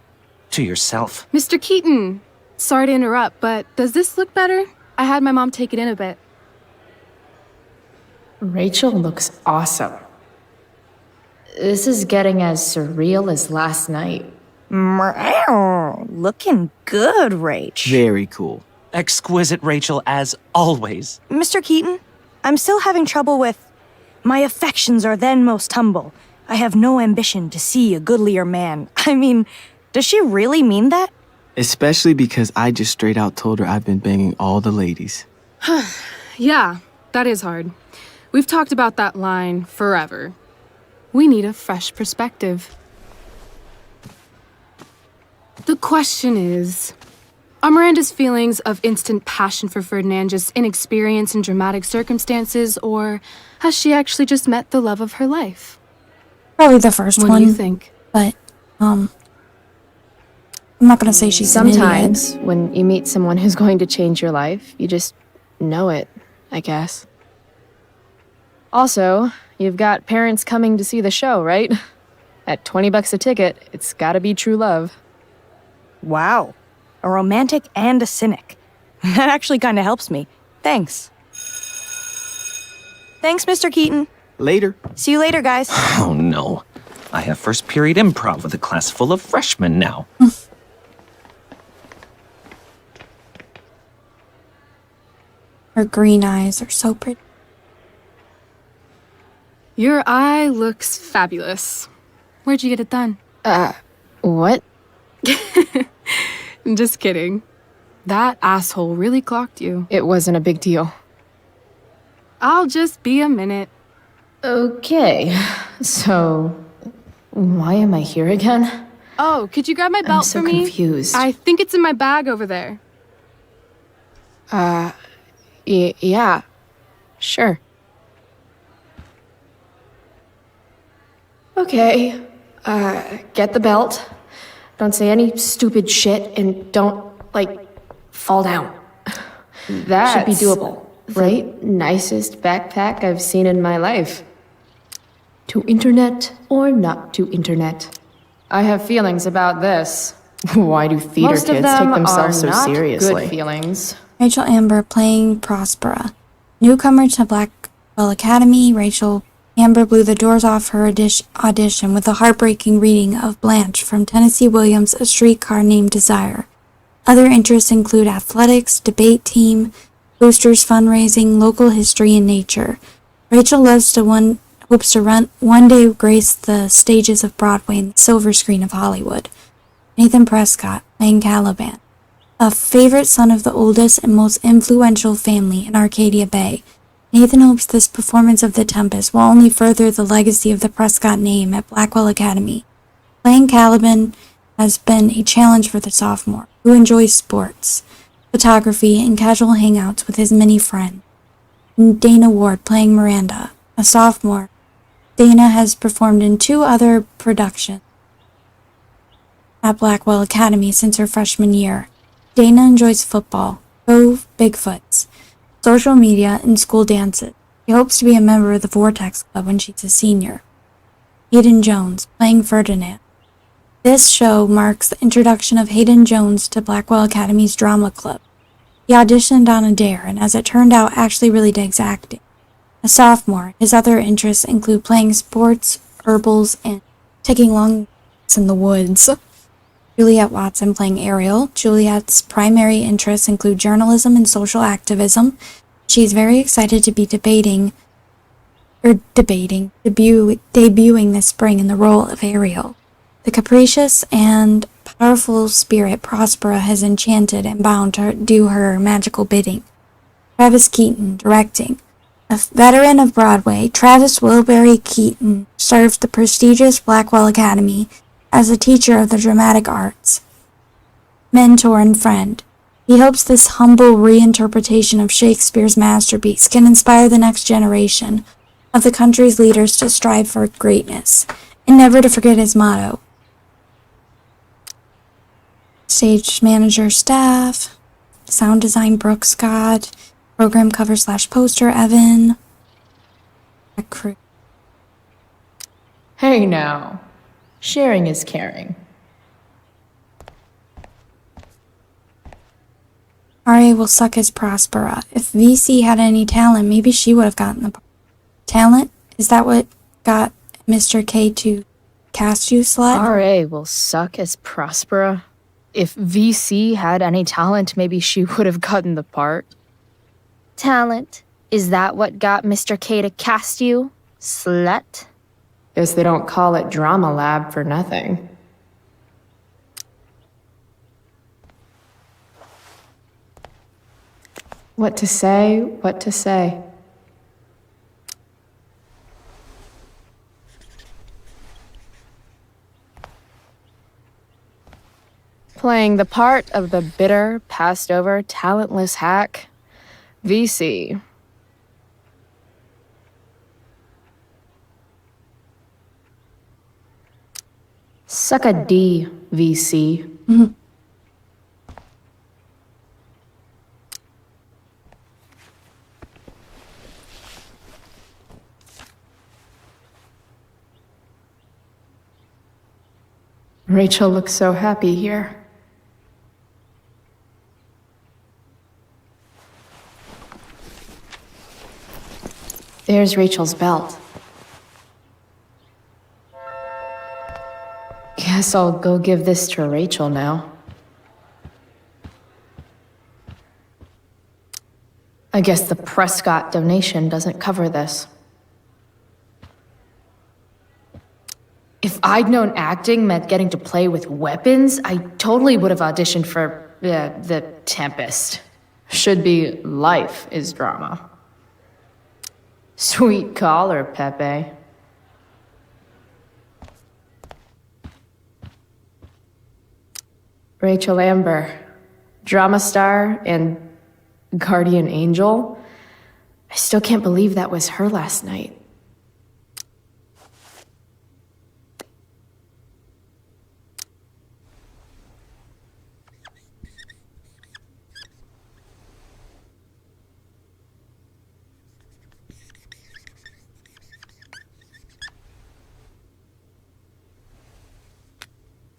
to yourself. Mr. Keaton, sorry to interrupt, but does this look better? I had my mom take it in a bit. Rachel looks awesome. This is getting as surreal as last night. Looking good, Rach. Very cool. Exquisite, Rachel, as always. Mr. Keaton, I'm still having trouble with... My affections are then most humble. I have no ambition to see a goodlier man. I mean, does she really mean that? Especially because I just straight out told her I've been banging all the ladies. Yeah, that is hard. We've talked about that line forever. We need a fresh perspective. The question is, are Miranda's feelings of instant passion for Ferdinand just inexperience in dramatic circumstances, or has she actually just met the love of her life? Probably the first one. What do you think? But, I'm not gonna say she's an idiot. Sometimes, when you meet someone who's going to change your life, you just know it, I guess. Also, you've got parents coming to see the show, right? At $20 a ticket, it's gotta be true love. Wow. A romantic and a cynic. That actually kind of helps me. Thanks. Thanks, Mr. Keaton. Later. See you later, guys. Oh no. I have first period improv with a class full of freshmen now. Her green eyes are so pretty. Your eye looks fabulous. Where'd you get it done? What? Just kidding. That asshole really clocked you. It wasn't a big deal. I'll just be a minute. Okay, so why am I here again? Oh, could you grab my belt so for me? confused. I think it's in my bag over there. Yeah, sure. Okay, get the belt. Don't say any stupid shit and don't, fall down. That should be doable, right? Nicest backpack I've seen in my life. To internet or not to internet? I have feelings about this. Why do theater Most of kids them take themselves are so not seriously? good feelings. Rachel Amber playing Prospera. Newcomer to Blackwell Academy, Rachel Amber blew the doors off her audition with a heartbreaking reading of Blanche from Tennessee Williams' A Streetcar Named Desire. Other interests include athletics, debate team, boosters fundraising, local history, and nature. Rachel hopes to one day grace the stages of Broadway and the silver screen of Hollywood. Nathan Prescott playing Caliban. A favorite son of the oldest and most influential family in Arcadia Bay, Nathan hopes this performance of The Tempest will only further the legacy of the Prescott name at Blackwell Academy. Playing Caliban has been a challenge for the sophomore, who enjoys sports, photography, and casual hangouts with his many friends. Dana Ward playing Miranda, a sophomore. Dana has performed in 2 other productions at Blackwell Academy since her freshman year. Dana enjoys football, go Bigfoots, social media, and school dances. She hopes to be a member of the Vortex Club when she's a senior. Hayden Jones, playing Ferdinand. This show marks the introduction of Hayden Jones to Blackwell Academy's drama club. He auditioned on a dare, and as it turned out, actually really digs acting. A sophomore, his other interests include playing sports, herbals, and taking long walks in the woods. Juliet Watson playing Ariel. Juliet's primary interests include journalism and social activism. She's very excited to be debuting this spring in the role of Ariel. The capricious and powerful spirit Prospera has enchanted and bound to do her magical bidding. Travis Keaton directing. A veteran of Broadway, Travis Wilbury Keaton served the prestigious Blackwell Academy as a teacher of the dramatic arts, mentor, and friend. He hopes this humble reinterpretation of Shakespeare's masterpiece can inspire the next generation of the country's leaders to strive for greatness and never to forget his motto. Stage manager staff, sound design Brooke Scott, program cover / poster Evan. Crew. Hey now. Sharing is caring. RA will suck as Prospera. If VC had any talent, maybe she would have gotten the part. Talent? Is that what got Mr. K to cast you, slut? RA will suck as Prospera. If VC had any talent, maybe she would have gotten the part. Talent? Is that what got Mr. K to cast you, slut? Guess they don't call it Drama Lab for nothing. What to say, what to say. Playing the part of the bitter, passed-over, talentless hack, VC. Suck a D, VC. Rachel looks so happy here. There's Rachel's belt. Guess I'll go give this to Rachel now. I guess the Prescott donation doesn't cover this. If I'd known acting meant getting to play with weapons, I totally would have auditioned for the Tempest. Should be life is drama. Sweet collar, Pepe. Rachel Amber, drama star and guardian angel. I still can't believe that was her last night.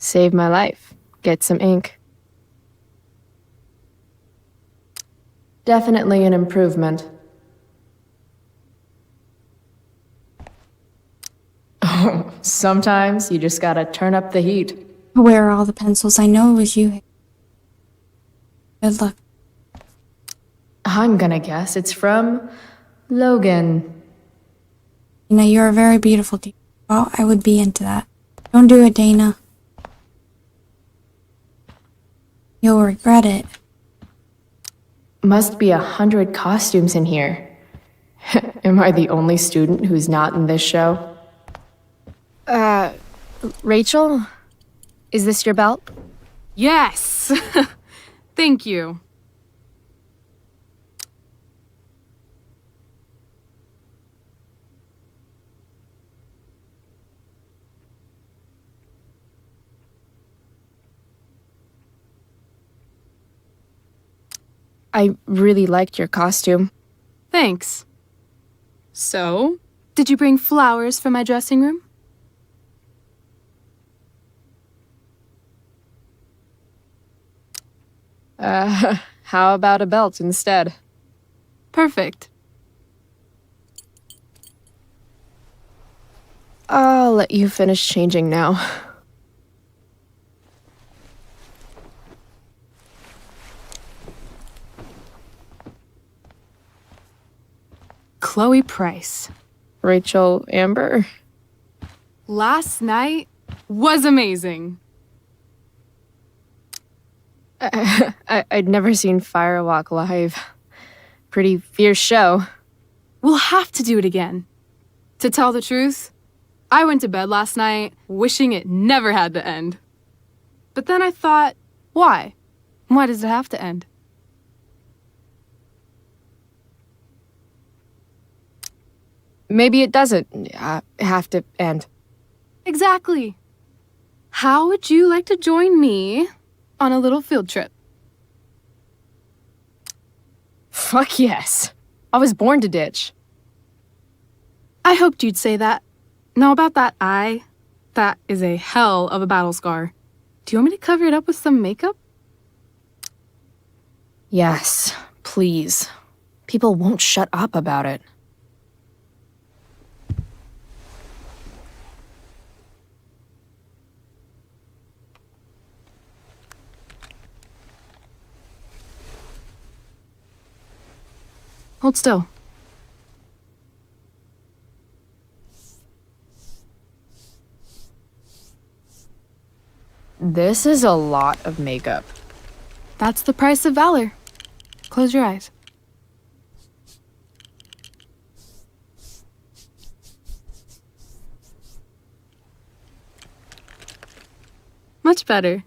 Save my life. Get some ink. Definitely an improvement. Oh, sometimes you just gotta turn up the heat. Where are all the pencils? I know it was you. Good luck. I'm gonna guess it's from Logan. Dana, you're a very beautiful teacher. Well, I would be into that. Don't do it, Dana. You'll regret it. Must be 100 costumes in here. Am I the only student who's not in this show? Rachel? Is this your belt? Yes! Thank you. I really liked your costume. Thanks. So, did you bring flowers for my dressing room? How about a belt instead? Perfect. I'll let you finish changing now. Chloe Price. Rachel Amber. Last night was amazing. I'd never seen Firewalk live. Pretty fierce show. We'll have to do it again. To tell the truth, I went to bed last night wishing it never had to end. But then I thought, why? Why does it have to end? Maybe it doesn't have to end. Exactly. How would you like to join me on a little field trip? Fuck yes. I was born to ditch. I hoped you'd say that. Now about that eye, that is a hell of a battle scar. Do you want me to cover it up with some makeup? Yes, please. People won't shut up about it. Hold still. This is a lot of makeup. That's the price of valor. Close your eyes. Much better.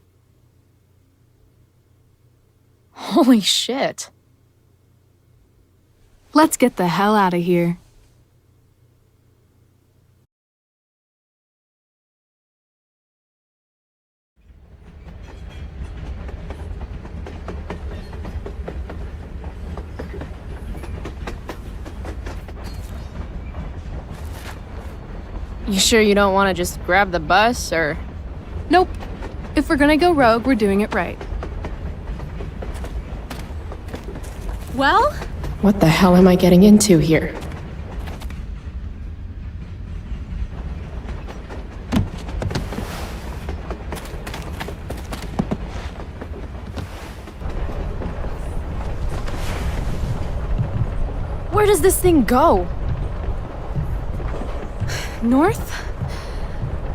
Holy shit. Let's get the hell out of here. You sure you don't want to just grab the bus, or...? Nope. If we're gonna go rogue, we're doing it right. Well? What the hell am I getting into here? Where does this thing go? North?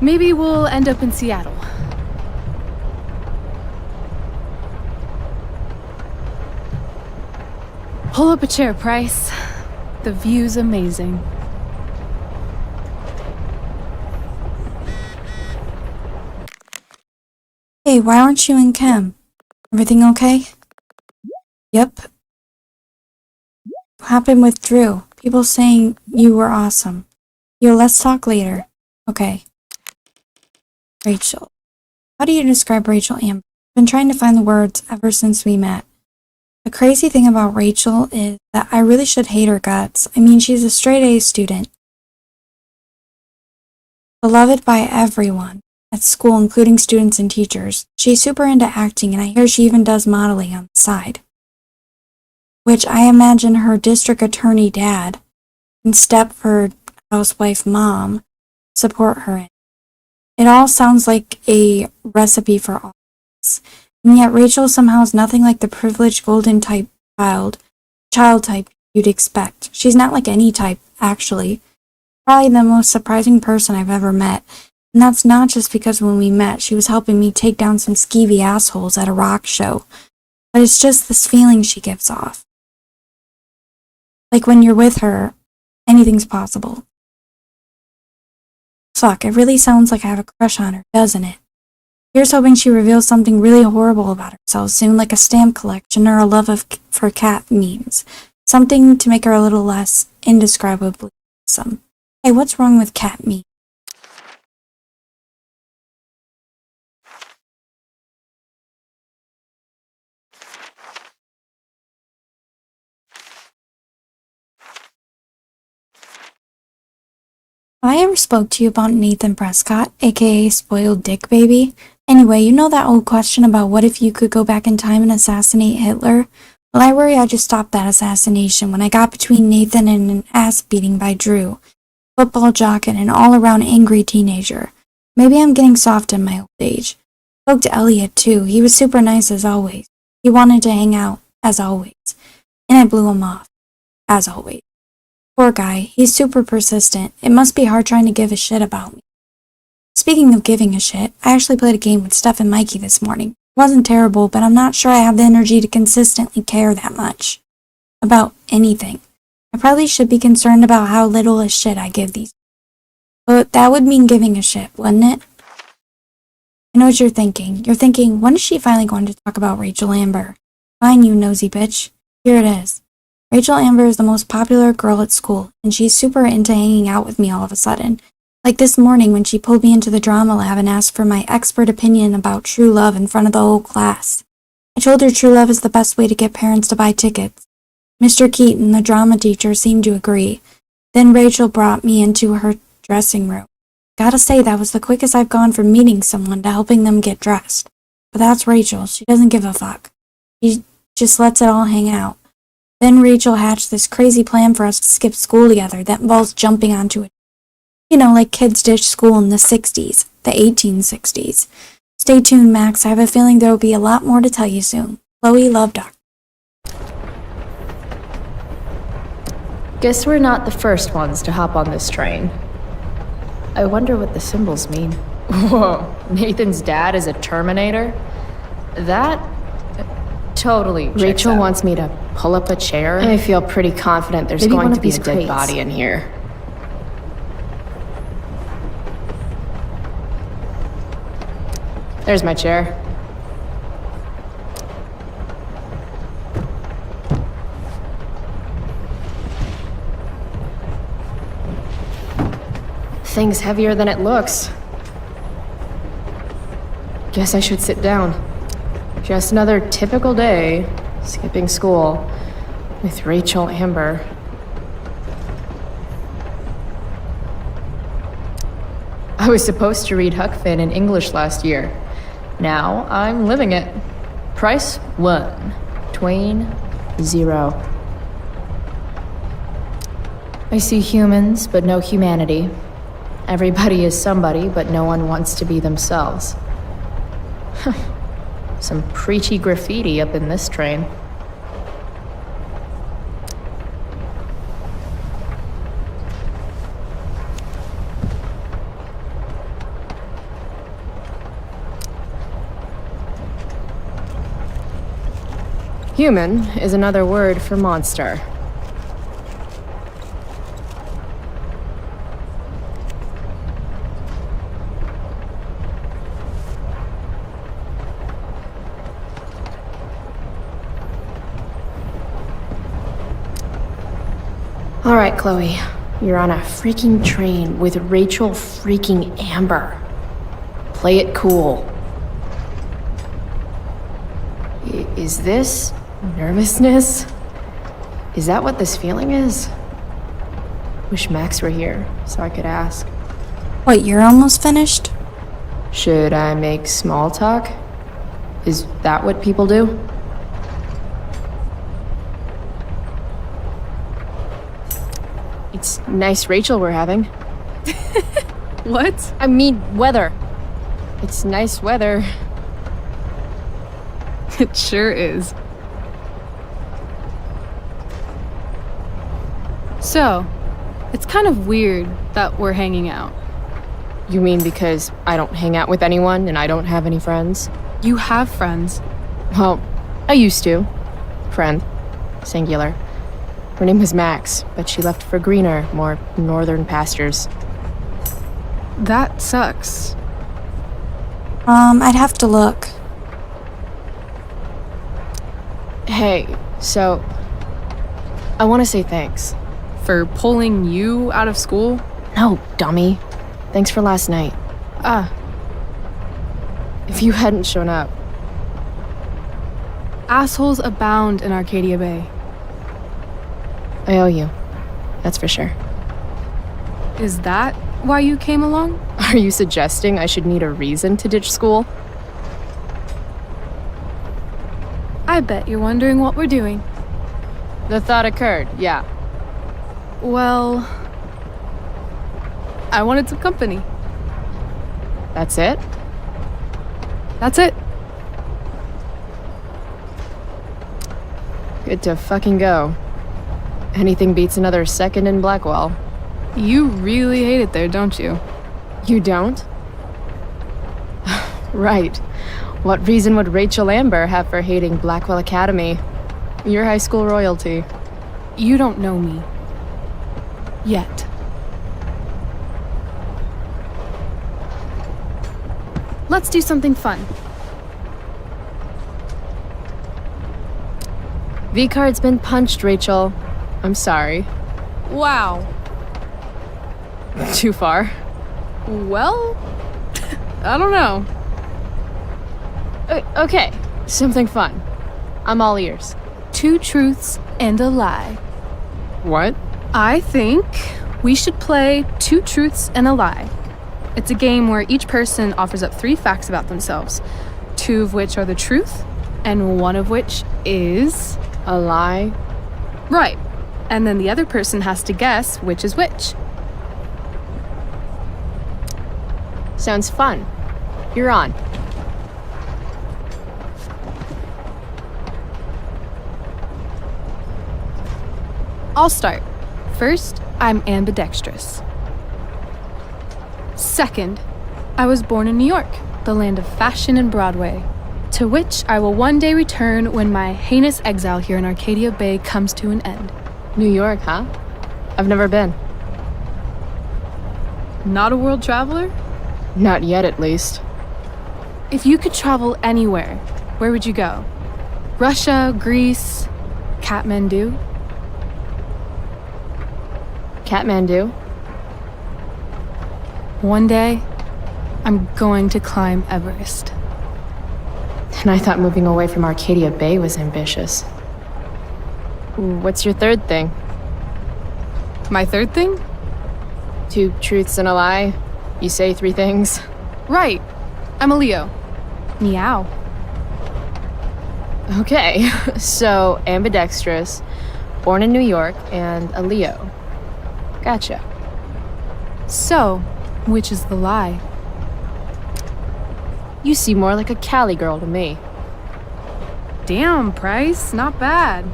Maybe we'll end up in Seattle. Pull up a chair, Price. The view's amazing. Hey, why aren't you in chem? Everything okay? Yep. What happened with Drew? People saying you were awesome. Yo, let's talk later. Okay. Rachel. How do you describe Rachel Amber? I've been trying to find the words ever since we met. The crazy thing about Rachel is that I really should hate her guts. I mean, she's a straight A student. Beloved by everyone at school, including students and teachers. She's super into acting, and I hear she even does modeling on the side. Which I imagine her district attorney dad and Stepford housewife mom support her in. It all sounds like a recipe for all this. And yet Rachel somehow is nothing like the privileged golden type child type you'd expect. She's not like any type, actually. Probably the most surprising person I've ever met. And that's not just because when we met, she was helping me take down some skeevy assholes at a rock show. But it's just this feeling she gives off. Like when you're with her, anything's possible. Fuck, it really sounds like I have a crush on her, doesn't it? Here's hoping she reveals something really horrible about herself soon, like a stamp collection or a love for cat memes. Something to make her a little less indescribably awesome. Hey, what's wrong with cat memes? Have I ever spoke to you about Nathan Prescott, aka Spoiled Dick Baby? Anyway, you know that old question about what if you could go back in time and assassinate Hitler? Well, I worry I just stopped that assassination when I got between Nathan and an ass beating by Drew. Football jock and an all-around angry teenager. Maybe I'm getting soft in my old age. Spoke to Elliot too. He was super nice as always. He wanted to hang out, as always. And I blew him off, as always. Poor guy, he's super persistent. It must be hard trying to give a shit about me. Speaking of giving a shit, I actually played a game with Steph and Mikey this morning. It wasn't terrible, but I'm not sure I have the energy to consistently care that much. About anything. I probably should be concerned about how little a shit I give these. But that would mean giving a shit, wouldn't it? I know what you're thinking. You're thinking, when is she finally going to talk about Rachel Amber? Fine, you nosy bitch. Here it is. Rachel Amber is the most popular girl at school, and she's super into hanging out with me all of a sudden. Like this morning when she pulled me into the drama lab and asked for my expert opinion about true love in front of the whole class. I told her true love is the best way to get parents to buy tickets. Mr. Keaton, the drama teacher, seemed to agree. Then Rachel brought me into her dressing room. Gotta say, that was the quickest I've gone from meeting someone to helping them get dressed. But that's Rachel. She doesn't give a fuck. She just lets it all hang out. Then Rachel hatched this crazy plan for us to skip school together that involves jumping onto it. You know, like kids ditch school in the 60s, the 1860s. Stay tuned, Max. I have a feeling there will be a lot more to tell you soon. Chloe, love, Doc. Guess we're not the first ones to hop on this train. I wonder what the symbols mean. Whoa, Nathan's dad is a Terminator? That totally checks Rachel out. wants me to pull up a chair. I feel pretty confident there's Maybe going one to of be a these dead crates. body in here. There's my chair. Thing's heavier than it looks. Guess I should sit down. Just another typical day, skipping school, with Rachel Amber. I was supposed to read Huck Finn in English last year. Now I'm living it. Price 1. Twain 0. I see humans, but no humanity. Everybody is somebody, but no one wants to be themselves. Some preachy graffiti up in this train. Human is another word for monster. All right, Chloe. You're on a freaking train with Rachel freaking Amber. Play it cool. Is this nervousness? Is that what this feeling is? Wish Max were here so I could ask. What, you're almost finished? Should I make small talk? Is that what people do? It's nice Rachel we're having. What? I mean, weather. It's nice weather. It sure is. So, it's kind of weird that we're hanging out. You mean because I don't hang out with anyone and I don't have any friends? You have friends. Well, I used to. Friend. Singular. Her name was Max, but she left for greener, more northern pastures. That sucks. I'd have to look. Hey, so... I want to say thanks. For pulling you out of school? No, dummy. Thanks for last night. If you hadn't shown up... Assholes abound in Arcadia Bay. I owe you. That's for sure. Is that why you came along? Are you suggesting I should need a reason to ditch school? I bet you're wondering what we're doing. The thought occurred, yeah. Well... I wanted some company. That's it? That's it. Good to fucking go. Anything beats another second in Blackwell. You really hate it there, don't you? You don't? Right. What reason would Rachel Amber have for hating Blackwell Academy? Your high school royalty. You don't know me. Yet. Let's do something fun. V-card's been punched, Rachel. I'm sorry. Wow. Too far? Well, I don't know. Okay, something fun. I'm all ears. 2 truths and a lie. What? I think we should play 2 truths and a lie. It's a game where each person offers up 3 facts about themselves, 2 of which are the truth, and 1 of which is... a lie? Right. And then the other person has to guess which is which. Sounds fun. You're on. I'll start. First, I'm ambidextrous. Second, I was born in New York, the land of fashion and Broadway, to which I will one day return when my heinous exile here in Arcadia Bay comes to an end. New York, huh? I've never been. Not a world traveler? Not yet, at least. If you could travel anywhere, where would you go? Russia, Greece, Kathmandu? Kathmandu? One day, I'm going to climb Everest. And I thought moving away from Arcadia Bay was ambitious. What's your third thing? My third thing? 2 truths and a lie. You say 3 things. Right. I'm a Leo. Meow. Okay, so ambidextrous, born in New York, and a Leo. Gotcha. So, which is the lie? You seem more like a Cali girl to me. Damn, Price, not bad.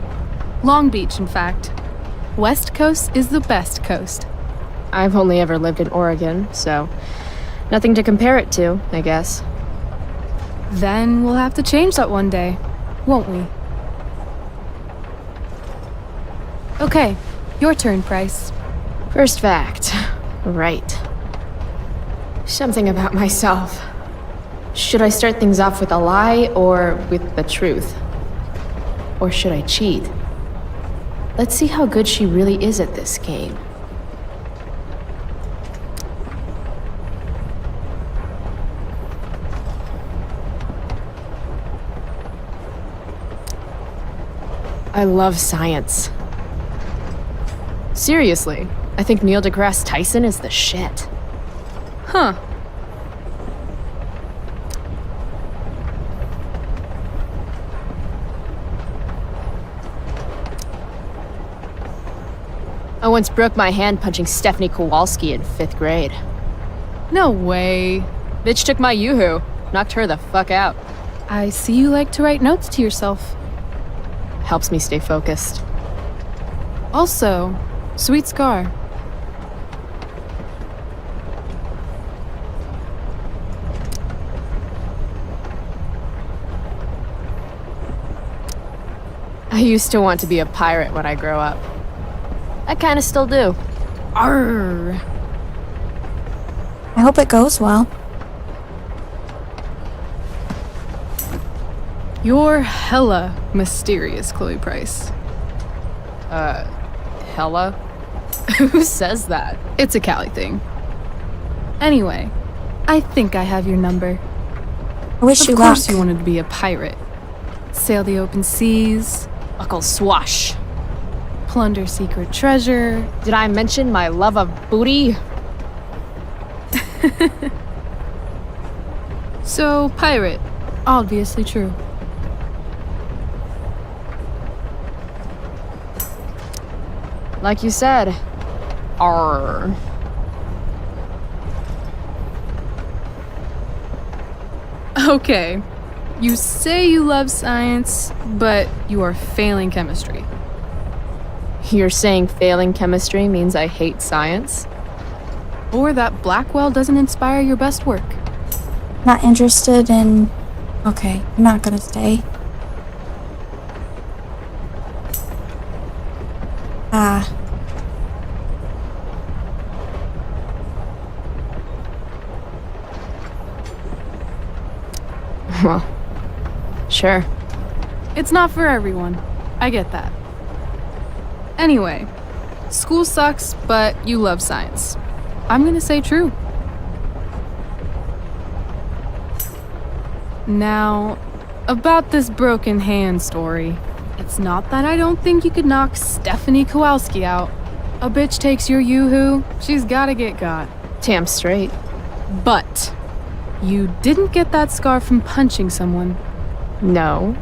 Long Beach, in fact. West Coast is the best coast. I've only ever lived in Oregon, so nothing to compare it to, I guess. Then we'll have to change that one day, won't we? Okay, your turn, Price. First fact. Right. Something about myself. Should I start things off with a lie or with the truth? Or should I cheat? Let's see how good she really is at this game. I love science. Seriously, I think Neil deGrasse Tyson is the shit. Huh. I once broke my hand punching Stephanie Kowalski in 5th grade. No way. Bitch took my yoo-hoo, knocked her the fuck out. I see you like to write notes to yourself. Helps me stay focused. Also, sweet scar. I used to want to be a pirate when I grow up. I kinda still do. Arr. I hope it goes well. You're hella mysterious, Chloe Price. Hella? Who says that? It's a Cali thing. Anyway, I think I have your number. I wish you luck. Of course luck. you wanted to be a pirate. Sail the open seas. Buckle swash. Plunder secret treasure. Did I mention my love of booty? So, pirate. Obviously true. Like you said. Arr. Okay. You say you love science, but you are failing chemistry. You're saying failing chemistry means I hate science? Or that Blackwell doesn't inspire your best work. Not interested in... Okay, you're not gonna stay. Well, sure. It's not for everyone. I get that. Anyway, school sucks, but you love science. I'm gonna say true. Now, about this broken hand story. It's not that I don't think you could knock Stephanie Kowalski out. A bitch takes your yoo-hoo, she's gotta get got. Damn straight. But you didn't get that scar from punching someone. No.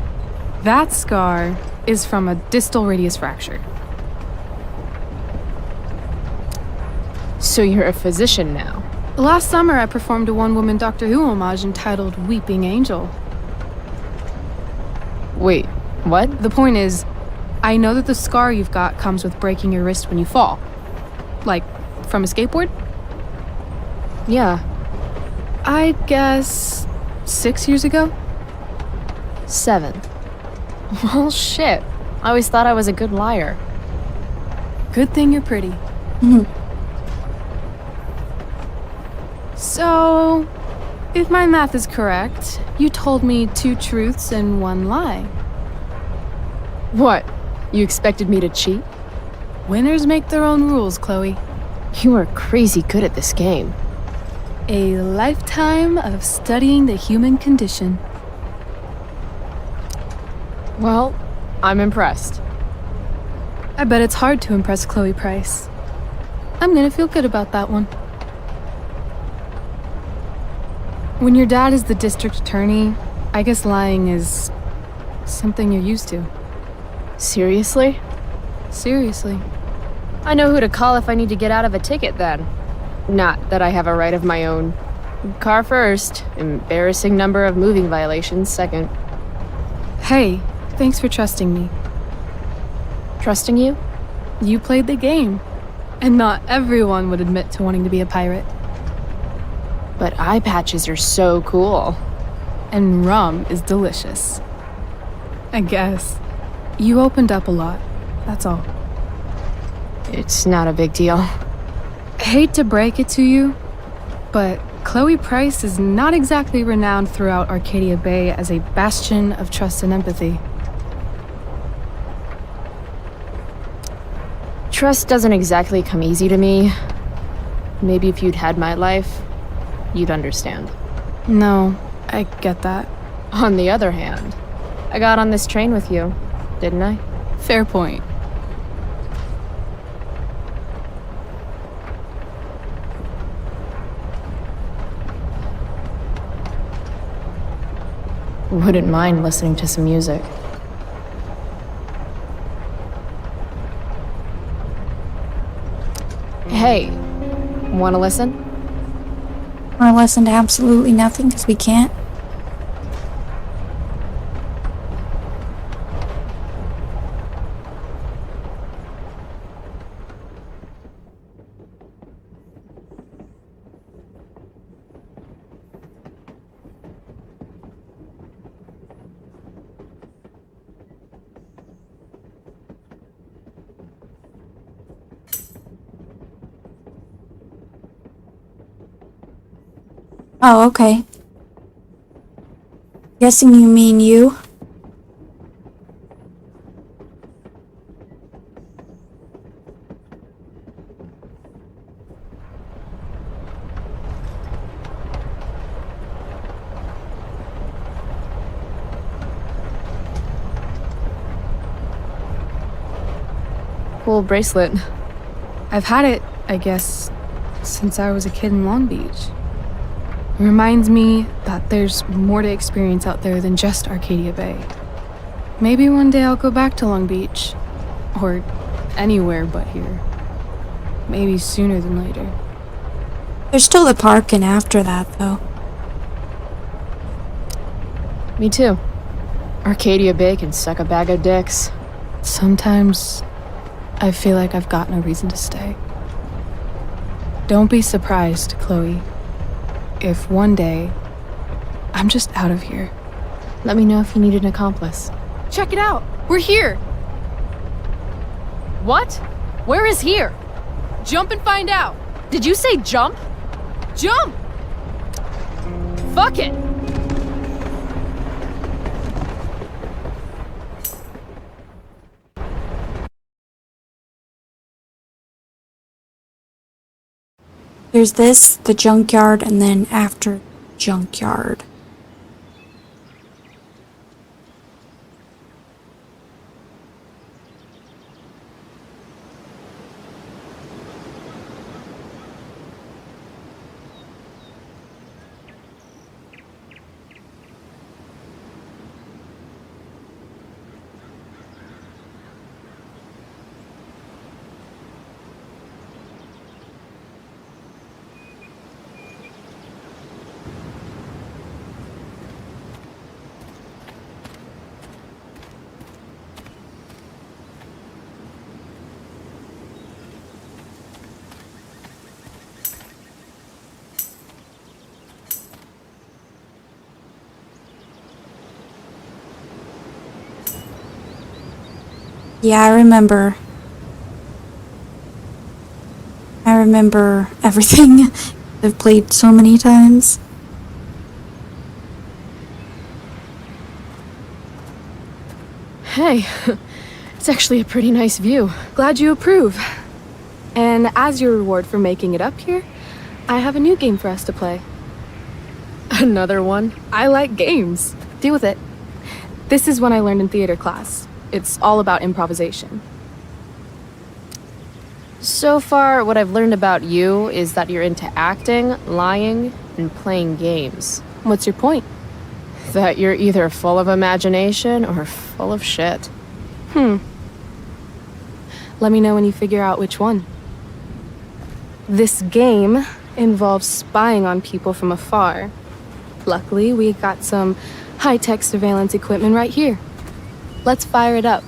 That scar is from a distal radius fracture. So you're a physician now? Last summer, I performed a one-woman Doctor Who homage entitled Weeping Angel. Wait, what? The point is, I know that the scar you've got comes with breaking your wrist when you fall. Like, from a skateboard? Yeah. I'd guess 6 years ago? 7. Well, shit. I always thought I was a good liar. Good thing you're pretty. Mhm. So, If my math is correct, you told me 2 truths and 1 lie. What? You expected me to cheat? Winners make their own rules, Chloe. You are crazy good at this game. A lifetime of studying the human condition. Well, I'm impressed. I bet it's hard to impress Chloe Price. I'm gonna feel good about that one. When your dad is the district attorney, I guess lying is something you're used to. Seriously? Seriously. I know who to call if I need to get out of a ticket then. Not that I have a right of my own. Car first, embarrassing number of moving violations second. Hey, thanks for trusting me. Trusting you? You played the game. And not everyone would admit to wanting to be a pirate. But eye patches are so cool. And rum is delicious. I guess. You opened up a lot, that's all. It's not a big deal. I hate to break it to you, but Chloe Price is not exactly renowned throughout Arcadia Bay as a bastion of trust and empathy. Trust doesn't exactly come easy to me. Maybe if you'd had my life, you'd understand. No, I get that. On the other hand, I got on this train with you, didn't I? Fair point. Wouldn't mind listening to some music. Hey, wanna listen? Wanna listen to absolutely nothing because we can't? Oh, okay. Guessing you mean you? Cool bracelet. I've had it, I guess, since I was a kid in Long Beach. It reminds me that there's more to experience out there than just Arcadia Bay. Maybe one day I'll go back to Long Beach. Or anywhere but here. Maybe sooner than later. There's still the park and after that, though. Me too. Arcadia Bay can suck a bag of dicks. Sometimes I feel like I've got no reason to stay. Don't be surprised, Chloe, if one day I'm just out of here. Let me know if you need an accomplice. Check it out! We're here! What? Where is here? Jump and find out! Did you say jump? Jump! Fuck it! There's this, the junkyard, and then after junkyard. Yeah, I remember. I remember everything. I've played so many times. Hey, it's actually a pretty nice view. Glad you approve. And as your reward for making it up here, I have a new game for us to play. Another one? I like games. Deal with it. This is one I learned in theater class. It's all about improvisation. So far, what I've learned about you is that you're into acting, lying, and playing games. What's your point? That you're either full of imagination or full of shit. Let me know when you figure out which one. This game involves spying on people from afar. Luckily, we got some high-tech surveillance equipment right here. Let's fire it up.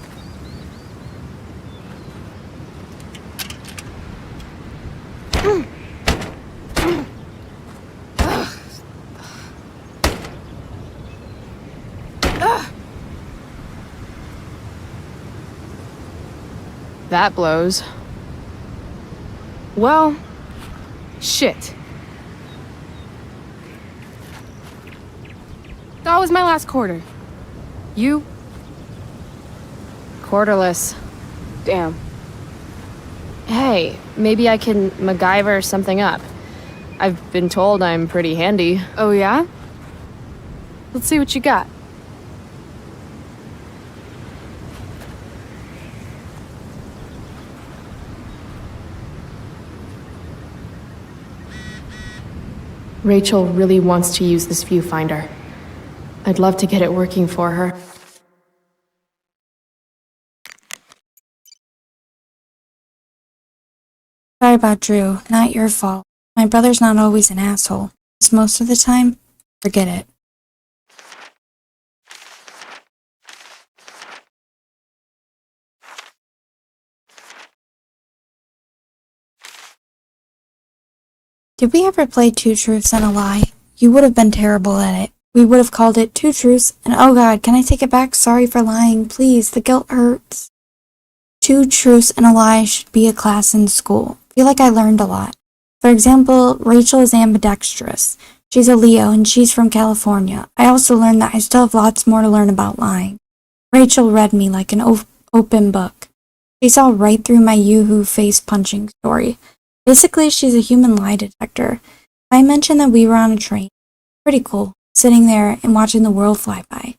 That blows. Well, shit. That was my last quarter. You? Quarterless. Damn. Hey, maybe I can MacGyver something up. I've been told I'm pretty handy. Oh yeah? Let's see what you got. Rachel really wants to use this viewfinder. I'd love to get it working for her. Sorry about Drew, not your fault. My brother's not always an asshole. Just most of the time, forget it. Did we ever play Two Truths and a Lie? You would have been terrible at it. We would have called it Two Truths and oh god, can I take it back? Sorry for lying, please, the guilt hurts. Two Truths and a Lie should be a class in school. I feel like I learned a lot. For example, Rachel is ambidextrous. She's a Leo and she's from California. I also learned that I still have lots more to learn about lying. Rachel read me like an open book. She saw right through my yoo-hoo face-punching story. Basically, she's a human lie detector. I mentioned that we were on a train. Pretty cool, sitting there and watching the world fly by.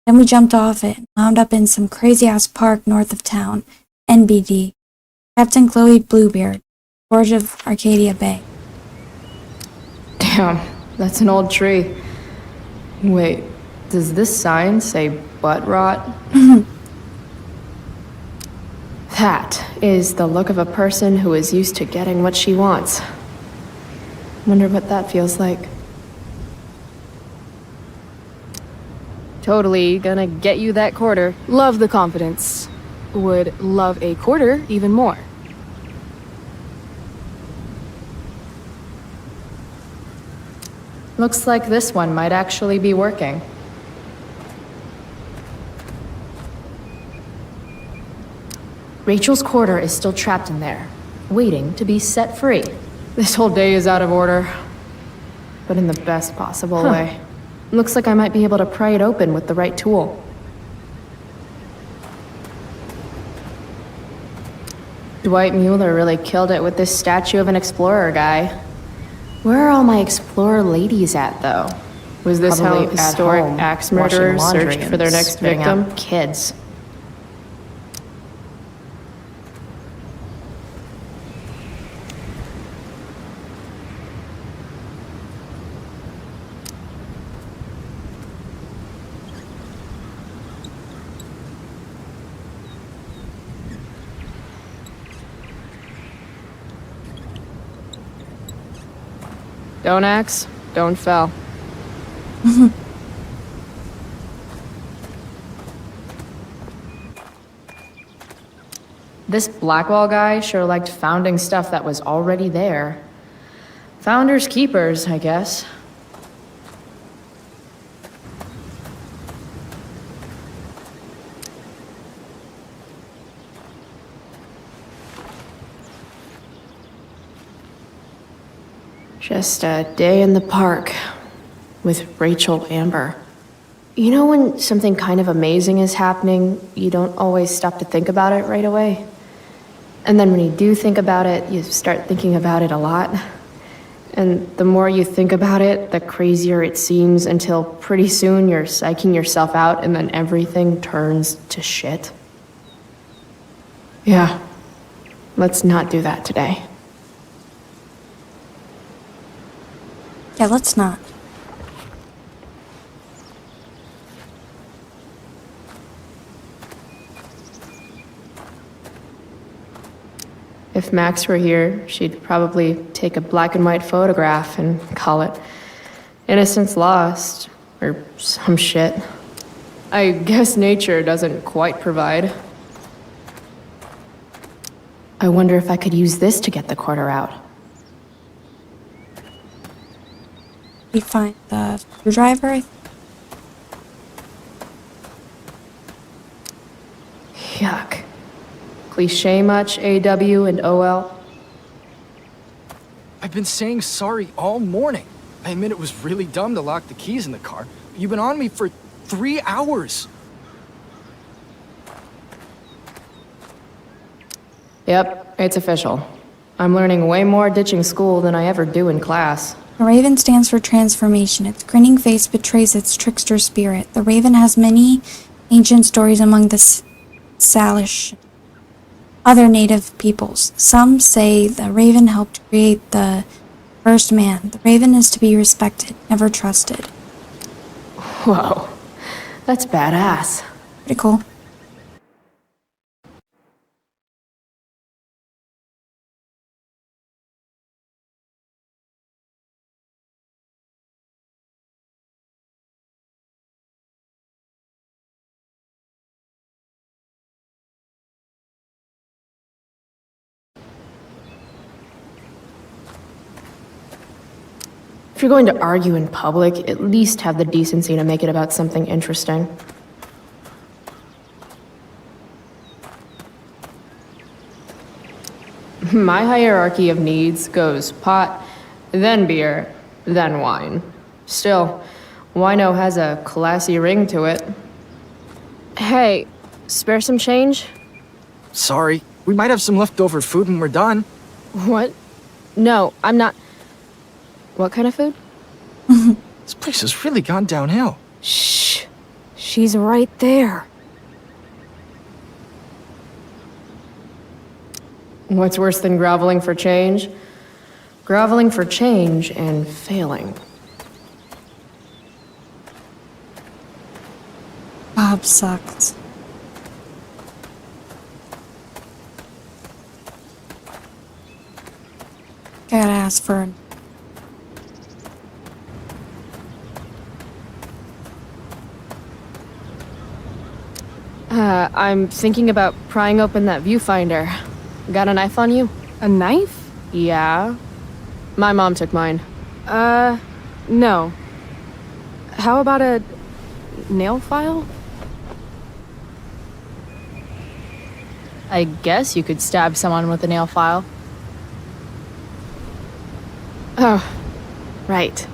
Then we jumped off it and wound up in some crazy-ass park north of town, NBD. Captain Chloe Bluebeard, Gorge of Arcadia Bay. Damn, that's an old tree. Wait, does this sign say butt rot? That is the look of a person who is used to getting what she wants. Wonder what that feels like. Totally gonna get you that quarter. Love the confidence. Would love a quarter even more. Looks like this one might actually be working. Rachel's quarter is still trapped in there, waiting to be set free. This whole day is out of order, but in the best possible way. Looks like I might be able to pry it open with the right tool. Dwight Mueller really killed it with this statue of an explorer guy. Where are all my explorer ladies at, though? Was this Probably how historic axe murderers searched for their next victim? Kids. Don't axe, don't fell. This Blackwell guy sure liked founding stuff that was already there. Founders keepers, I guess. Just a day in the park with Rachel Amber. You know when something kind of amazing is happening, you don't always stop to think about it right away? And then when you do think about it, you start thinking about it a lot. And the more you think about it, the crazier it seems until pretty soon you're psyching yourself out and then everything turns to shit. Yeah. Let's not do that today. Yeah, let's not. If Max were here, she'd probably take a black and white photograph and call it Innocence Lost, or some shit. I guess nature doesn't quite provide. I wonder if I could use this to get the quarter out. We find the screwdriver, I think. Yuck. Cliche much, AW and OL? I've been saying sorry all morning. I admit it was really dumb to lock the keys in the car. You've been on me for 3 hours. Yep, it's official. I'm learning way more ditching school than I ever do in class. The raven stands for transformation. Its grinning face betrays its trickster spirit. The raven has many ancient stories among the Salish, other native peoples. Some say the raven helped create the first man. The raven is to be respected, never trusted. Whoa, that's badass. Pretty cool. If you're going to argue in public, at least have the decency to make it about something interesting. My hierarchy of needs goes pot, then beer, then wine. Still, wino has a classy ring to it. Hey, spare some change? Sorry, we might have some leftover food when we're done. What? No, I'm not. What kind of food? This place has really gone downhill. Shh. She's right there. What's worse than groveling for change? Groveling for change and failing. Bob sucks. Gotta ask for an I'm thinking about prying open that viewfinder. Got a knife on you? A knife? Yeah. My mom took mine. No. How about a nail file? I guess you could stab someone with a nail file. Oh, right.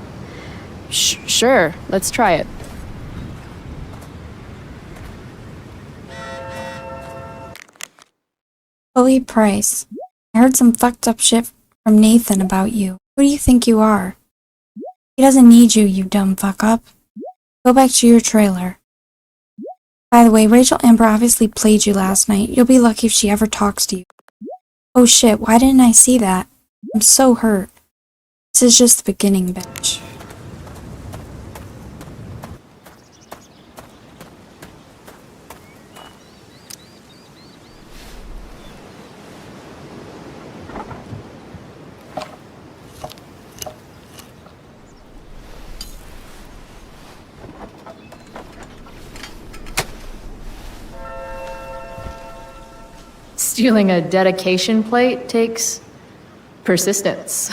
Sure, let's try it. Chloe Price. I heard some fucked up shit from Nathan about you. Who do you think you are? He doesn't need you, you dumb fuck up. Go back to your trailer. By the way, Rachel Amber obviously played you last night. You'll be lucky if she ever talks to you. Oh shit, why didn't I see that? I'm so hurt. This is just the beginning, bitch. Stealing a dedication plate takes persistence.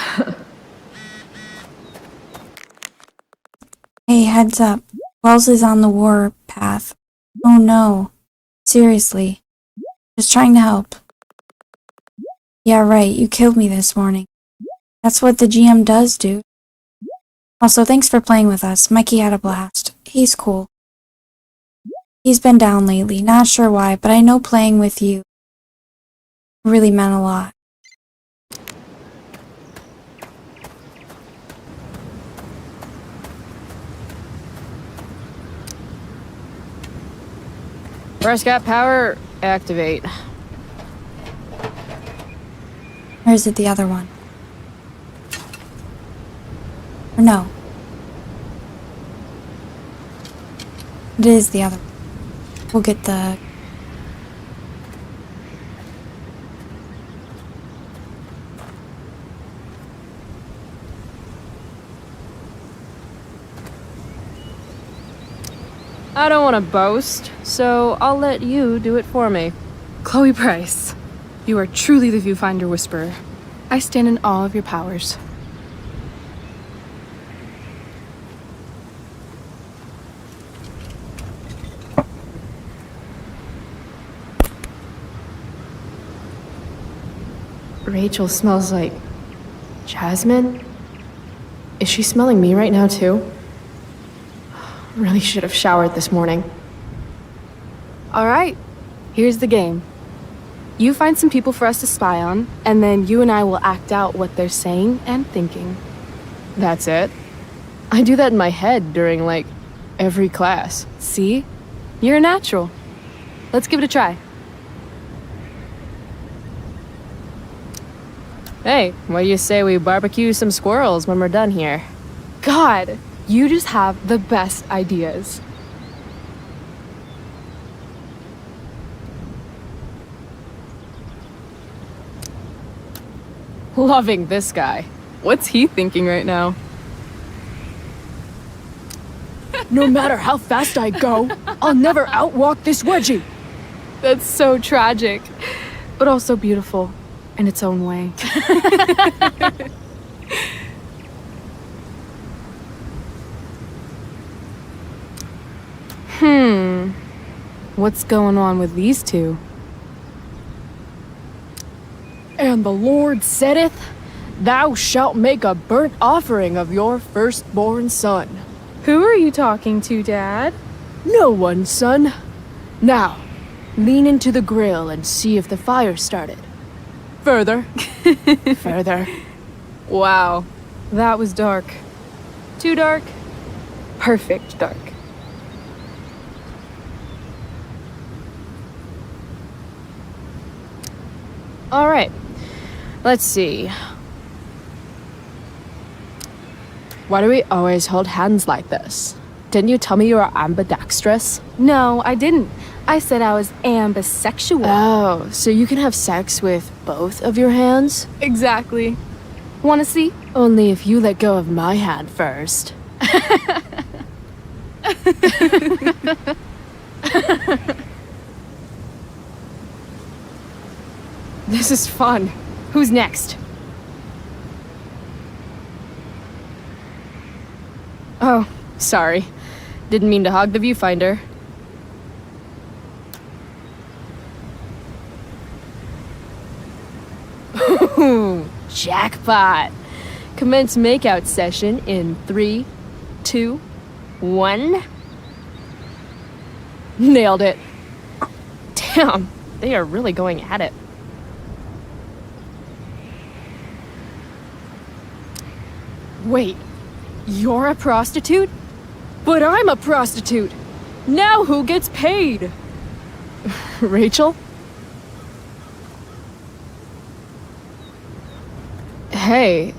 Hey, heads up. Wells is on the war path. Oh no. Seriously. Just trying to help. Yeah, right. You killed me this morning. That's what the GM does, dude. Also, thanks for playing with us. Mikey had a blast. He's cool. He's been down lately, not sure why, but I know playing with you really meant a lot. Prescott power, activate. Or is it the other one? Or no. It is the other one. We'll get the... I don't want to boast, so I'll let you do it for me. Chloe Price, you are truly the viewfinder whisperer. I stand in awe of your powers. Rachel smells like jasmine? Is she smelling me right now too? Really should have showered this morning. All right, here's the game. You find some people for us to spy on, and then you and I will act out what they're saying and thinking. That's it? I do that in my head during, like, every class. See? You're a natural. Let's give it a try. Hey, what do you say we barbecue some squirrels when we're done here? God, you just have the best ideas. Loving this guy. What's he thinking right now? No matter how fast I go, I'll never outwalk this wedgie. That's so tragic, but also beautiful in its own way. What's going on with these two? And the Lord saith, Thou shalt make a burnt offering of your firstborn son. Who are you talking to, Dad? No one, son. Now, lean into the grill and see if the fire started. Further. Further. Wow, that was dark. Too dark? Perfect dark. All right. Let's see. Why do we always hold hands like this? Didn't you tell me you were ambidextrous? No, I didn't. I said I was ambisexual. Oh, so you can have sex with both of your hands? Exactly. Wanna see? Only if you let go of my hand first. This is fun. Who's next? Oh, sorry. Didn't mean to hog the viewfinder. Ooh, jackpot. Commence makeout session in 3, 2, 1. Nailed it. Damn, they are really going at it. Wait, you're a prostitute? But I'm a prostitute! Now who gets paid? Rachel? Hey,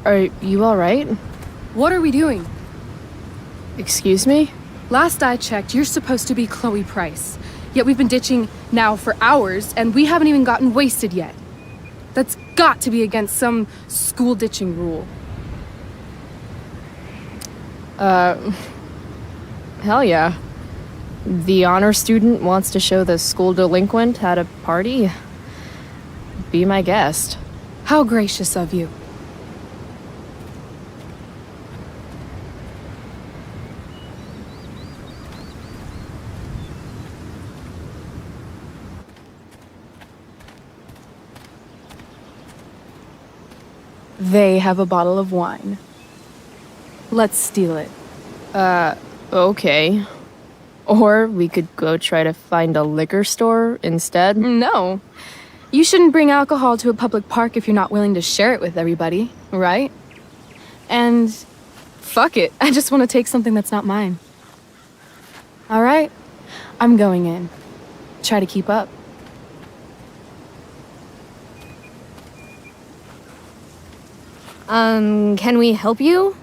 are you alright? What are we doing? Excuse me? Last I checked, you're supposed to be Chloe Price. Yet we've been ditching now for hours, and we haven't even gotten wasted yet. That's got to be against some school ditching rule. Hell yeah. The honor student wants to show the school delinquent at a party? Be my guest. How gracious of you. They have a bottle of wine. Let's steal it. Okay. Or we could go try to find a liquor store instead. No. You shouldn't bring alcohol to a public park if you're not willing to share it with everybody, right? And fuck it, I just want to take something that's not mine. All right, I'm going in. Try to keep up. Can we help you?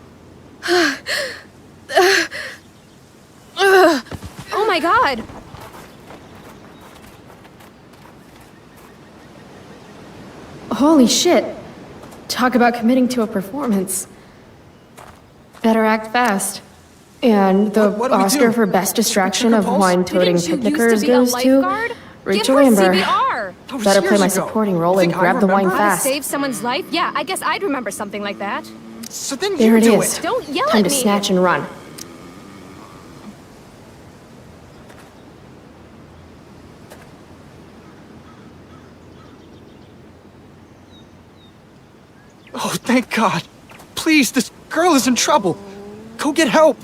Oh my god! Holy shit. Talk about committing to a performance. Better act fast. And the What do we Oscar do? for Best Distraction Pick of her pulse? wine-toting Didn't you used to picnickers be a goes to lifeguard? Rachel Give her Amber. CPR. Better play years my ago. supporting role and Think I grab the wine remember? How to fast. save someone's life? Yeah, I guess I'd remember something like that. So then There you it do is. it. Don't yell Time at to me. snatch and run. Oh, thank God. Please, this girl is in trouble. Go get help.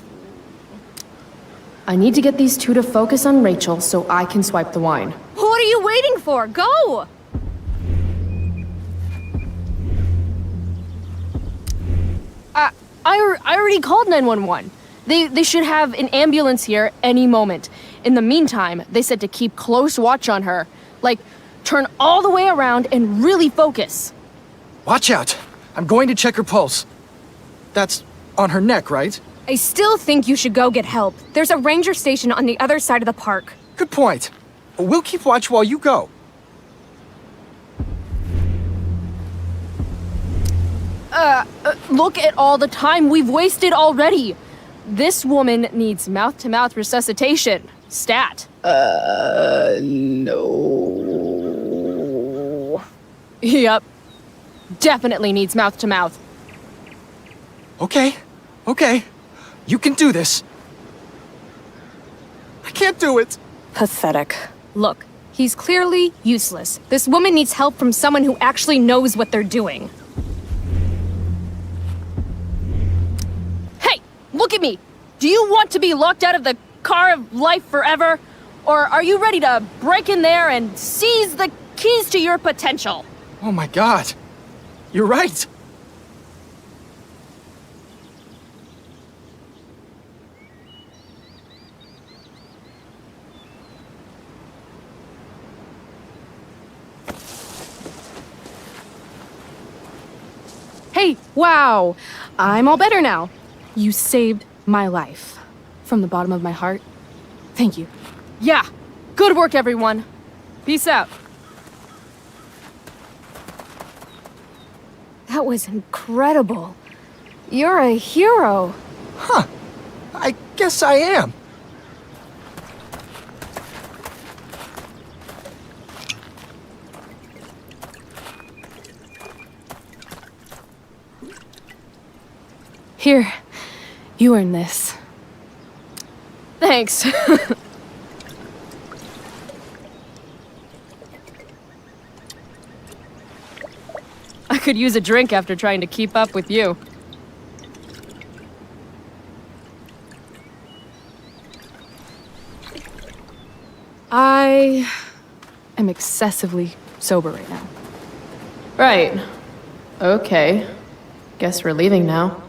I need to get these two to focus on Rachel so I can swipe the wine. What are you waiting for? Go! I already called 911. They should have an ambulance here any moment. In the meantime, they said to keep close watch on her. Like, turn all the way around and really focus. Watch out. I'm going to check her pulse. That's on her neck, right? I still think you should go get help. There's a ranger station on the other side of the park. Good point. We'll keep watch while you go. Look at all the time we've wasted already. This woman needs mouth-to-mouth resuscitation. Stat. No. Yep. Definitely needs mouth-to-mouth. Okay. You can do this. I can't do it. Pathetic. Look, he's clearly useless. This woman needs help from someone who actually knows what they're doing. Hey, look at me. Do you want to be locked out of the car of life forever? Or are you ready to break in there and seize the keys to your potential? Oh my God. You're right. Hey, wow! I'm all better now. You saved my life. From the bottom of my heart, thank you. Yeah. Good work, everyone. Peace out. That was incredible. You're a hero. Huh. I guess I am. Here, you earned this. Thanks. I could use a drink after trying to keep up with you. I am excessively sober right now. Right. Okay. Guess we're leaving now.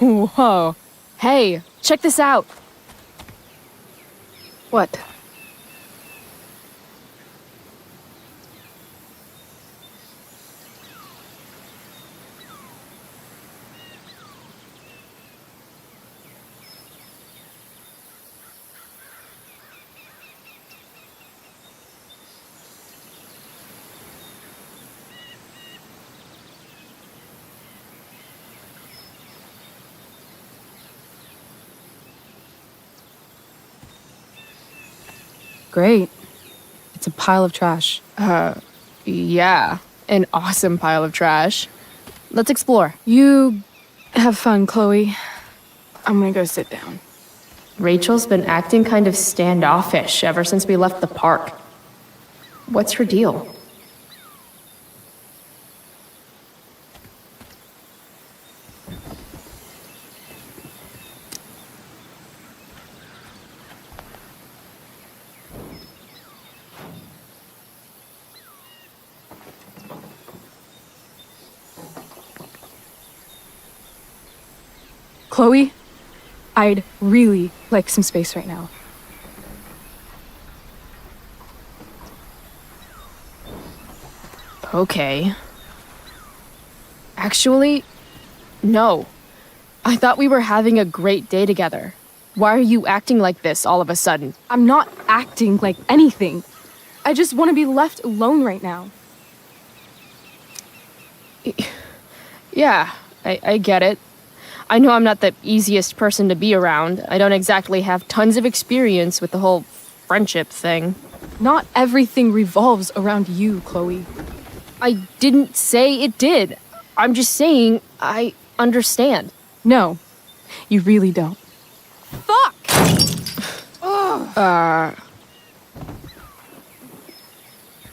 Whoa. Hey, check this out. What? Great. It's a pile of trash. Yeah. An awesome pile of trash. Let's explore. You have fun, Chloe. I'm gonna go sit down. Rachel's been acting kind of standoffish ever since we left the park. What's her deal? Chloe, I'd really like some space right now. Okay. Actually, no. I thought we were having a great day together. Why are you acting like this all of a sudden? I'm not acting like anything. I just want to be left alone right now. Yeah, I get it. I know I'm not the easiest person to be around. I don't exactly have tons of experience with the whole friendship thing. Not everything revolves around you, Chloe. I didn't say it did. I'm just saying I understand. No, you really don't. Fuck!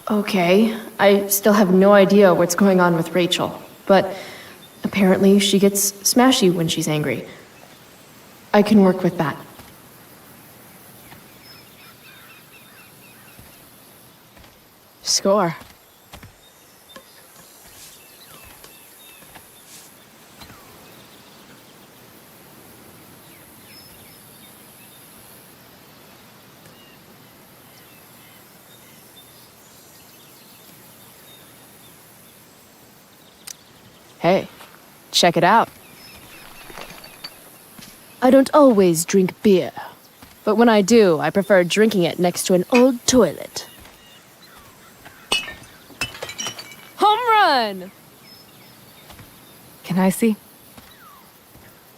Okay, I still have no idea what's going on with Rachel, but apparently she gets smashy when she's angry. I can work with that. Score. Hey, check it out. I don't always drink beer, but when I do, I prefer drinking it next to an old toilet. Home run! Can I see?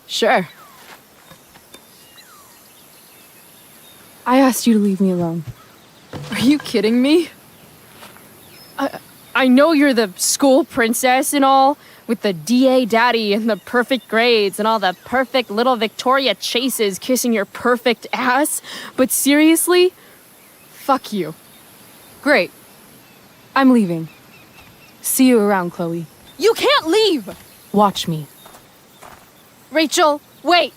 Sure. I asked you to leave me alone. Are you kidding me? I know you're the school princess and all, with the DA daddy and the perfect grades and all the perfect little Victoria chases kissing your perfect ass, but seriously? Fuck you. Great. I'm leaving. See you around, Chloe. You can't leave! Watch me. Rachel, wait!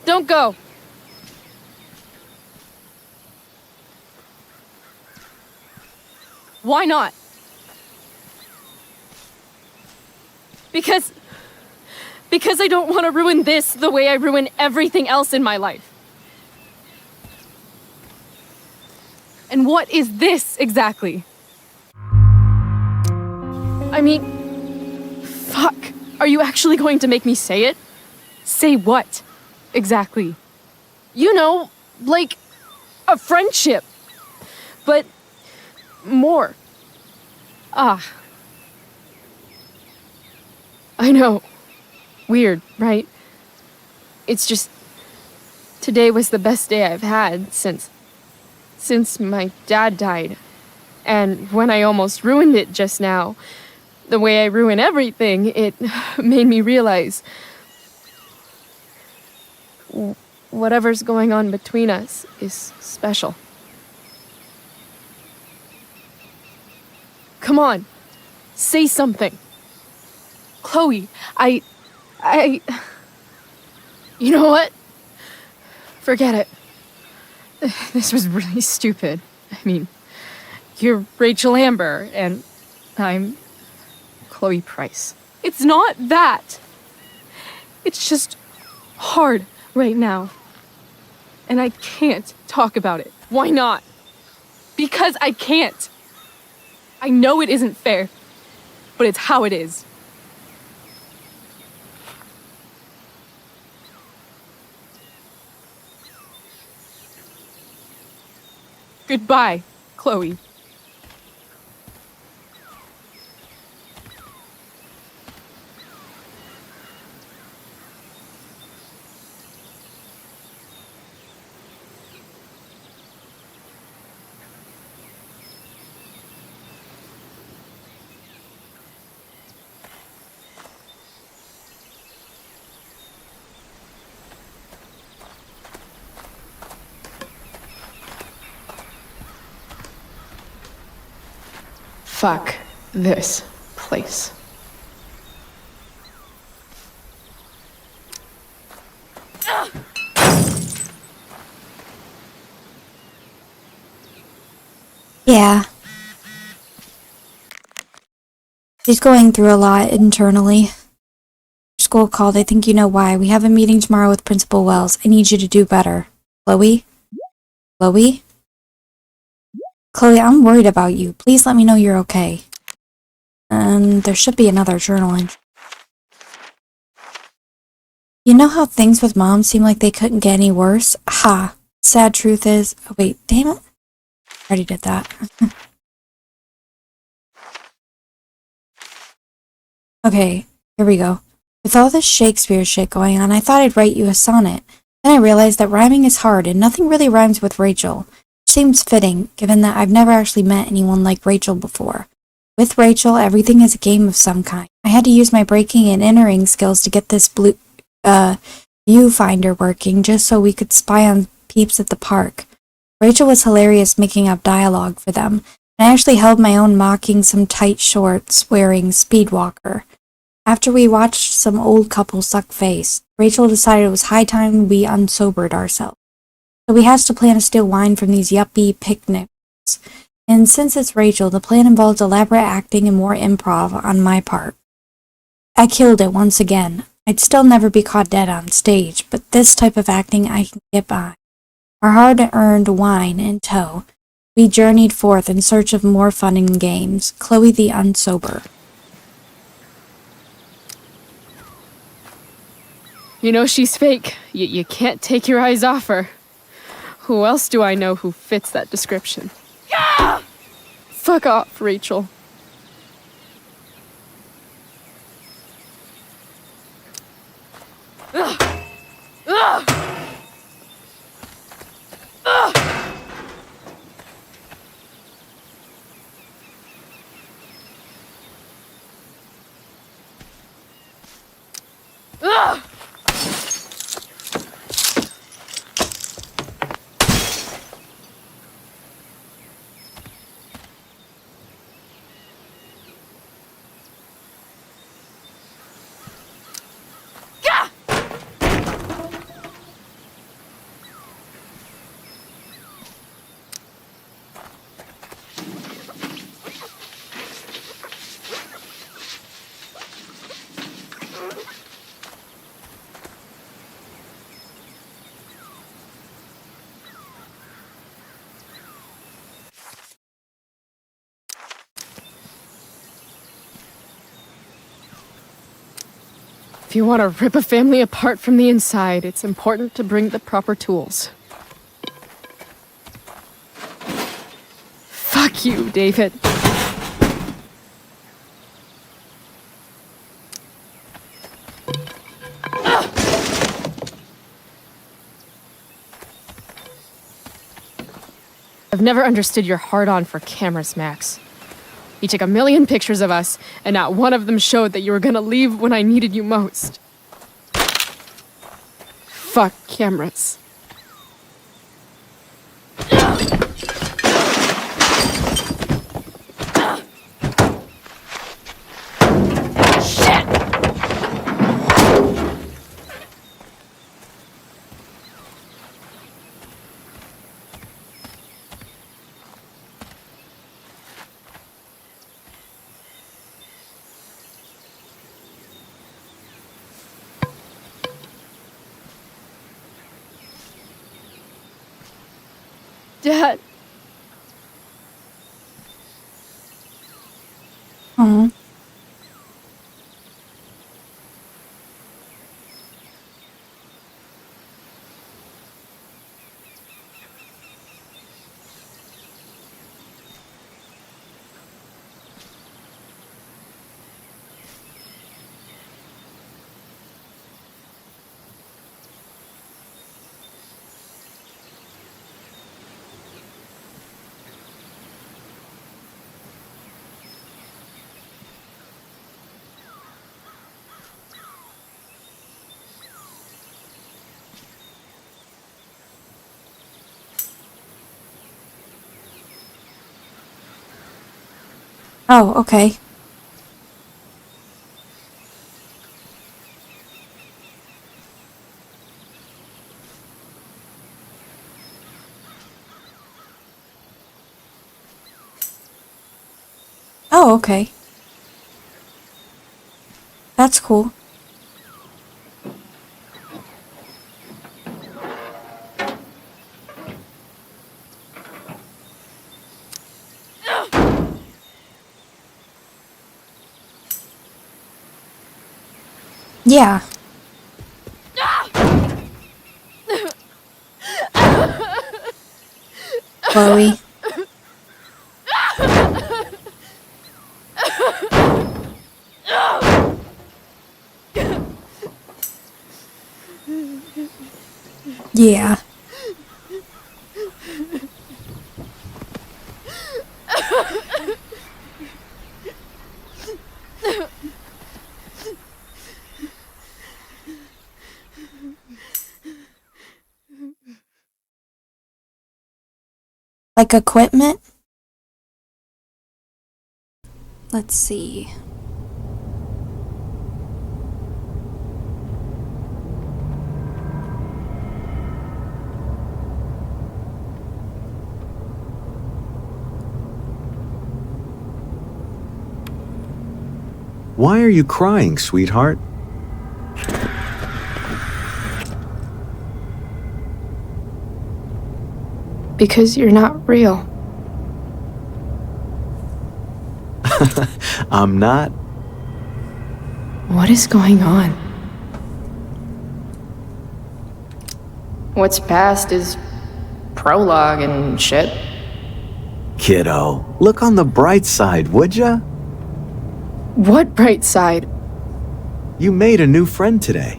Don't go. Why not? Because I don't want to ruin this the way I ruin everything else in my life. And what is this exactly? I mean, fuck. Are you actually going to make me say it? Say what? Exactly. You know, like a friendship. But more. Ah. I know. Weird, right? It's just today was the best day I've had since my dad died. And when I almost ruined it just now, the way I ruin everything, it made me realize whatever's going on between us is special. Come on, say something. Chloe, I... You know what? Forget it. This was really stupid. I mean, you're Rachel Amber, and I'm Chloe Price. It's not that. It's just hard right now. And I can't talk about it. Why not? Because I can't. I know it isn't fair, but it's how it is. Goodbye, Chloe. Fuck this place. Yeah. She's going through a lot internally. School called. I think you know why. We have a meeting tomorrow with Principal Wells. I need you to do better. Chloe? Chloe? Chloe, I'm worried about you. Please let me know you're okay. There should be another journal entry. You know how things with Mom seem like they couldn't get any worse? Ha! Sad truth is... Oh, wait, damn it. I already did that. Okay, here we go. With all this Shakespeare shit going on, I thought I'd write you a sonnet. Then I realized that rhyming is hard, and nothing really rhymes with Rachel. Which seems fitting, given that I've never actually met anyone like Rachel before. With Rachel, everything is a game of some kind. I had to use my breaking and entering skills to get this viewfinder working, just so we could spy on peeps at the park. Rachel was hilarious making up dialogue for them, and I actually held my own mocking some tight shorts wearing Speedwalker. After we watched some old couple suck face, Rachel decided it was high time we unsobered ourselves. So we hatched a plan to steal wine from these yuppie picnics. And since it's Rachel, the plan involved elaborate acting and more improv on my part. I killed it once again. I'd still never be caught dead on stage, but this type of acting I can get by. Our hard-earned wine in tow, we journeyed forth in search of more fun and games. Chloe the Unsober. You know she's fake. You can't take your eyes off her. Who else do I know who fits that description? Yeah! Fuck off, Rachel. Ugh. Ugh. Ugh. Ugh. If you want to rip a family apart from the inside, it's important to bring the proper tools. Fuck you, David. I've never understood your hard-on for cameras, Max. You took 1,000,000 pictures of us, and not one of them showed that you were gonna leave when I needed you most. Fuck cameras. Shit! Dad. Aww. Oh, okay. Oh, okay. That's cool. Yeah. Chloe. Yeah. Like equipment? Let's see. Why are you crying, sweetheart? Because you're not real. I'm not. What is going on? What's past is prologue and shit. Kiddo, look on the bright side, would ya? What bright side? You made a new friend today.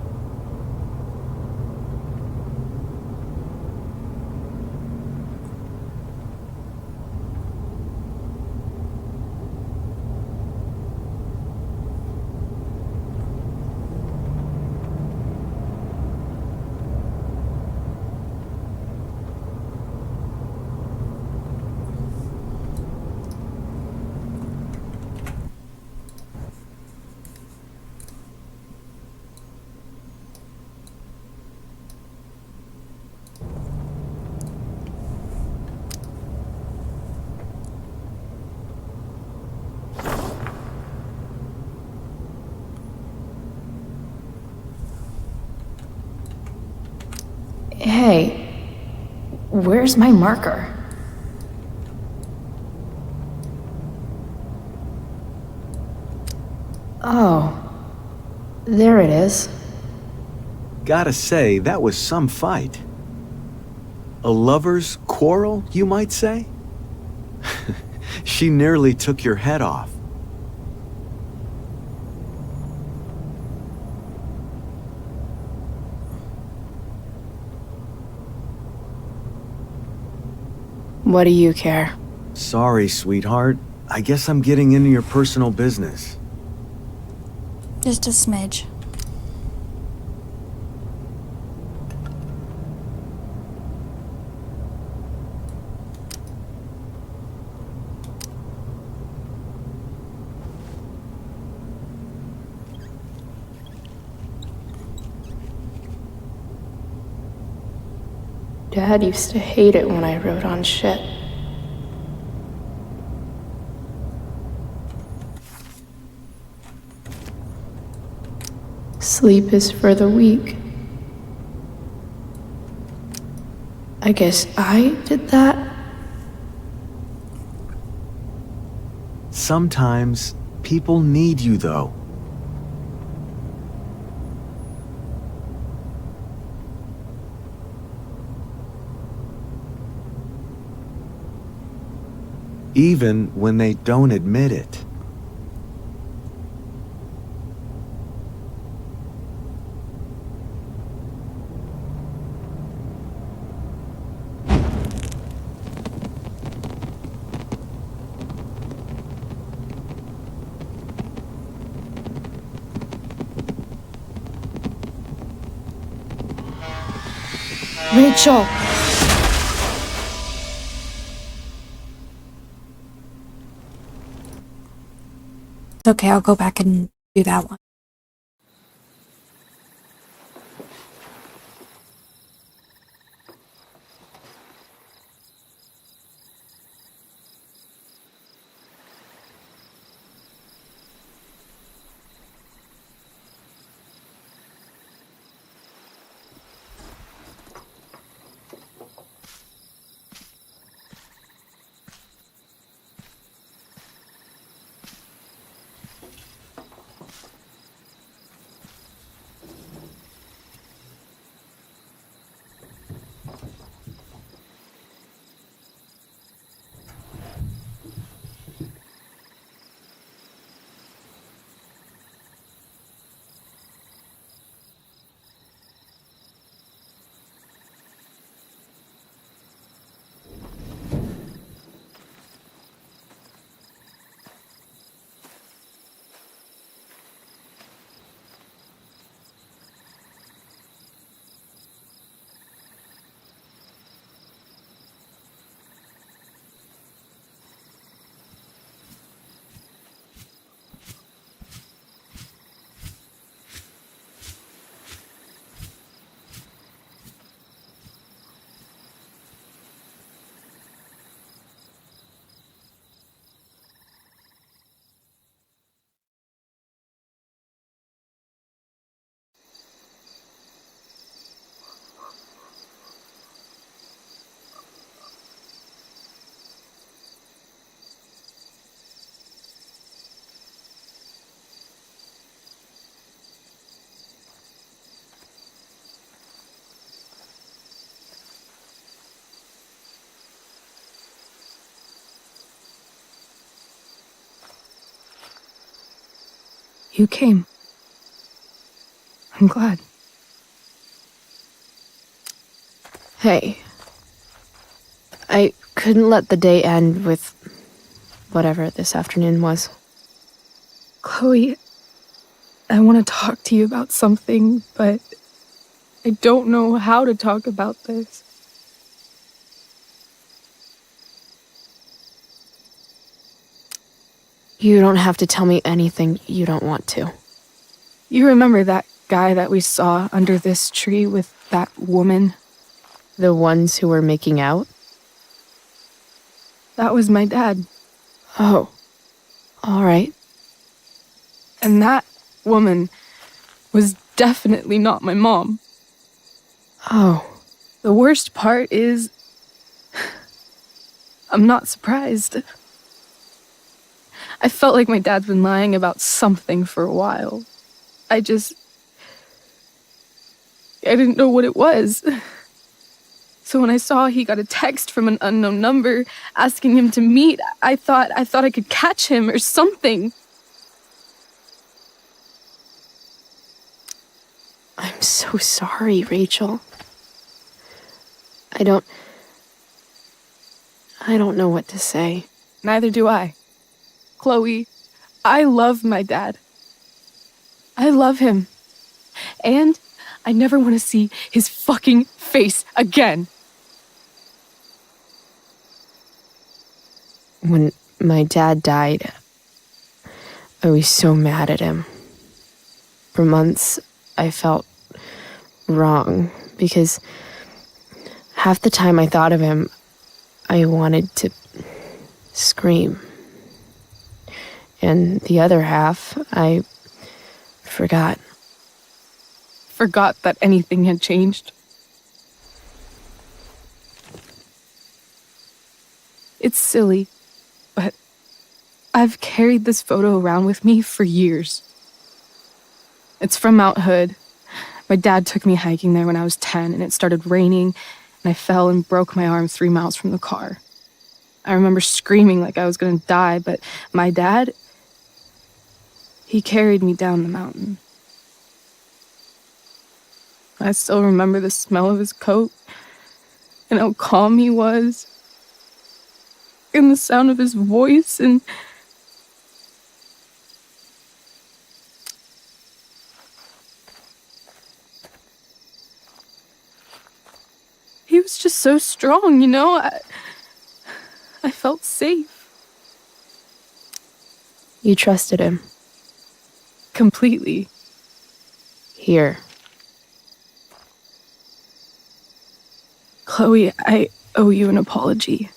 Hey, where's my marker? Oh, there it is. Gotta say, that was some fight. A lover's quarrel, you might say? She nearly took your head off. What do you care? Sorry, sweetheart. I guess I'm getting into your personal business. Just a smidge. Dad used to hate it when I wrote on shit. Sleep is for the weak. I guess I did that? Sometimes people need you, though. Even when they don't admit it. Rachel! It's okay, I'll go back and do that one. You came. I'm glad. Hey. I couldn't let the day end with whatever this afternoon was. Chloe, I want to talk to you about something, but I don't know how to talk about this. You don't have to tell me anything you don't want to. You remember that guy that we saw under this tree with that woman? The ones who were making out? That was my dad. Oh. All right. And that woman was definitely not my mom. Oh. The worst part is, I'm not surprised. I felt like my dad's been lying about something for a while. I didn't know what it was. So when I saw he got a text from an unknown number asking him to meet, I thought I could catch him or something. I'm so sorry, Rachel. I don't know what to say. Neither do I. Chloe, I love my dad. I love him. And I never want to see his fucking face again. When my dad died, I was so mad at him. For months, I felt wrong because half the time I thought of him, I wanted to scream. And the other half, I forgot. Forgot that anything had changed. It's silly, but I've carried this photo around with me for years. It's from Mount Hood. My dad took me hiking there when I was 10, and it started raining, and I fell and broke my arm 3 miles from the car. I remember screaming like I was gonna die, but my dad, he carried me down the mountain. I still remember the smell of his coat, and how calm he was, and the sound of his voice, and he was just so strong, you know? I felt safe. You trusted him. Completely. Here. Chloe, I owe you an apology.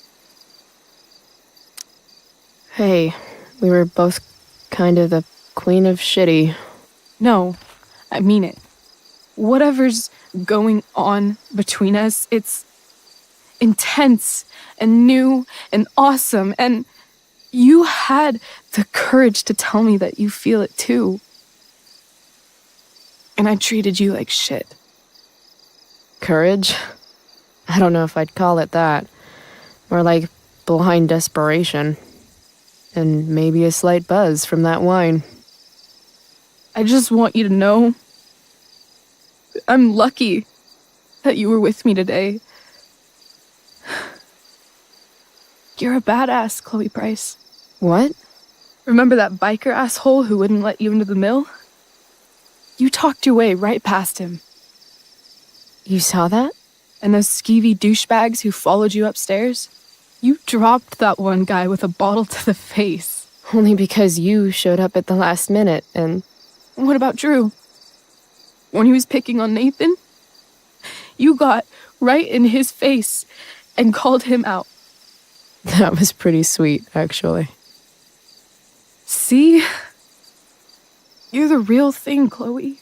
Hey, we were both kind of the queen of shitty. No, I mean it. Whatever's going on between us, it's intense and new and awesome, and you had the courage to tell me that you feel it too. And I treated you like shit. Courage? I don't know if I'd call it that. More like blind desperation. And maybe a slight buzz from that wine. I just want you to know I'm lucky that you were with me today. You're a badass, Chloe Price. What? Remember that biker asshole who wouldn't let you into the mill? You talked your way right past him. You saw that? And those skeevy douchebags who followed you upstairs? You dropped that one guy with a bottle to the face. Only because you showed up at the last minute, and... What about Drew? When he was picking on Nathan? You got right in his face and called him out. That was pretty sweet, actually. See? You're the real thing, Chloe.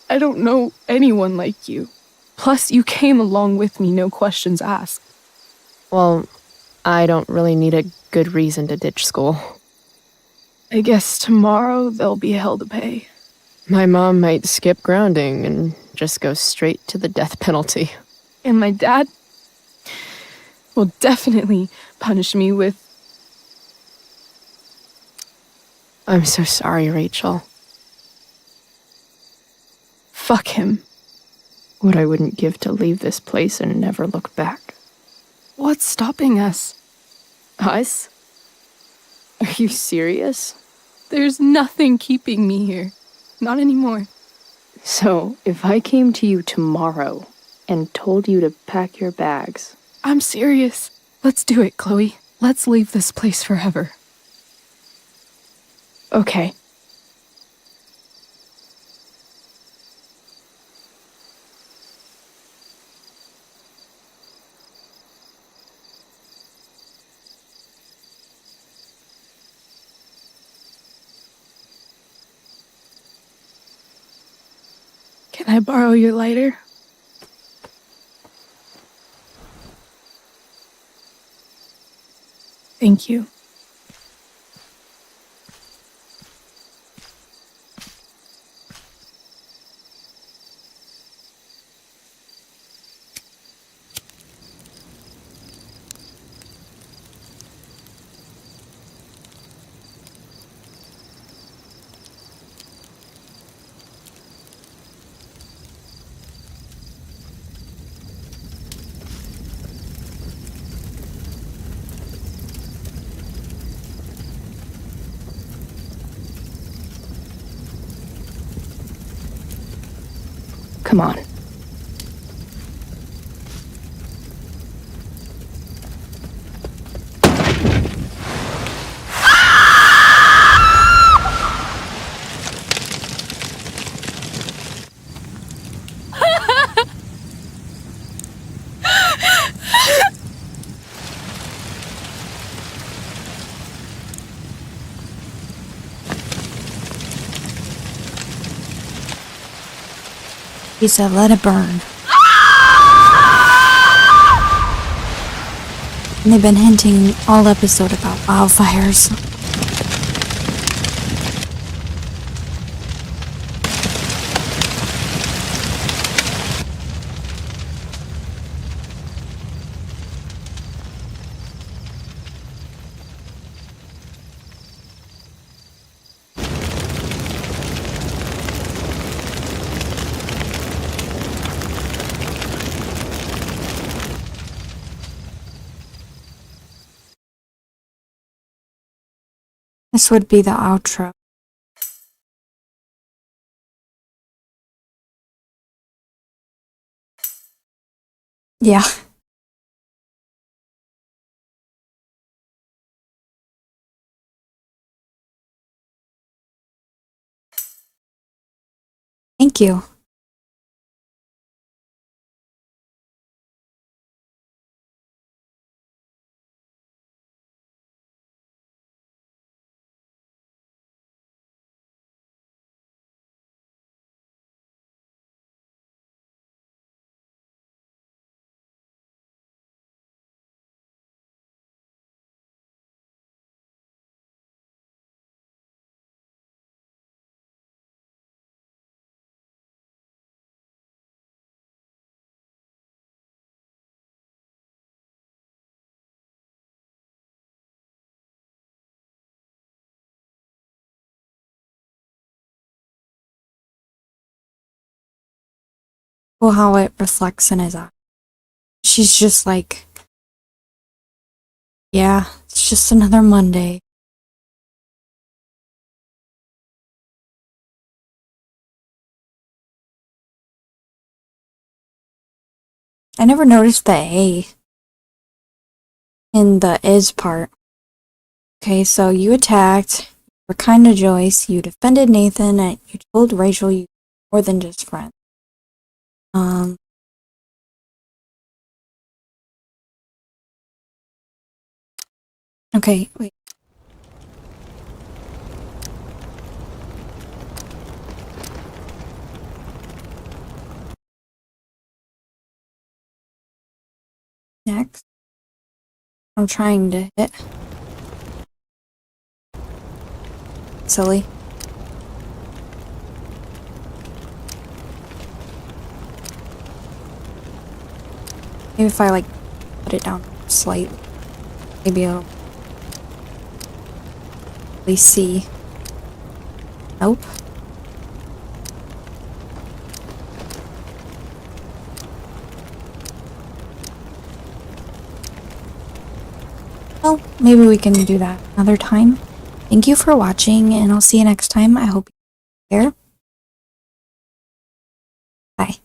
I don't know anyone like you. Plus, you came along with me, no questions asked. Well, I don't really need a good reason to ditch school. I guess tomorrow there'll be hell to pay. My mom might skip grounding and just go straight to the death penalty. And my dad will definitely punish me with... I'm so sorry, Rachel. Fuck him. What I wouldn't give to leave this place and never look back. What's stopping us? Us? Are you serious? There's nothing keeping me here. Not anymore. So, if I came to you tomorrow and told you to pack your bags... I'm serious. Let's do it, Chloe. Let's leave this place forever. Okay. Can I borrow your lighter? Thank you. Come on. He said, let it burn. And they've been hinting all episode about wildfires. This would be the outro. Yeah. Thank you. Well, how it reflects in his eye. She's just like, yeah, it's just another Monday. I never noticed the A in the is part. Okay, so you attacked, you were kind to Joyce, you defended Nathan, and you told Rachel you were more than just friends. Okay, wait. Next. I'm trying to hit. Silly. Maybe if I like put it down slightly, maybe I'll at least see. Nope. Well, maybe we can do that another time. Thank you for watching, and I'll see you next time. I hope you care. Bye.